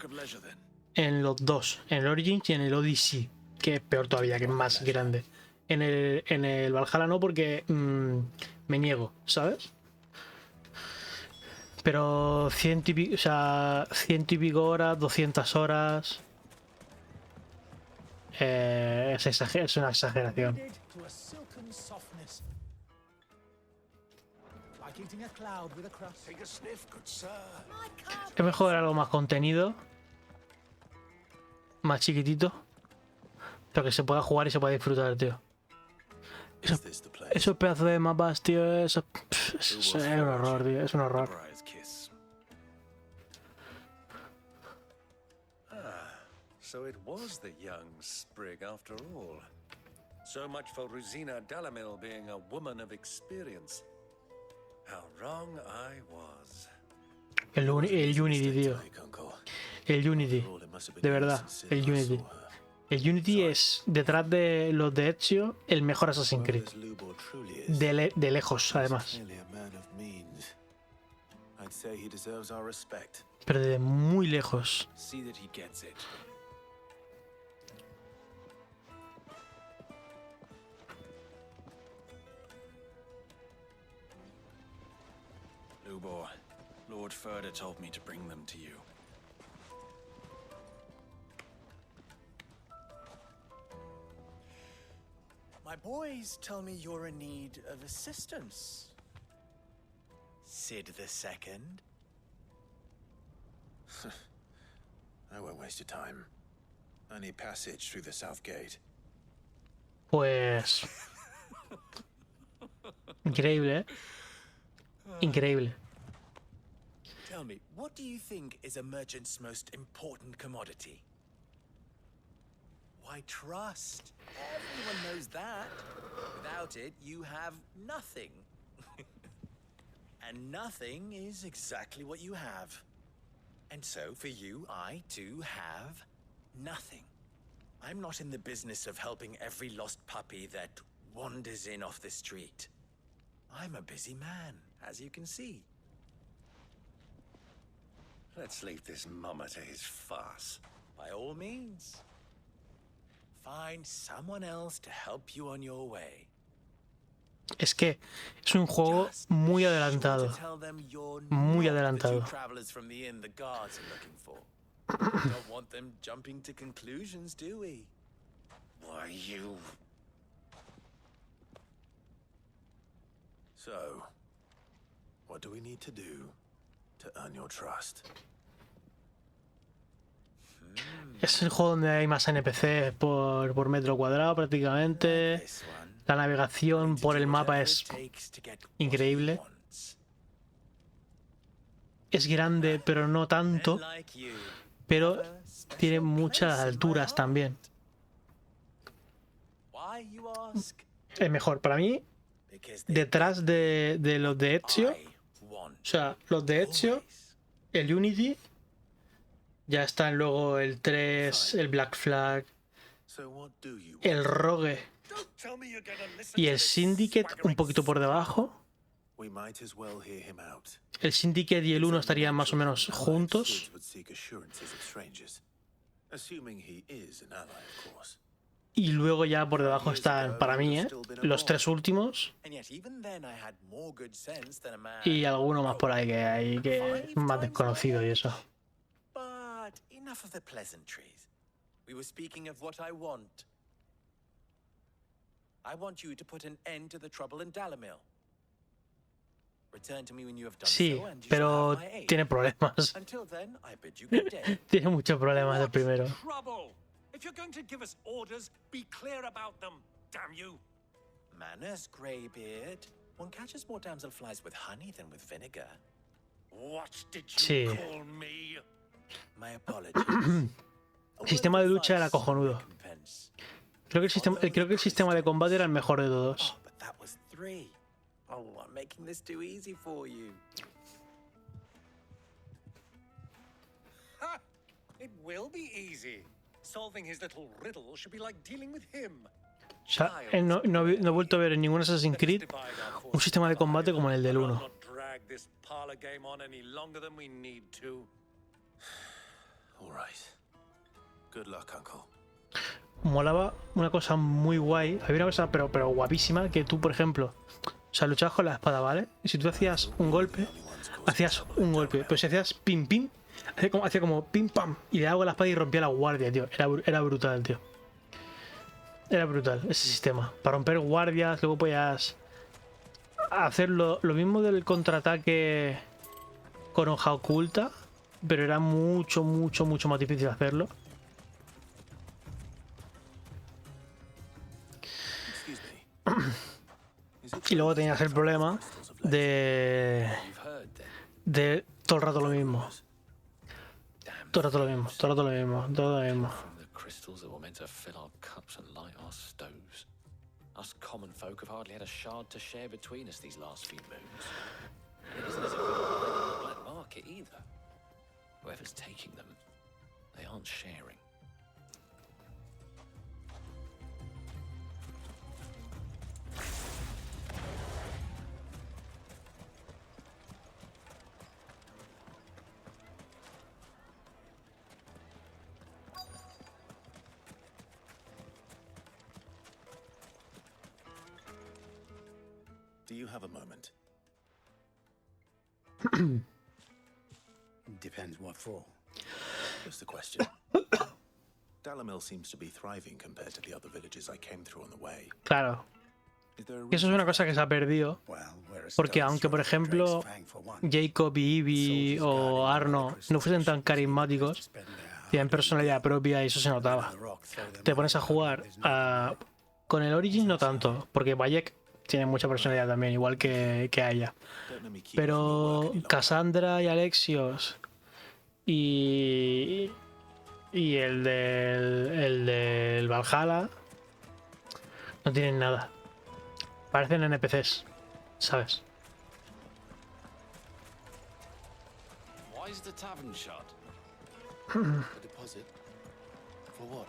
en los dos, en el Origins y en el Odyssey, que es peor todavía, que es más grande. En el Valhalla no, porque me niego, ¿sabes? Pero 100 y pico, o sea, 100 y pico horas, 200 horas. Es una exageración. Es mejor algo más contenido, más chiquitito, pero que se pueda jugar y se pueda disfrutar, tío. Esos pedazos de mapas, tío, eso es un horror, tío, es un horror. So it was the young sprig after all. So much for Rosina Dalamil being a woman of experience. How wrong I was. El Unity, tío. El Unity. De verdad, el Unity. El Unity es, detrás de los de Ezio, el mejor Assassin's Creed. De lejos, además. Pero de muy lejos. Lubor, Lord Furder told me to bring them to you. My boys tell me you're in need of assistance. Sid II? I won't waste your time. I need passage through the south gate. Pues... Increíble, ¿eh? Increíble. Tell me, what do you think is a merchant's most important commodity? Why, trust. Everyone knows that. Without it, you have nothing. And nothing is exactly what you have. And so, for you, I, too, have nothing. I'm not in the business of helping every lost puppy that wanders in off the street. I'm a busy man, as you can see. Let's leave this mummer to his farce. By all means. Find someone else to help you on your way. Es que es un juego muy adelantado. Muy adelantado. Travelers from the inn the guards are looking for. Don't want them jumping to conclusions, do we? Why, you... So, what do we need to do to earn your trust? Es el juego donde hay más NPCs por metro cuadrado prácticamente. La navegación por el mapa es increíble. Es grande, pero no tanto. Pero tiene muchas alturas también. Es mejor para mí. Detrás de los de Ezio. O sea, los de Ezio, el Unity. Ya están luego el 3, el Black Flag, el Rogue y el Syndicate un poquito por debajo. El Syndicate y el 1 estarían más o menos juntos. Y luego ya por debajo están, para mí, los 3 últimos. Y alguno más por ahí que es más desconocido y eso. Enough of the pleasantries. We were speaking of what I want. I want you to put an end to the trouble in Dalamil. Return to me when you have done Sí, so, and you pero shall have my aid. tiene problemas. Until then, I bid you good day. Tiene muchos problemas el primero. Trouble! If you're going to give us orders, be clear about them. Damn you! Manners, Greybeard. One catches more damselflies with honey than with vinegar. What did you Sí. call me? My apologies. El sistema de lucha era cojonudo. Creo que el sistema de combate era el mejor de todos. But that was 3. Oh, I'm making this too easy for you. Ha! It will be easy. Solving his little riddle should be like dealing with him. O sea, no he vuelto a ver en ningún Assassin's Creed un sistema de combate como el del 1. Not drag this parlor game on any longer than we need to. All right. Good luck, uncle. Molaba una cosa muy guay. Había una cosa pero guapísima que tú, por ejemplo, o sea, luchabas con la espada, ¿vale? Y si tú hacías un golpe, hacías un golpe. Pero si hacías pim pim, hacía como pim pam y le daba con la espada y rompía la guardia, tío. Era brutal, tío. Era brutal ese sistema. Para romper guardias, luego podías hacer lo mismo del contraataque con hoja oculta, pero era mucho más difícil hacerlo. Y luego tenías el problema de todo el rato lo mismo. Todo el rato lo mismo, todo lo mismo. Crystals that were meant to fill our cups and light our stoves. Us common folk have hardly had a shard to share between us these last few moons. It isn't as if we've got a black market either. Whoever's taking them, they aren't sharing. Do you have a moment? Depends what for. Just a question. Dalamil seems to be thriving compared to the other villages I came through on the way. Claro. Eso es una cosa que se ha perdido. Porque aunque, por ejemplo, Jacob y Ivy o Arno no fuesen tan carismáticos, tenían personalidad propia y eso se notaba. Te pones a jugar con el Origin no tanto, porque Bayek tiene mucha personalidad también, igual que ella. Pero Cassandra y Alexios y el del Valhalla no tienen nada. Parecen NPCs, ¿sabes? Why is the tavern shut? A deposit? For what?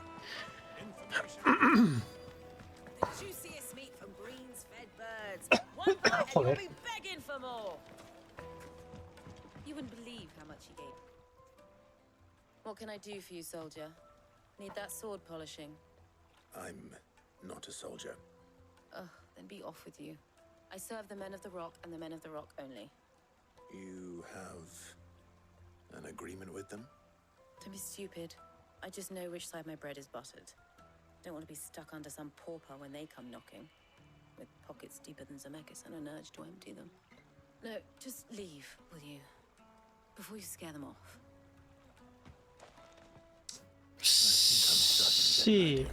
The juiciest meat from greens-fed birds. One bite and you'll be begging for more. You wouldn't believe how much he gave. What can I do for you, soldier? Need that sword polishing? I'm not a soldier. Ugh, then be off with you. I serve the men of the Rock and the men of the Rock only. You have an agreement with them? Don't be stupid. I just know which side my bread is buttered. Don't want to be stuck under some pauper when they come knocking, with pockets deeper than Zemeckis and an urge to empty them. No, just leave, will you? Before you scare them off. Sí.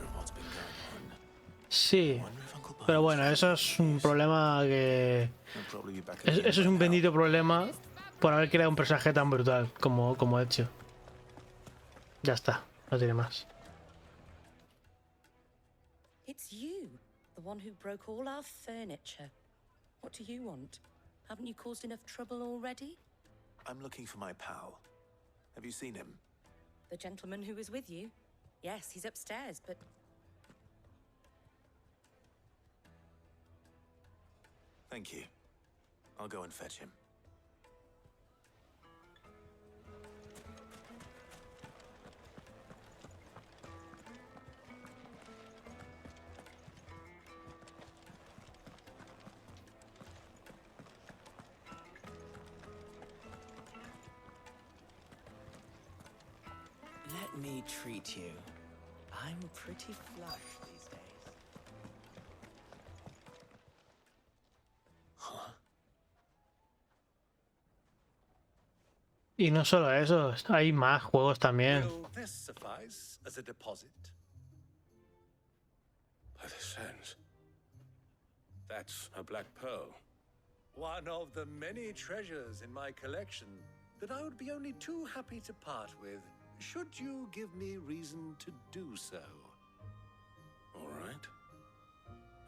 Sí. Pero bueno, eso es un problema que... Eso es un bendito problema por haber creado un personaje tan brutal como he hecho. Ya está, no tiene más. It's you, the one who broke all our furniture. What do you want? Haven't you caused enough trouble already? I'm looking for my pal. Have you seen him? The gentleman who was with you? Yes, he's upstairs, but... Thank you. I'll go and fetch him. Let me treat you. I'm pretty flush these days. Y no solo eso, hay más juegos también. Will this suffice as a deposit? By the sands. That's a black pearl. One of the many treasures in my collection that I would be only too happy to part with, should you give me reason to do so. All right.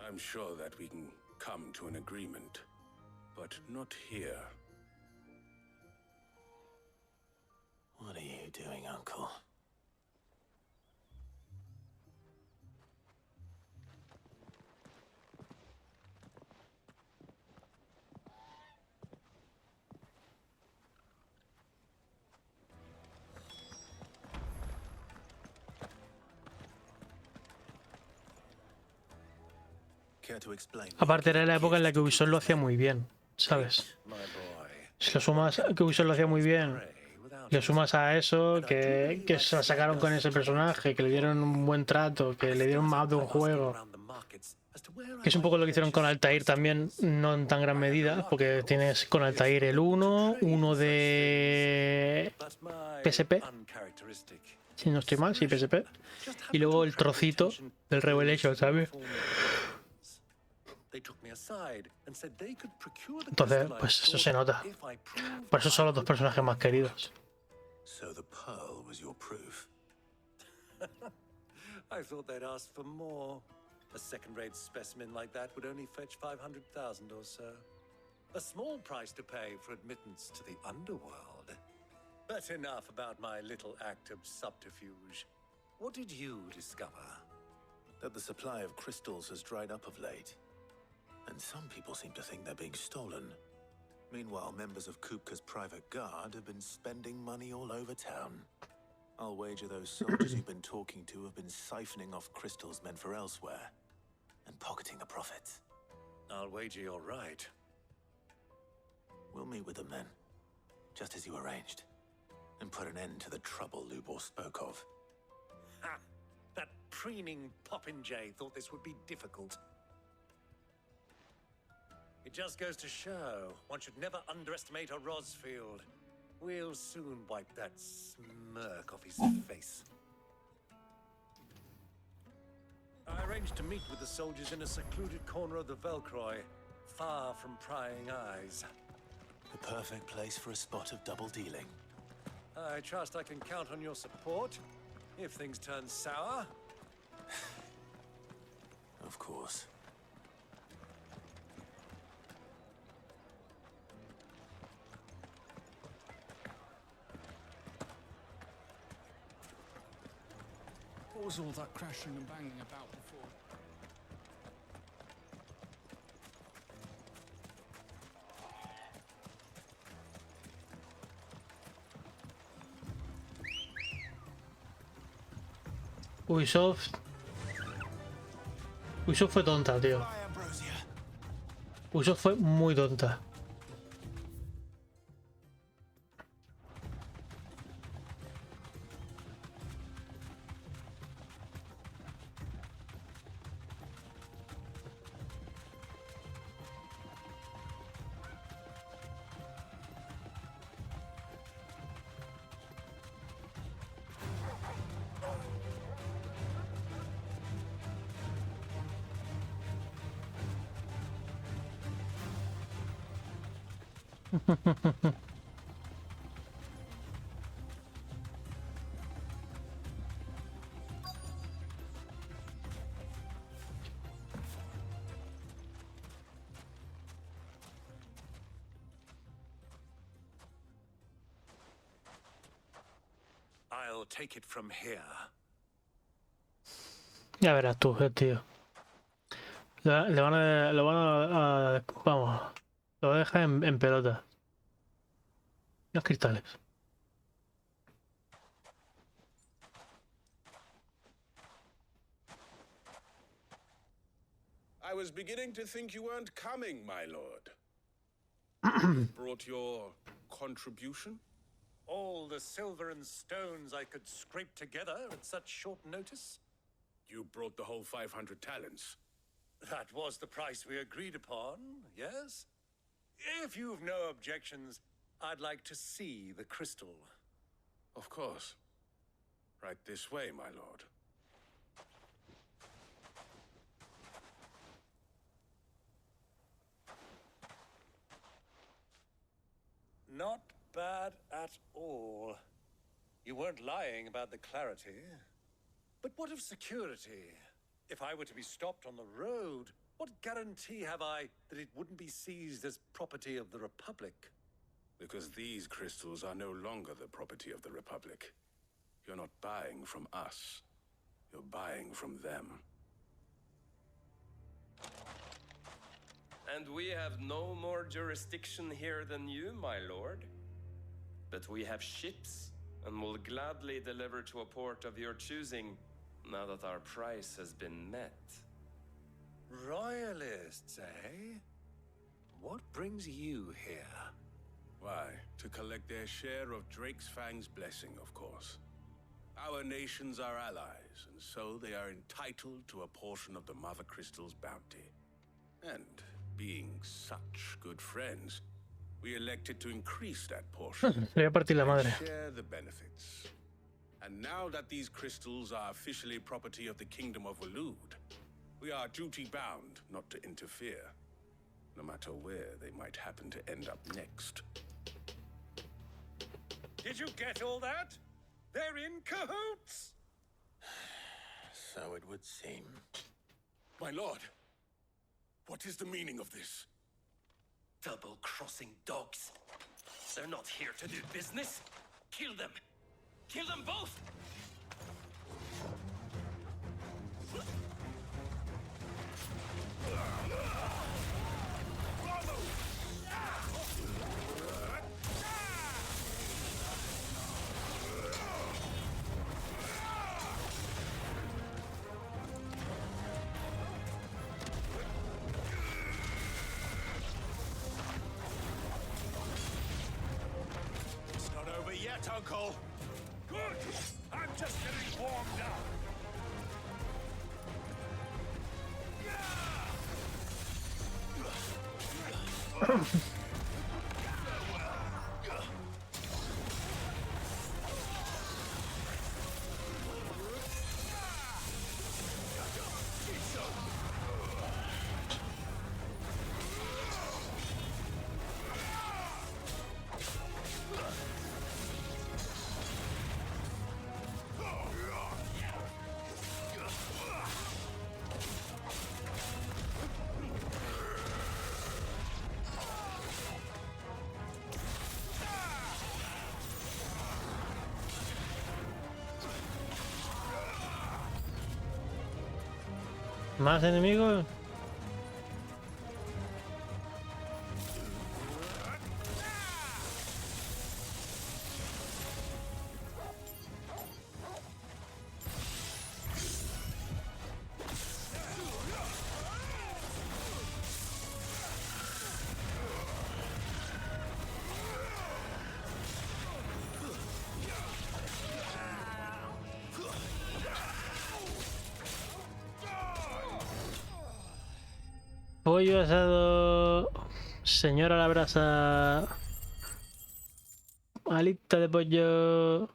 I'm sure that we can come to an agreement, but not here. What are you doing, Uncle? Aparte era la época en la que Ubisoft lo hacía muy bien, ¿sabes? Si lo sumas que Ubisoft lo hacía muy bien, le sumas a eso que se la sacaron con ese personaje, que le dieron un buen trato, que le dieron más de un juego, que es un poco lo que hicieron con Altair también, no en tan gran medida, porque tienes con Altair el uno de PSP, si no estoy mal, sí, PSP, y luego el trocito del Revelation, ¿sabes? Entonces, pues eso se nota. Por eso son los dos personajes más queridos. So the pearl was your proof. I thought they'd ask for more. A second-rate specimen like that would only fetch 500,000 or so. A small price to pay for admittance to the underworld. But enough about my little act of subterfuge. What did you discover? That the supply of crystals has dried up of late. And some people seem to think they're being stolen. Meanwhile, members of Kupka's private guard have been spending money all over town. I'll wager those soldiers you've been talking to have been siphoning off crystals meant for elsewhere and pocketing the profits. I'll wager you're right. We'll meet with them then, just as you arranged, and put an end to the trouble Lubor spoke of. Ha! That preening popinjay thought this would be difficult. It just goes to show one should never underestimate a Rosfield. We'll soon wipe that smirk off his face. I arranged to meet with the soldiers in a secluded corner of the Velcroy, far from prying eyes. The perfect place for a spot of double dealing. I trust I can count on your support if things turn sour. Of course. What was all that crashing and banging about before? Ubisoft fue tonta, tío. Ubisoft fue muy tonta. I'll take it from here. Ya verás tú, tío. Vamos, lo deja en pelota. Los cristales. I was beginning to think you weren't coming, my lord. Brought your contribution? All the silver and stones I could scrape together at such short notice? You brought the whole 500 talents. That was the price we agreed upon, yes? If you've no objections, I'd like to see the crystal. Of course. Right this way, my lord. Not bad at all. You weren't lying about the clarity. But what of security? If I were to be stopped on the road, what guarantee have I that it wouldn't be seized as property of the Republic? Because these crystals are no longer the property of the Republic. You're not buying from us. You're buying from them. And we have no more jurisdiction here than you, my lord. But we have ships, and will gladly deliver to a port of your choosing, now that our price has been met. Royalists, eh? What brings you here? Why, to collect their share of Drake's Fang's blessing, of course. Our nations are allies, and so they are entitled to a portion of the Mother Crystal's bounty. And being such good friends, we elected to increase that portion. Le voy a partir la madre. Share the benefits. And now that these crystals are officially property of the Kingdom of Waloed, we are duty-bound not to interfere, no matter where they might happen to end up next. Did you get all that? They're in cahoots! So it would seem. My lord, what is the meaning of this? Double-crossing dogs. They're not here to do business. Kill them. Kill them both! It's not over yet, Uncle. Good! I'm just getting warmed up. ¿Más enemigos? Pollo asado. Señora la brasa. Alita de pollo.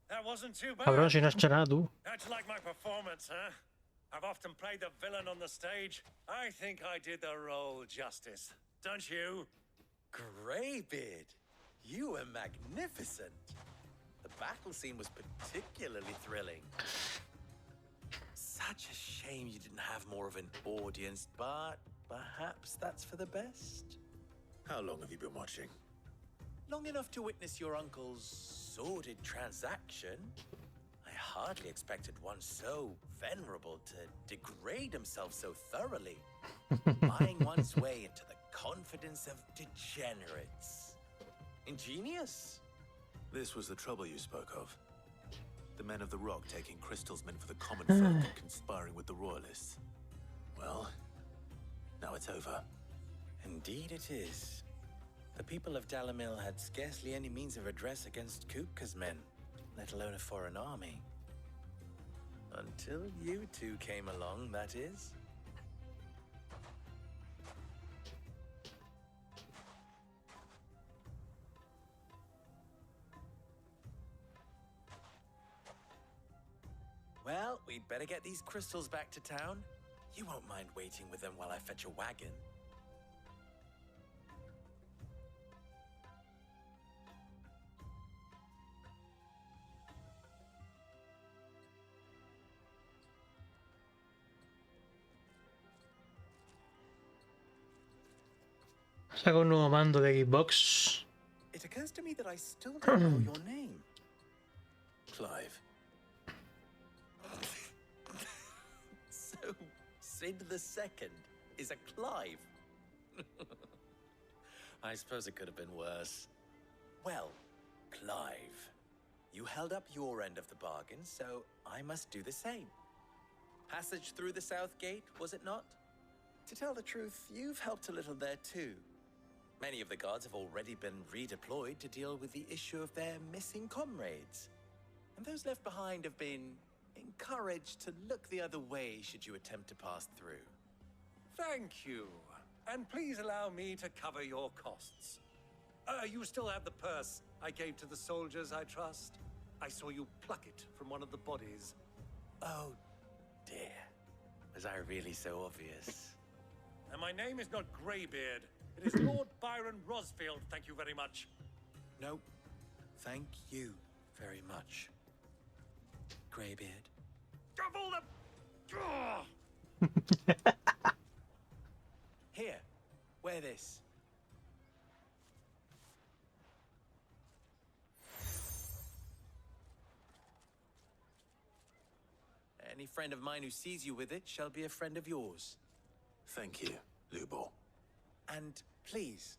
That wasn't too bad. Cabrón, si no has hecho nada tú. How'd you like my performance, huh? I've often played the villain on the stage. I think I did the role justice. Don't you? Greybeard, you were magnificent. The battle scene was particularly thrilling. Such a shame you didn't have more of an audience, but perhaps that's for the best. How long have you been watching? Long enough to witness your uncle's sordid transaction. I hardly expected one so venerable to degrade himself so thoroughly, buying one's way into the confidence of degenerates. Ingenious. This was the trouble you spoke of. The men of the Rock taking crystals meant for the common folk and conspiring with the royalists. Well, now it's over. Indeed it is. The people of Dalamil had scarcely any means of redress against Kupka's men, let alone a foreign army. Until you two came along, that is. Well, we'd better get these crystals back to town. You won't mind waiting with them while I fetch a wagon. Saca un nuevo mando de Xbox. It occurs to me that I still don't know your name. Clive. So, Sid the Second is a Clive. I suppose it could have been worse. Well, Clive, you held up your end of the bargain, so I must do the same. Passage through the South Gate, was it not? To tell the truth, you've helped a little there too. Many of the guards have already been redeployed to deal with the issue of their missing comrades. And those left behind have been encouraged to look the other way should you attempt to pass through. Thank you. And please allow me to cover your costs. You still have the purse I gave to the soldiers, I trust? I saw you pluck it from one of the bodies. Oh, dear. Was I really so obvious? And my name is not Greybeard. It is Lord Byron Rosfield, thank you very much. No, thank you very much, Greybeard. Of all the... Here, wear this. Any friend of mine who sees you with it shall be a friend of yours. Thank you, Lubor. And please,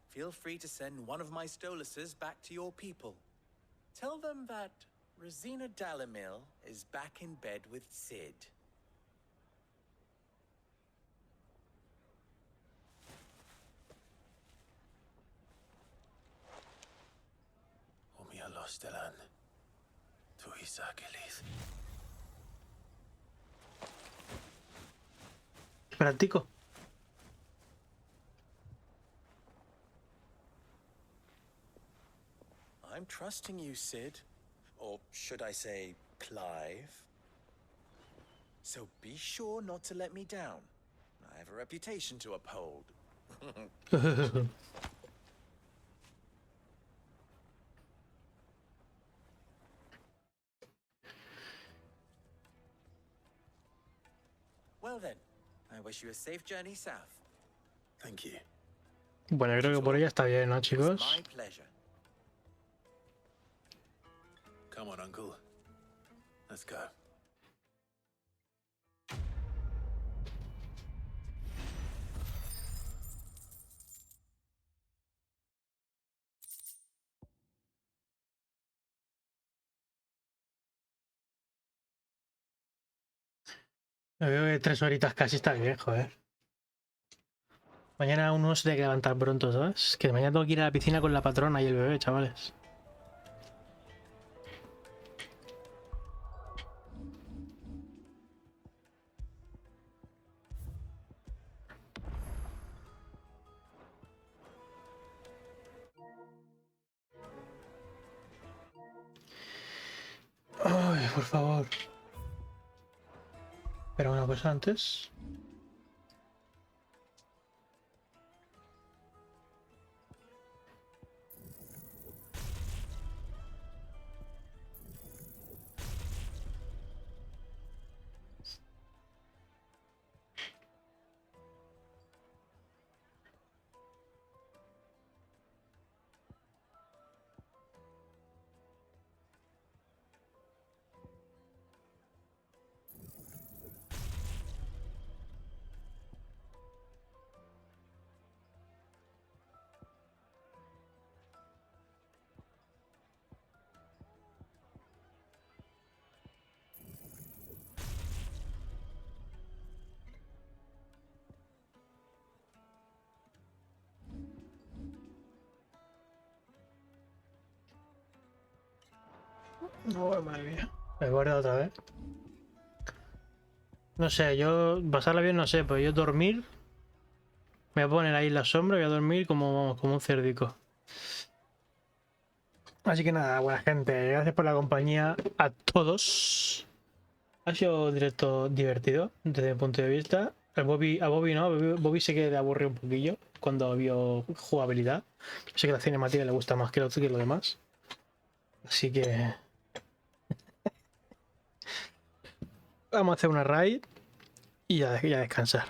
feel free to send one of my Stoluses back to your people. Tell them that Rosina Dalamil is back in bed with Sid. Omia Lostelan. Tu Isakelis. Practico. I'm trusting you, Sid. Or should I say, Clive? So be sure not to let me down. I have a reputation to uphold. Well then, I wish you a safe journey south. Thank you. Bueno, creo que por ella está bien, ¿no, chicos? My pleasure. Come on, Uncle. Let's go. Me veo que 3 horitas casi está bien, joder. Mañana uno se tiene que levantar pronto, ¿sabes? Que mañana tengo que ir a la piscina con la patrona y el bebé, chavales. por favor. Pero una cosa antes. No, madre mía. Me guardo otra vez. No sé, yo pasarla bien no sé, pero yo dormir. Me voy a poner ahí en la sombra y voy a dormir como un cerdico. Así que nada, buena gente, gracias por la compañía a todos. Ha sido un directo divertido desde mi punto de vista. A Bobby no, Bobby sé que le aburrió un poquillo cuando vio jugabilidad. Sé que la cinemática le gusta más que lo demás. Así que vamos a hacer una raid y ya descansar.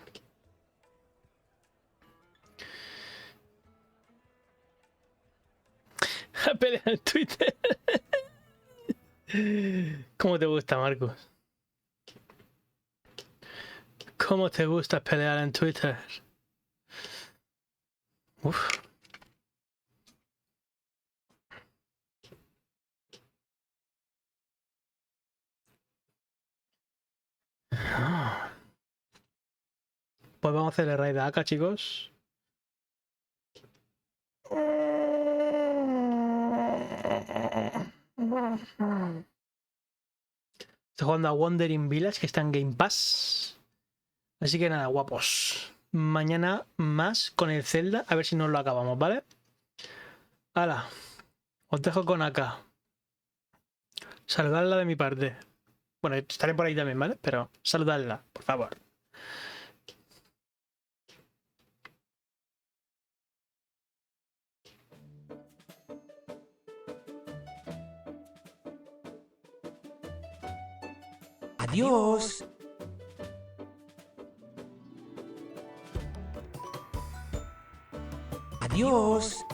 A pelear en Twitter. ¿Cómo te gusta, Marcos? ¿Cómo te gusta pelear en Twitter? Uf. Pues vamos a hacer el raid de AK, chicos. Estoy jugando a Wandering Village, que está en Game Pass. Así que nada, guapos. Mañana más con el Zelda, a ver si nos lo acabamos, ¿vale? Hala, os dejo con AK. Saludadla de mi parte. Bueno, estaré por ahí también, ¿vale? Pero saludadla, por favor. Adiós. Adiós.